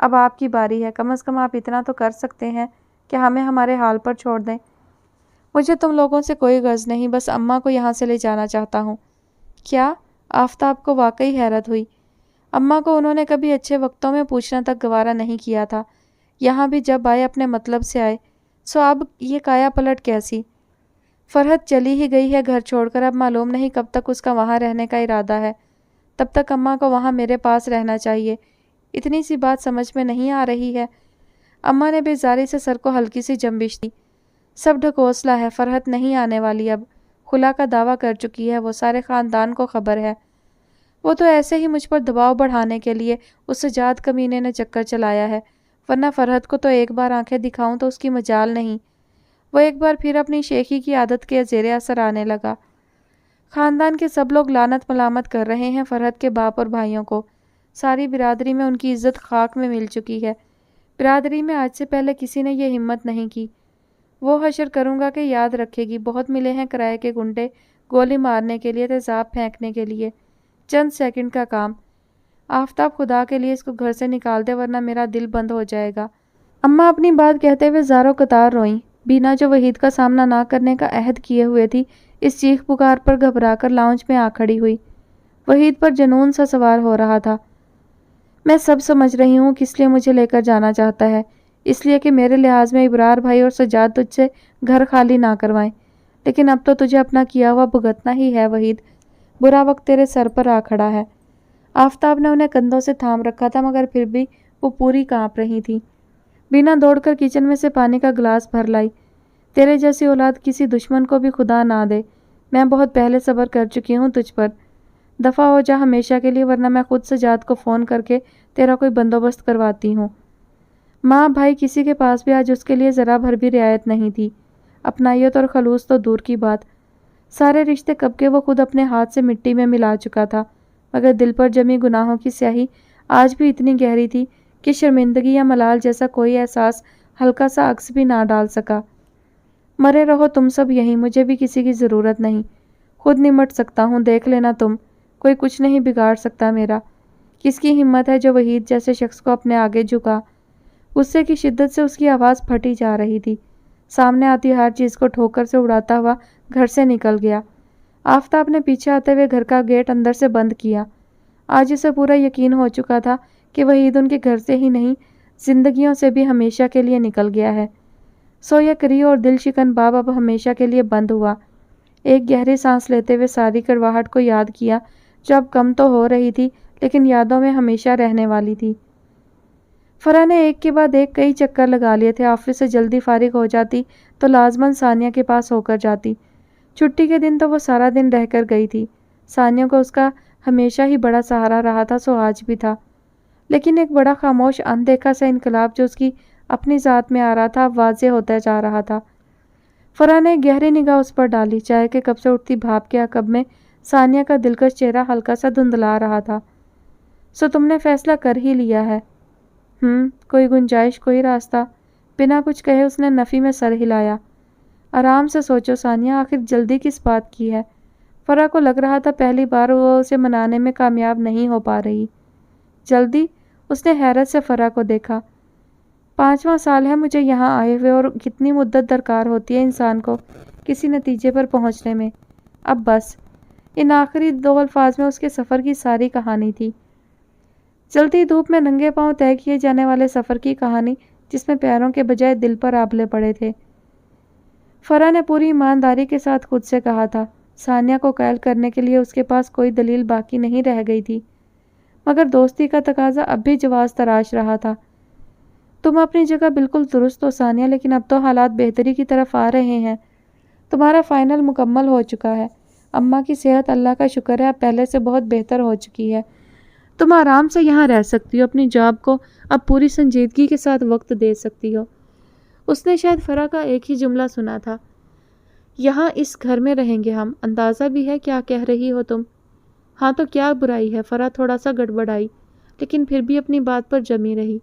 A: اب آپ کی باری ہے، کم از کم آپ اتنا تو کر سکتے ہیں کہ ہمیں ہمارے حال پر چھوڑ دیں۔ مجھے تم لوگوں سے کوئی غرض نہیں، بس اماں کو یہاں سے لے جانا چاہتا ہوں۔ کیا؟ آفتاب کو واقعی حیرت ہوئی۔ اماں کو انہوں نے کبھی اچھے وقتوں میں پوچھنا تک گوارا نہیں کیا تھا، یہاں بھی جب آئے اپنے مطلب سے آئے۔ سو اب یہ کایا پلٹ کیسی؟ فرحت چلی ہی گئی ہے گھر چھوڑ کر، اب معلوم نہیں کب تک اس کا وہاں رہنے کا ارادہ ہے۔ تب تک اماں کو وہاں میرے پاس رہنا چاہیے۔ اتنی سی بات سمجھ میں نہیں آ رہی ہے؟ اماں نے بیزاری سے سر کو ہلکی سی جنبش دی۔ سب ڈھکوسلا ہے، فرحت نہیں آنے والی اب، خلا کا دعویٰ کر چکی ہے، وہ سارے خاندان کو خبر ہے۔ وہ تو ایسے ہی مجھ پر دباؤ بڑھانے کے لیے اس سجاد کمینے نے چکر چلایا ہے، ورنہ فرحت کو تو ایک بار آنکھیں دکھاؤں تو اس کی مجال نہیں۔ وہ ایک بار پھر اپنی شیخی کی عادت کے زیر اثر آنے لگا۔ خاندان کے سب لوگ لعنت ملامت کر رہے ہیں فرحت کے باپ اور بھائیوں کو۔ ساری برادری میں ان کی عزت خاک میں مل چکی ہے۔ برادری میں آج سے پہلے کسی نے یہ ہمت نہیں کی۔ وہ حشر کروں گا کہ یاد رکھے گی، بہت ملے ہیں کرائے کے گنڈے، گولی مارنے کے لیے، تیزاب پھینکنے کے لیے، چند سیکنڈ کا کام۔ آفتاب خدا کے لیے اس کو گھر سے نکال دے ورنہ میرا دل بند ہو جائے گا۔ اماں اپنی بات کہتے ہوئے زاروں قطار روئیں۔ بینا جو وحید کا سامنا نہ کرنے کا عہد کیے ہوئے تھی، اس چیخ پکار پر گھبرا کر لاؤنج میں آ کھڑی ہوئی۔ وحید پر جنون سا سوار ہو رہا تھا۔ میں سب سمجھ رہی ہوں کس لیے مجھے لے کر جانا چاہتا ہے، اس لیے کہ میرے لحاظ میں ابرار بھائی اور سجاد تجھ سے گھر خالی نہ کروائیں، لیکن اب تو تجھے اپنا کیا ہوا بھگتنا ہی ہے وحید، برا وقت تیرے سر پر آ کھڑا ہے۔ آفتاب نے انہیں کندھوں سے تھام رکھا تھا مگر پھر بھی وہ پوری کانپ رہی تھی۔ بینا دوڑ کر کچن میں سے پانی کا گلاس بھر لائی۔ تیرے جیسی اولاد کسی دشمن کو بھی خدا نہ دے، میں بہت پہلے صبر کر چکی ہوں تجھ پر، دفع ہو جا ہمیشہ کے لیے ورنہ میں خود سجاد کو فون کر کے تیرا کوئی بندوبست کرواتی ہوں۔ ماں بھائی کسی کے پاس بھی آج اس کے لیے ذرا بھر بھی رعایت نہیں تھی، اپنائیت اور خلوص تو دور کی بات، سارے رشتے کب کے وہ خود اپنے ہاتھ سے مٹی میں ملا چکا تھا، مگر دل پر جمی گناہوں کی سیاہی آج بھی اتنی گہری تھی کہ شرمندگی یا ملال جیسا کوئی احساس ہلکا سا عکس بھی نہ ڈال سکا۔ مرے رہو تم سب یہیں، مجھے بھی کسی کی ضرورت نہیں، خود نمٹ سکتا ہوں، دیکھ لینا تم، کوئی کچھ نہیں بگاڑ سکتا میرا۔ کس کی ہمت ہے جو وحید جیسے شخص کو اپنے آگے جھکا؟ غصے کی شدت سے اس کی آواز پھٹی جا رہی تھی، سامنے آتی ہر چیز کو ٹھوکر سے اڑاتا ہوا گھر سے نکل گیا۔ آفتاب نے پیچھے آتے ہوئے گھر کا گیٹ اندر سے بند کیا۔ آج اسے پورا یقین ہو چکا تھا کہ وحید ان کے گھر سے ہی نہیں، زندگیوں سے بھی ہمیشہ کے لیے نکل گیا ہے۔ سو یہ کری اور دل شکن باب اب ہمیشہ کے لیے بند ہوا۔ ایک گہری سانس لیتے ہوئے ساری کڑواہٹ کو یاد کیا جو اب کم تو ہو رہی تھی لیکن یادوں میں ہمیشہ رہنے والی تھی۔ فرح نے ایک کے بعد ایک کئی چکر لگا لیے تھے، آفس سے جلدی فارغ ہو جاتی تو لازماً ثانیہ کے پاس ہو کر جاتی۔ چھٹی کے دن تو وہ سارا دن رہ کر گئی تھی۔ ثانیہ کو اس کا ہمیشہ ہی بڑا سہارا رہا تھا، سو آج بھی تھا، لیکن ایک بڑا خاموش اندیکھا سا انقلاب جو اس کی اپنی ذات میں آ رہا تھا اب واضح ہوتا جا رہا تھا۔ فرح نے گہری نگاہ اس پر ڈالی، چائے کے کپ سے اٹھتی بھاپ کے عقب میں ثانیہ کا دلکش چہرہ ہلکا سا دھندلا رہا تھا۔ سو تم نے فیصلہ کر ہی لیا ہے؟ کوئی گنجائش، کوئی راستہ؟ بنا کچھ کہے اس نے نفی میں سر ہلایا۔ آرام سے سوچو ثانیہ، آخر جلدی کس بات کی ہے؟ فرح کو لگ رہا تھا پہلی بار وہ اسے منانے میں کامیاب نہیں ہو پا رہی۔ جلدی؟ اس نے حیرت سے فرح کو دیکھا۔ 5واں سال ہے مجھے یہاں آئے ہوئے اور کتنی مدت درکار ہوتی ہے انسان کو کسی نتیجے پر پہنچنے میں۔ اب بس۔ ان آخری 2 الفاظ میں اس کے سفر کی ساری کہانی تھی، جلتی دھوپ میں ننگے پاؤں طے کیے جانے والے سفر کی کہانی جس میں پیروں کے بجائے دل پر آبلے پڑے تھے۔ فرح نے پوری ایمانداری کے ساتھ خود سے کہا تھا، ثانیہ کو قائل کرنے کے لیے اس کے پاس کوئی دلیل باقی نہیں رہ گئی تھی، مگر دوستی کا تقاضا اب بھی جواز تراش رہا تھا۔ تم اپنی جگہ بالکل درست ہو ثانیہ، لیکن اب تو حالات بہتری کی طرف آ رہے ہیں، تمہارا فائنل مکمل ہو چکا ہے، اماں کی صحت اللہ کا شکر ہے اب پہلے سے بہت بہتر ہو چکی ہے، تم آرام سے یہاں رہ سکتی ہو، اپنی جاب کو اب پوری سنجیدگی کے ساتھ وقت دے سکتی ہو۔ اس نے شاید فرح کا ایک ہی جملہ سنا تھا، یہاں اس گھر میں رہیں گے ہم، اندازہ بھی ہے کیا کہہ رہی ہو تم؟ ہاں تو کیا برائی ہے؟ فرح تھوڑا سا گڑبڑائی لیکن پھر بھی اپنی بات پر جمی رہی۔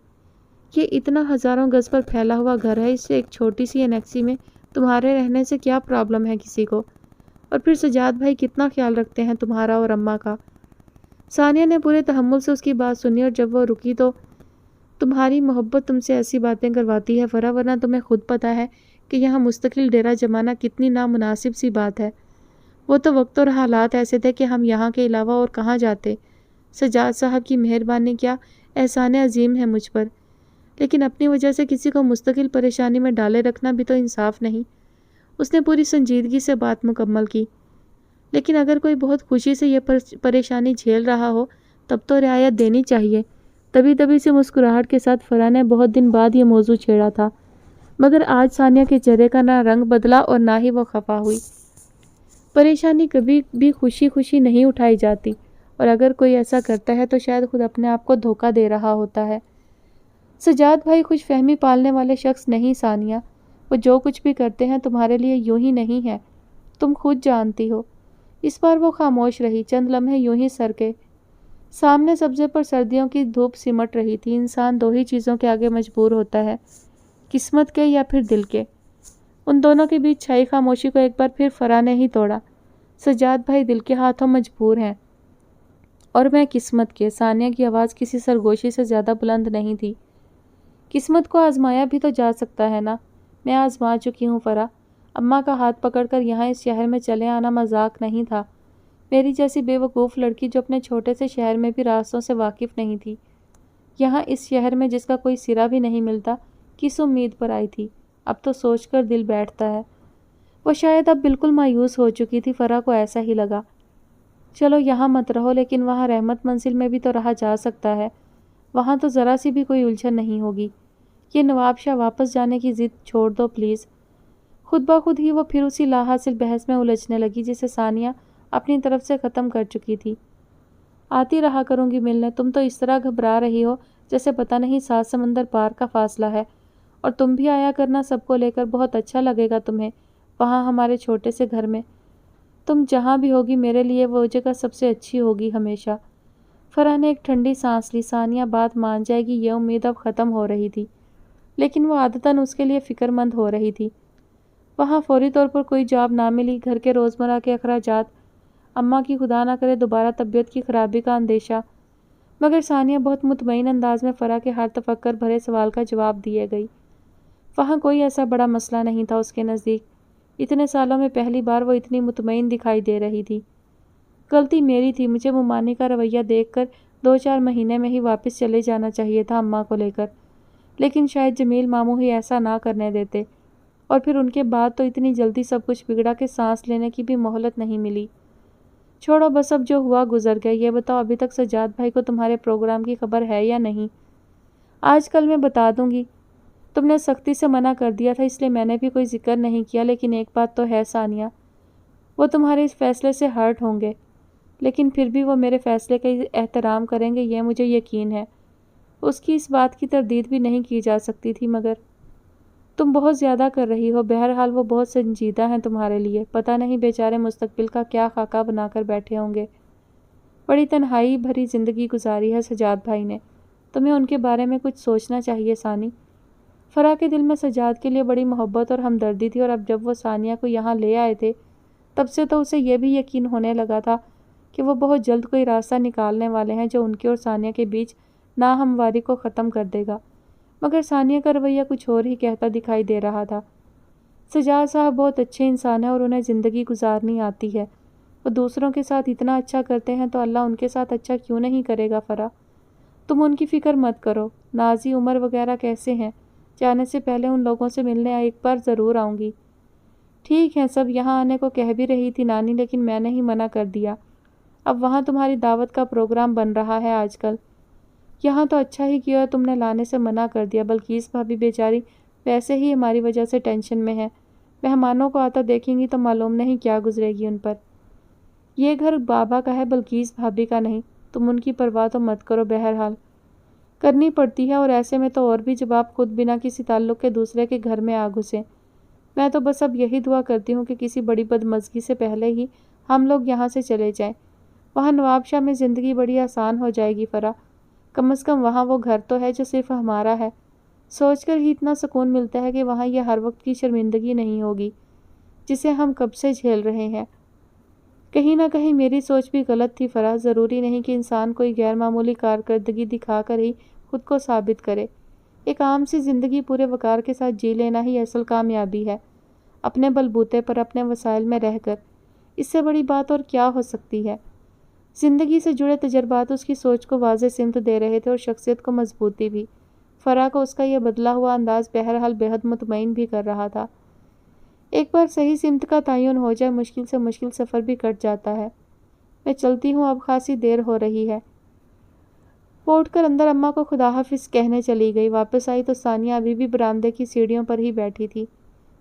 A: یہ اتنا ہزاروں گز پر پھیلا ہوا گھر ہے، اس سے ایک چھوٹی سی انیکسی میں تمہارے رہنے سے کیا پرابلم ہے کسی کو؟ اور پھر سجاد بھائی کتنا خیال رکھتے ہیں تمہارا اور اماں کا؟ ثانیہ نے پورے تحمل سے اس کی بات سنی اور جب وہ رکی تو تمہاری محبت تم سے ایسی باتیں کرواتی ہے فرا، ورنہ تمہیں خود پتہ ہے کہ یہاں مستقل ڈیرا جمانا کتنی نامناسب سی بات ہے۔ وہ تو وقت اور حالات ایسے تھے کہ ہم یہاں کے علاوہ اور کہاں جاتے۔ سجاد صاحب کی مہربانی، کیا احسان عظیم ہے مجھ پر، لیکن اپنی وجہ سے کسی کو مستقل پریشانی میں ڈالے رکھنا بھی تو انصاف نہیں۔ اس نے پوری سنجیدگی سے بات مکمل کی۔ لیکن اگر کوئی بہت خوشی سے یہ پریشانی جھیل رہا ہو تب تو رعایت دینی چاہیے۔ دبی سی مسکراہٹ کے ساتھ فرا نے بہت دن بعد یہ موضوع چھیڑا تھا، مگر آج ثانیہ کے چہرے کا نہ رنگ بدلا اور نہ ہی وہ خفا ہوئی۔ پریشانی کبھی بھی خوشی نہیں اٹھائی جاتی، اور اگر کوئی ایسا کرتا ہے تو شاید خود اپنے آپ کو دھوکہ دے رہا ہوتا ہے۔ سجاد بھائی خوش فہمی پالنے والے شخص نہیں ثانیہ، وہ جو کچھ بھی کرتے ہیں تمہارے لیے یوں ہی نہیں ہے، تم خود جانتی ہو۔ اس بار وہ خاموش رہی، چند لمحے یوں ہی سر کے سامنے سبزے پر سردیوں کی دھوپ سمٹ رہی تھی۔ انسان دو ہی چیزوں کے آگے مجبور ہوتا ہے، قسمت کے یا پھر دل کے۔ ان دونوں کے بیچ چھائی خاموشی کو ایک بار پھر فرا نے ہی توڑا۔ سجاد بھائی دل کے ہاتھوں مجبور ہیں، اور میں قسمت کے۔ ثانیہ کی آواز کسی سرگوشی سے زیادہ بلند نہیں تھی۔ قسمت کو آزمایا بھی تو جا سکتا ہے نا۔ میں آزما چکی ہوں فرا۔ اماں کا ہاتھ پکڑ کر یہاں اس شہر میں چلے آنا مذاق نہیں تھا۔ میری جیسی بے وقوف لڑکی جو اپنے چھوٹے سے شہر میں بھی راستوں سے واقف نہیں تھی، یہاں اس شہر میں جس کا کوئی سرا بھی نہیں ملتا، کس امید پر آئی تھی؟ اب تو سوچ کر دل بیٹھتا ہے۔ وہ شاید اب بالکل مایوس ہو چکی تھی، فرا کو ایسا ہی لگا۔ چلو یہاں مت رہو، لیکن وہاں رحمت منزل میں بھی تو رہا جا سکتا ہے، وہاں تو ذرا سی بھی کوئی الجھن نہیں ہوگی۔ یہ نواب شاہ واپس جانے کی ضد چھوڑ دو پلیز۔ خود بخود ہی وہ پھر اسی لا حاصل بحث میں الجھنے لگی جسے ثانیہ اپنی طرف سے ختم کر چکی تھی۔ آتی رہا کروں گی ملنے، تم تو اس طرح گھبرا رہی ہو جیسے پتہ نہیں 7 سمندر پار کا فاصلہ ہے، اور تم بھی آیا کرنا سب کو لے کر، بہت اچھا لگے گا تمہیں وہاں ہمارے چھوٹے سے گھر میں۔ تم جہاں بھی ہوگی میرے لیے وہ جگہ سب سے اچھی ہوگی ہمیشہ۔ فرا نے ایک ٹھنڈی سانس لی۔ ثانیہ بات مان جائے گی یہ امید اب ختم ہو رہی تھی، لیکن وہ عادتاً اس کے لیے فکر مند ہو رہی تھی۔ وہاں فوری طور پر کوئی جاب نہ ملی، گھر کے روزمرہ کے اخراجات، اماں کی خدا نہ کرے دوبارہ طبیعت کی خرابی کا اندیشہ، مگر ثانیہ بہت مطمئن انداز میں فرا کے ہر تفکر بھرے سوال کا جواب دیے گئی۔ وہاں کوئی ایسا بڑا مسئلہ نہیں تھا اس کے نزدیک۔ اتنے سالوں میں پہلی بار وہ اتنی مطمئن دکھائی دے رہی تھی۔ غلطی میری تھی، مجھے ممانی کا رویہ دیکھ کر 2-4 مہینے میں ہی واپس چلے جانا چاہیے تھا اماں کو لے کر، لیکن شاید جمیل ماموں ہی ایسا نہ کرنے دیتے، اور پھر ان کے بعد تو اتنی جلدی سب کچھ بگڑا کہ سانس لینے کی بھی مہلت نہیں ملی۔ چھوڑو بس، اب جو ہوا گزر گیا۔ یہ بتاؤ ابھی تک سجاد بھائی کو تمہارے پروگرام کی خبر ہے یا نہیں؟ آج کل میں بتا دوں گی، تم نے سختی سے منع کر دیا تھا اس لیے میں نے بھی کوئی ذکر نہیں کیا، لیکن ایک بات تو ہے ثانیہ، وہ تمہارے اس فیصلے سے ہرٹ ہوں گے، لیکن پھر بھی وہ میرے فیصلے کا احترام کریں گے، یہ مجھے یقین ہے۔ اس کی اس بات کی تردید بھی نہیں کی جا سکتی تھی، مگر تم بہت زیادہ کر رہی ہو۔ بہرحال وہ بہت سنجیدہ ہیں تمہارے لیے، پتہ نہیں بیچارے مستقبل کا کیا خاکہ بنا کر بیٹھے ہوں گے۔ بڑی تنہائی بھری زندگی گزاری ہے سجاد بھائی نے، تمہیں ان کے بارے میں کچھ سوچنا چاہیے ثانی۔ فرا کے دل میں سجاد کے لیے بڑی محبت اور ہمدردی تھی، اور اب جب وہ ثانیہ کو یہاں لے آئے تھے تب سے تو اسے یہ بھی یقین ہونے لگا تھا کہ وہ بہت جلد کوئی راستہ نکالنے والے ہیں جو ان کے اور ثانیہ کے بیچ ناہمواری کو ختم کر دے گا، مگر ثانیہ کا رویہ کچھ اور ہی کہتا دکھائی دے رہا تھا۔ سجاد صاحب بہت اچھے انسان ہیں اور انہیں زندگی گزارنی آتی ہے، وہ دوسروں کے ساتھ اتنا اچھا کرتے ہیں تو اللہ ان کے ساتھ اچھا کیوں نہیں کرے گا فرا؟ تم ان کی فکر مت کرو۔ نازی، عمر وغیرہ کیسے ہیں؟ جانے سے پہلے ان لوگوں سے ملنے ایک بار ضرور آؤں گی۔ ٹھیک ہے، سب یہاں آنے کو کہہ بھی رہی تھی نانی، لیکن میں نے ہی منع کر دیا۔ اب وہاں تمہاری دعوت کا پروگرام بن رہا ہے آج کل، یہاں تو اچھا ہی کیا تم نے لانے سے منع کر دیا۔ بلقیس بھابھی بیچاری ویسے ہی ہماری وجہ سے ٹینشن میں ہے، مہمانوں کو آتا دیکھیں گی تو معلوم نہیں کیا گزرے گی ان پر۔ یہ گھر بابا کا ہے، بلقیس بھابھی کا نہیں، تم ان کی پرواہ تو مت کرو۔ بہرحال کرنی پڑتی ہے، اور ایسے میں تو اور بھی جب آپ خود بنا کسی تعلق کے دوسرے کے گھر میں آ گھسیں۔ میں تو بس اب یہی دعا کرتی ہوں کہ کسی بڑی بدمزگی سے پہلے ہی ہم لوگ یہاں سے چلے جائیں۔ وہاں نواب شاہ میں زندگی بڑی آسان ہو جائے گی فرا، کم از کم وہاں وہ گھر تو ہے جو صرف ہمارا ہے۔ سوچ کر ہی اتنا سکون ملتا ہے کہ وہاں یہ ہر وقت کی شرمندگی نہیں ہوگی جسے ہم کب سے جھیل رہے ہیں۔ کہیں نہ کہیں میری سوچ بھی غلط تھی فرا، ضروری نہیں کہ انسان کوئی غیر معمولی کارکردگی دکھا کر ہی خود کو ثابت کرے۔ ایک عام سی زندگی پورے وقار کے ساتھ جی لینا ہی اصل کامیابی ہے، اپنے بلبوتے پر اپنے وسائل میں رہ کر۔ اس سے بڑی بات اور کیا ہو سکتی ہے؟ زندگی سے جڑے تجربات اس کی سوچ کو واضح سمت دے رہے تھے اور شخصیت کو مضبوطی بھی۔ فرح کو اس کا یہ بدلا ہوا انداز بہرحال بےحد مطمئن بھی کر رہا تھا۔ ایک بار صحیح سمت کا تعین ہو جائے، مشکل سے مشکل سفر بھی کٹ جاتا ہے۔ میں چلتی ہوں، اب خاصی دیر ہو رہی ہے۔ وہ اٹھ کر اندر اماں کو خدا حافظ کہنے چلی گئی۔ واپس آئی تو ثانیہ ابھی بھی برآمدے کی سیڑھیوں پر ہی بیٹھی تھی۔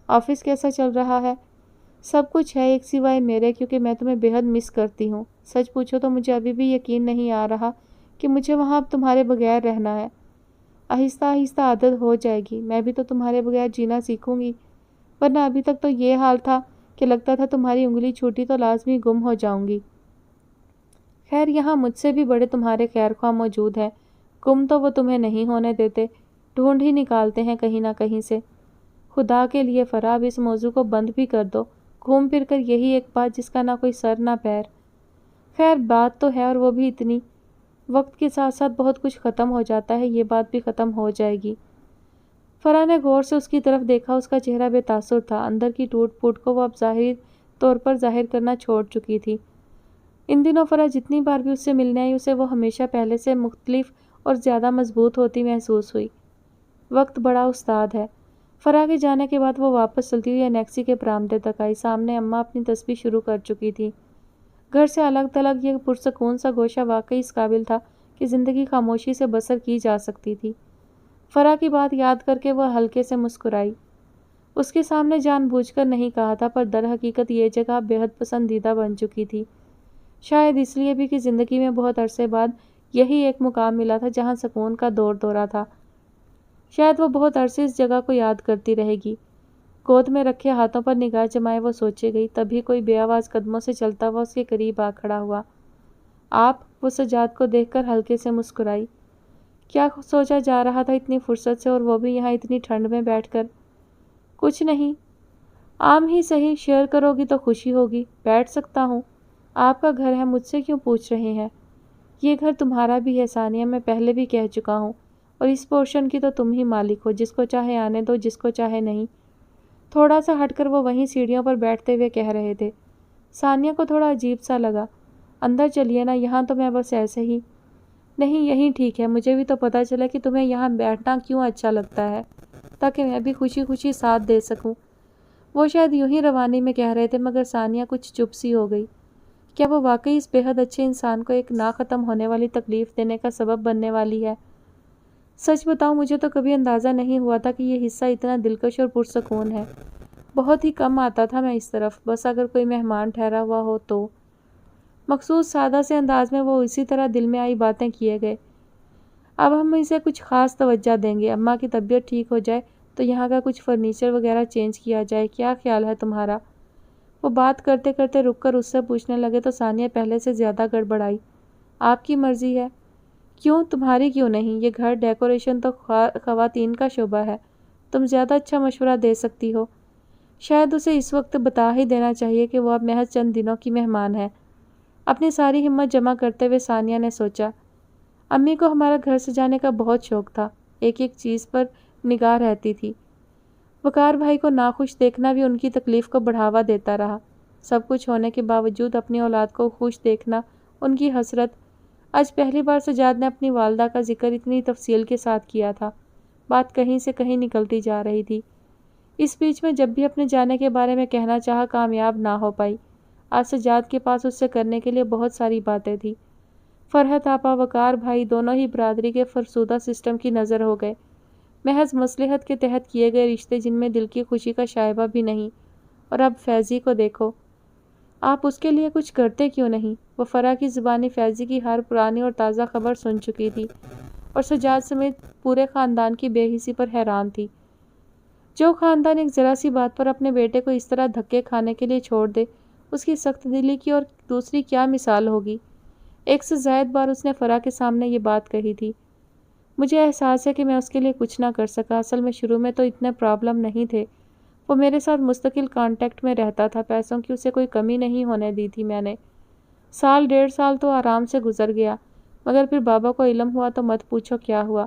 A: آفس کیسا چل رہا ہے؟ سب کچھ ہے ایک سوائے میرے، کیونکہ میں تمہیں بے حد مس کرتی ہوں۔ سچ پوچھو تو مجھے ابھی بھی یقین نہیں آ رہا کہ مجھے وہاں اب تمہارے بغیر رہنا ہے۔ آہستہ آہستہ عادت ہو جائے گی، میں بھی تو تمہارے بغیر جینا سیکھوں گی، ورنہ ابھی تک تو یہ حال تھا کہ لگتا تھا تمہاری انگلی چھوٹی تو لازمی گم ہو جاؤں گی۔ خیر یہاں مجھ سے بھی بڑے تمہارے خیر خواہ موجود ہیں، گم تو وہ تمہیں نہیں ہونے دیتے، ڈھونڈ ہی نکالتے ہیں کہیں نہ کہیں سے۔ خدا کے لیے فرح، اب اس موضوع کو بند بھی کر دو، گھوم پھر کر یہی ایک بات جس کا نہ کوئی سر نہ پیر۔ خیر بات تو ہے، اور وہ بھی اتنی۔ وقت کے ساتھ ساتھ بہت کچھ ختم ہو جاتا ہے، یہ بات بھی ختم ہو جائے گی۔ فرح نے غور سے اس کی طرف دیکھا، اس کا چہرہ بے تاثر تھا، اندر کی ٹوٹ پھوٹ کو وہ اب ظاہری طور پر ظاہر کرنا چھوڑ چکی تھی۔ ان دنوں فرح جتنی بار بھی اس سے ملنے آئی، اسے وہ ہمیشہ پہلے سے مختلف اور زیادہ مضبوط ہوتی محسوس ہوئی۔ وقت بڑا استاد ہے۔ فرح کے جانے کے بعد وہ واپس چلتی ہوئی انیکسی کے برآمدے تک آئی۔ سامنے اماں اپنی تسبیح شروع کر چکی تھی۔ گھر سے الگ تھلگ یہ پرسکون سا گوشہ واقعی اس قابل تھا کہ زندگی خاموشی سے بسر کی جا سکتی تھی۔ فرح کی بات یاد کر کے وہ ہلکے سے مسکرائی۔ اس کے سامنے جان بوجھ کر نہیں کہا تھا، پر در حقیقت یہ جگہ بے حد پسندیدہ بن چکی تھی۔ شاید اس لیے بھی کہ زندگی میں بہت عرصے بعد یہی ایک مقام ملا تھا جہاں سکون کا دور دورہ تھا۔ شاید وہ بہت عرصے اس جگہ کو یاد کرتی رہے گی۔ گود میں رکھے ہاتھوں پر نگاہ جمائے وہ سوچے گئی، تبھی کوئی بے آواز قدموں سے چلتا ہوا اس کے قریب آ کھڑا ہوا۔ آپ؟ وہ سجاد کو دیکھ کر ہلکے سے مسکرائی۔ کیا سوچا جا رہا تھا اتنی فرصت سے، اور وہ بھی یہاں اتنی ٹھنڈ میں بیٹھ کر؟ کچھ نہیں، عام ہی صحیح، شیئر کرو گی تو خوشی ہوگی۔ بیٹھ سکتا ہوں؟ آپ کا گھر ہے، مجھ سے کیوں پوچھ رہے ہیں؟ یہ گھر تمہارا بھی ہے ثانیہ، میں پہلے بھی کہہ چکا ہوں، اور اس پورشن کی تو تم ہی مالک ہو، جس کو چاہے آنے دو، جس کو چاہے نہیں۔ تھوڑا سا ہٹ کر وہ وہیں سیڑھیوں پر بیٹھتے ہوئے کہہ رہے تھے۔ ثانیہ کو تھوڑا عجیب سا لگا۔ اندر چلیے نا، یہاں تو میں بس ایسے ہی۔ نہیں یہیں ٹھیک ہے، مجھے بھی تو پتہ چلا کہ تمہیں یہاں بیٹھنا کیوں اچھا لگتا ہے، تاکہ میں بھی خوشی خوشی ساتھ دے سکوں۔ وہ شاید یوں ہی روانی میں کہہ رہے تھے، مگر ثانیہ کچھ چپ سی ہو گئی۔ کیا وہ واقعی اس بے حد اچھے انسان کو ایک نہ ختم ہونے والی تکلیف دینے کا سبب بننے والی ہے؟ سچ بتاؤں، مجھے تو کبھی اندازہ نہیں ہوا تھا کہ یہ حصہ اتنا دلکش اور پرسکون ہے۔ بہت ہی کم آتا تھا میں اس طرف، بس اگر کوئی مہمان ٹھہرا ہوا ہو تو۔ مخصوص سادہ سے انداز میں وہ اسی طرح دل میں آئی باتیں کیے گئے۔ اب ہم اسے کچھ خاص توجہ دیں گے، اماں کی طبیعت ٹھیک ہو جائے تو یہاں کا کچھ فرنیچر وغیرہ چینج کیا جائے، کیا خیال ہے تمہارا؟ وہ بات کرتے کرتے رک کر اس سے پوچھنے لگے تو ثانیہ پہلے سے زیادہ گڑبڑائی۔ آپ کی مرضی ہے۔ کیوں؟ تمہاری کیوں نہیں؟ یہ گھر ڈیکوریشن تو خواتین کا شعبہ ہے، تم زیادہ اچھا مشورہ دے سکتی ہو۔ شاید اسے اس وقت بتا ہی دینا چاہیے کہ وہ اب محض چند دنوں کی مہمان ہے۔ اپنی ساری ہمت جمع کرتے ہوئے ثانیہ نے سوچا، امی کو ہمارا گھر سجانے کا بہت شوق تھا، ایک ایک چیز پر نگاہ رہتی تھی۔ وقار بھائی کو ناخوش دیکھنا بھی ان کی تکلیف کو بڑھاوا دیتا رہا۔ سب کچھ ہونے کے باوجود اپنی اولاد کو خوش دیکھنا ان کی حسرت۔ آج پہلی بار سجاد نے اپنی والدہ کا ذکر اتنی تفصیل کے ساتھ کیا تھا۔ بات کہیں سے کہیں نکلتی جا رہی تھی۔ اس بیچ میں جب بھی اپنے جانے کے بارے میں کہنا چاہا، کامیاب نہ ہو پائی۔ آج سجاد کے پاس اس سے کرنے کے لیے بہت ساری باتیں تھیں۔ فرحت آپا، وقار بھائی دونوں ہی برادری کے فرسودہ سسٹم کی نظر ہو گئے۔ محض مصلحت کے تحت کیے گئے رشتے جن میں دل کی خوشی کا شائبہ بھی نہیں۔ اور اب فیضی کو دیکھو، آپ اس کے لیے کچھ کرتے کیوں نہیں؟ وہ فرح کی زبانی فیضی کی ہر پرانی اور تازہ خبر سن چکی تھی، اور سجاد سمیت پورے خاندان کی بے حسی پر حیران تھی۔ جو خاندان ایک ذرا سی بات پر اپنے بیٹے کو اس طرح دھکے کھانے کے لیے چھوڑ دے، اس کی سخت دلی کی اور دوسری کیا مثال ہوگی؟ ایک سے زائد بار اس نے فرح کے سامنے یہ بات کہی تھی۔ مجھے احساس ہے کہ میں اس کے لیے کچھ نہ کر سکا۔ اصل میں شروع میں تو اتنے پرابلم نہیں تھے، وہ میرے ساتھ مستقل کانٹیکٹ میں رہتا تھا، پیسوں کی اسے کوئی کمی نہیں ہونے دی تھی میں نے۔ سال ڈیڑھ سال تو آرام سے گزر گیا، مگر پھر بابا کو علم ہوا تو مت پوچھو کیا ہوا۔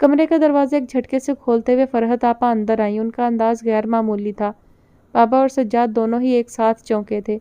A: کمرے کا دروازہ ایک جھٹکے سے کھولتے ہوئے فرحت آپا اندر آئیں۔ ان کا انداز غیر معمولی تھا۔ بابا اور سجاد دونوں ہی ایک ساتھ چونکے تھے۔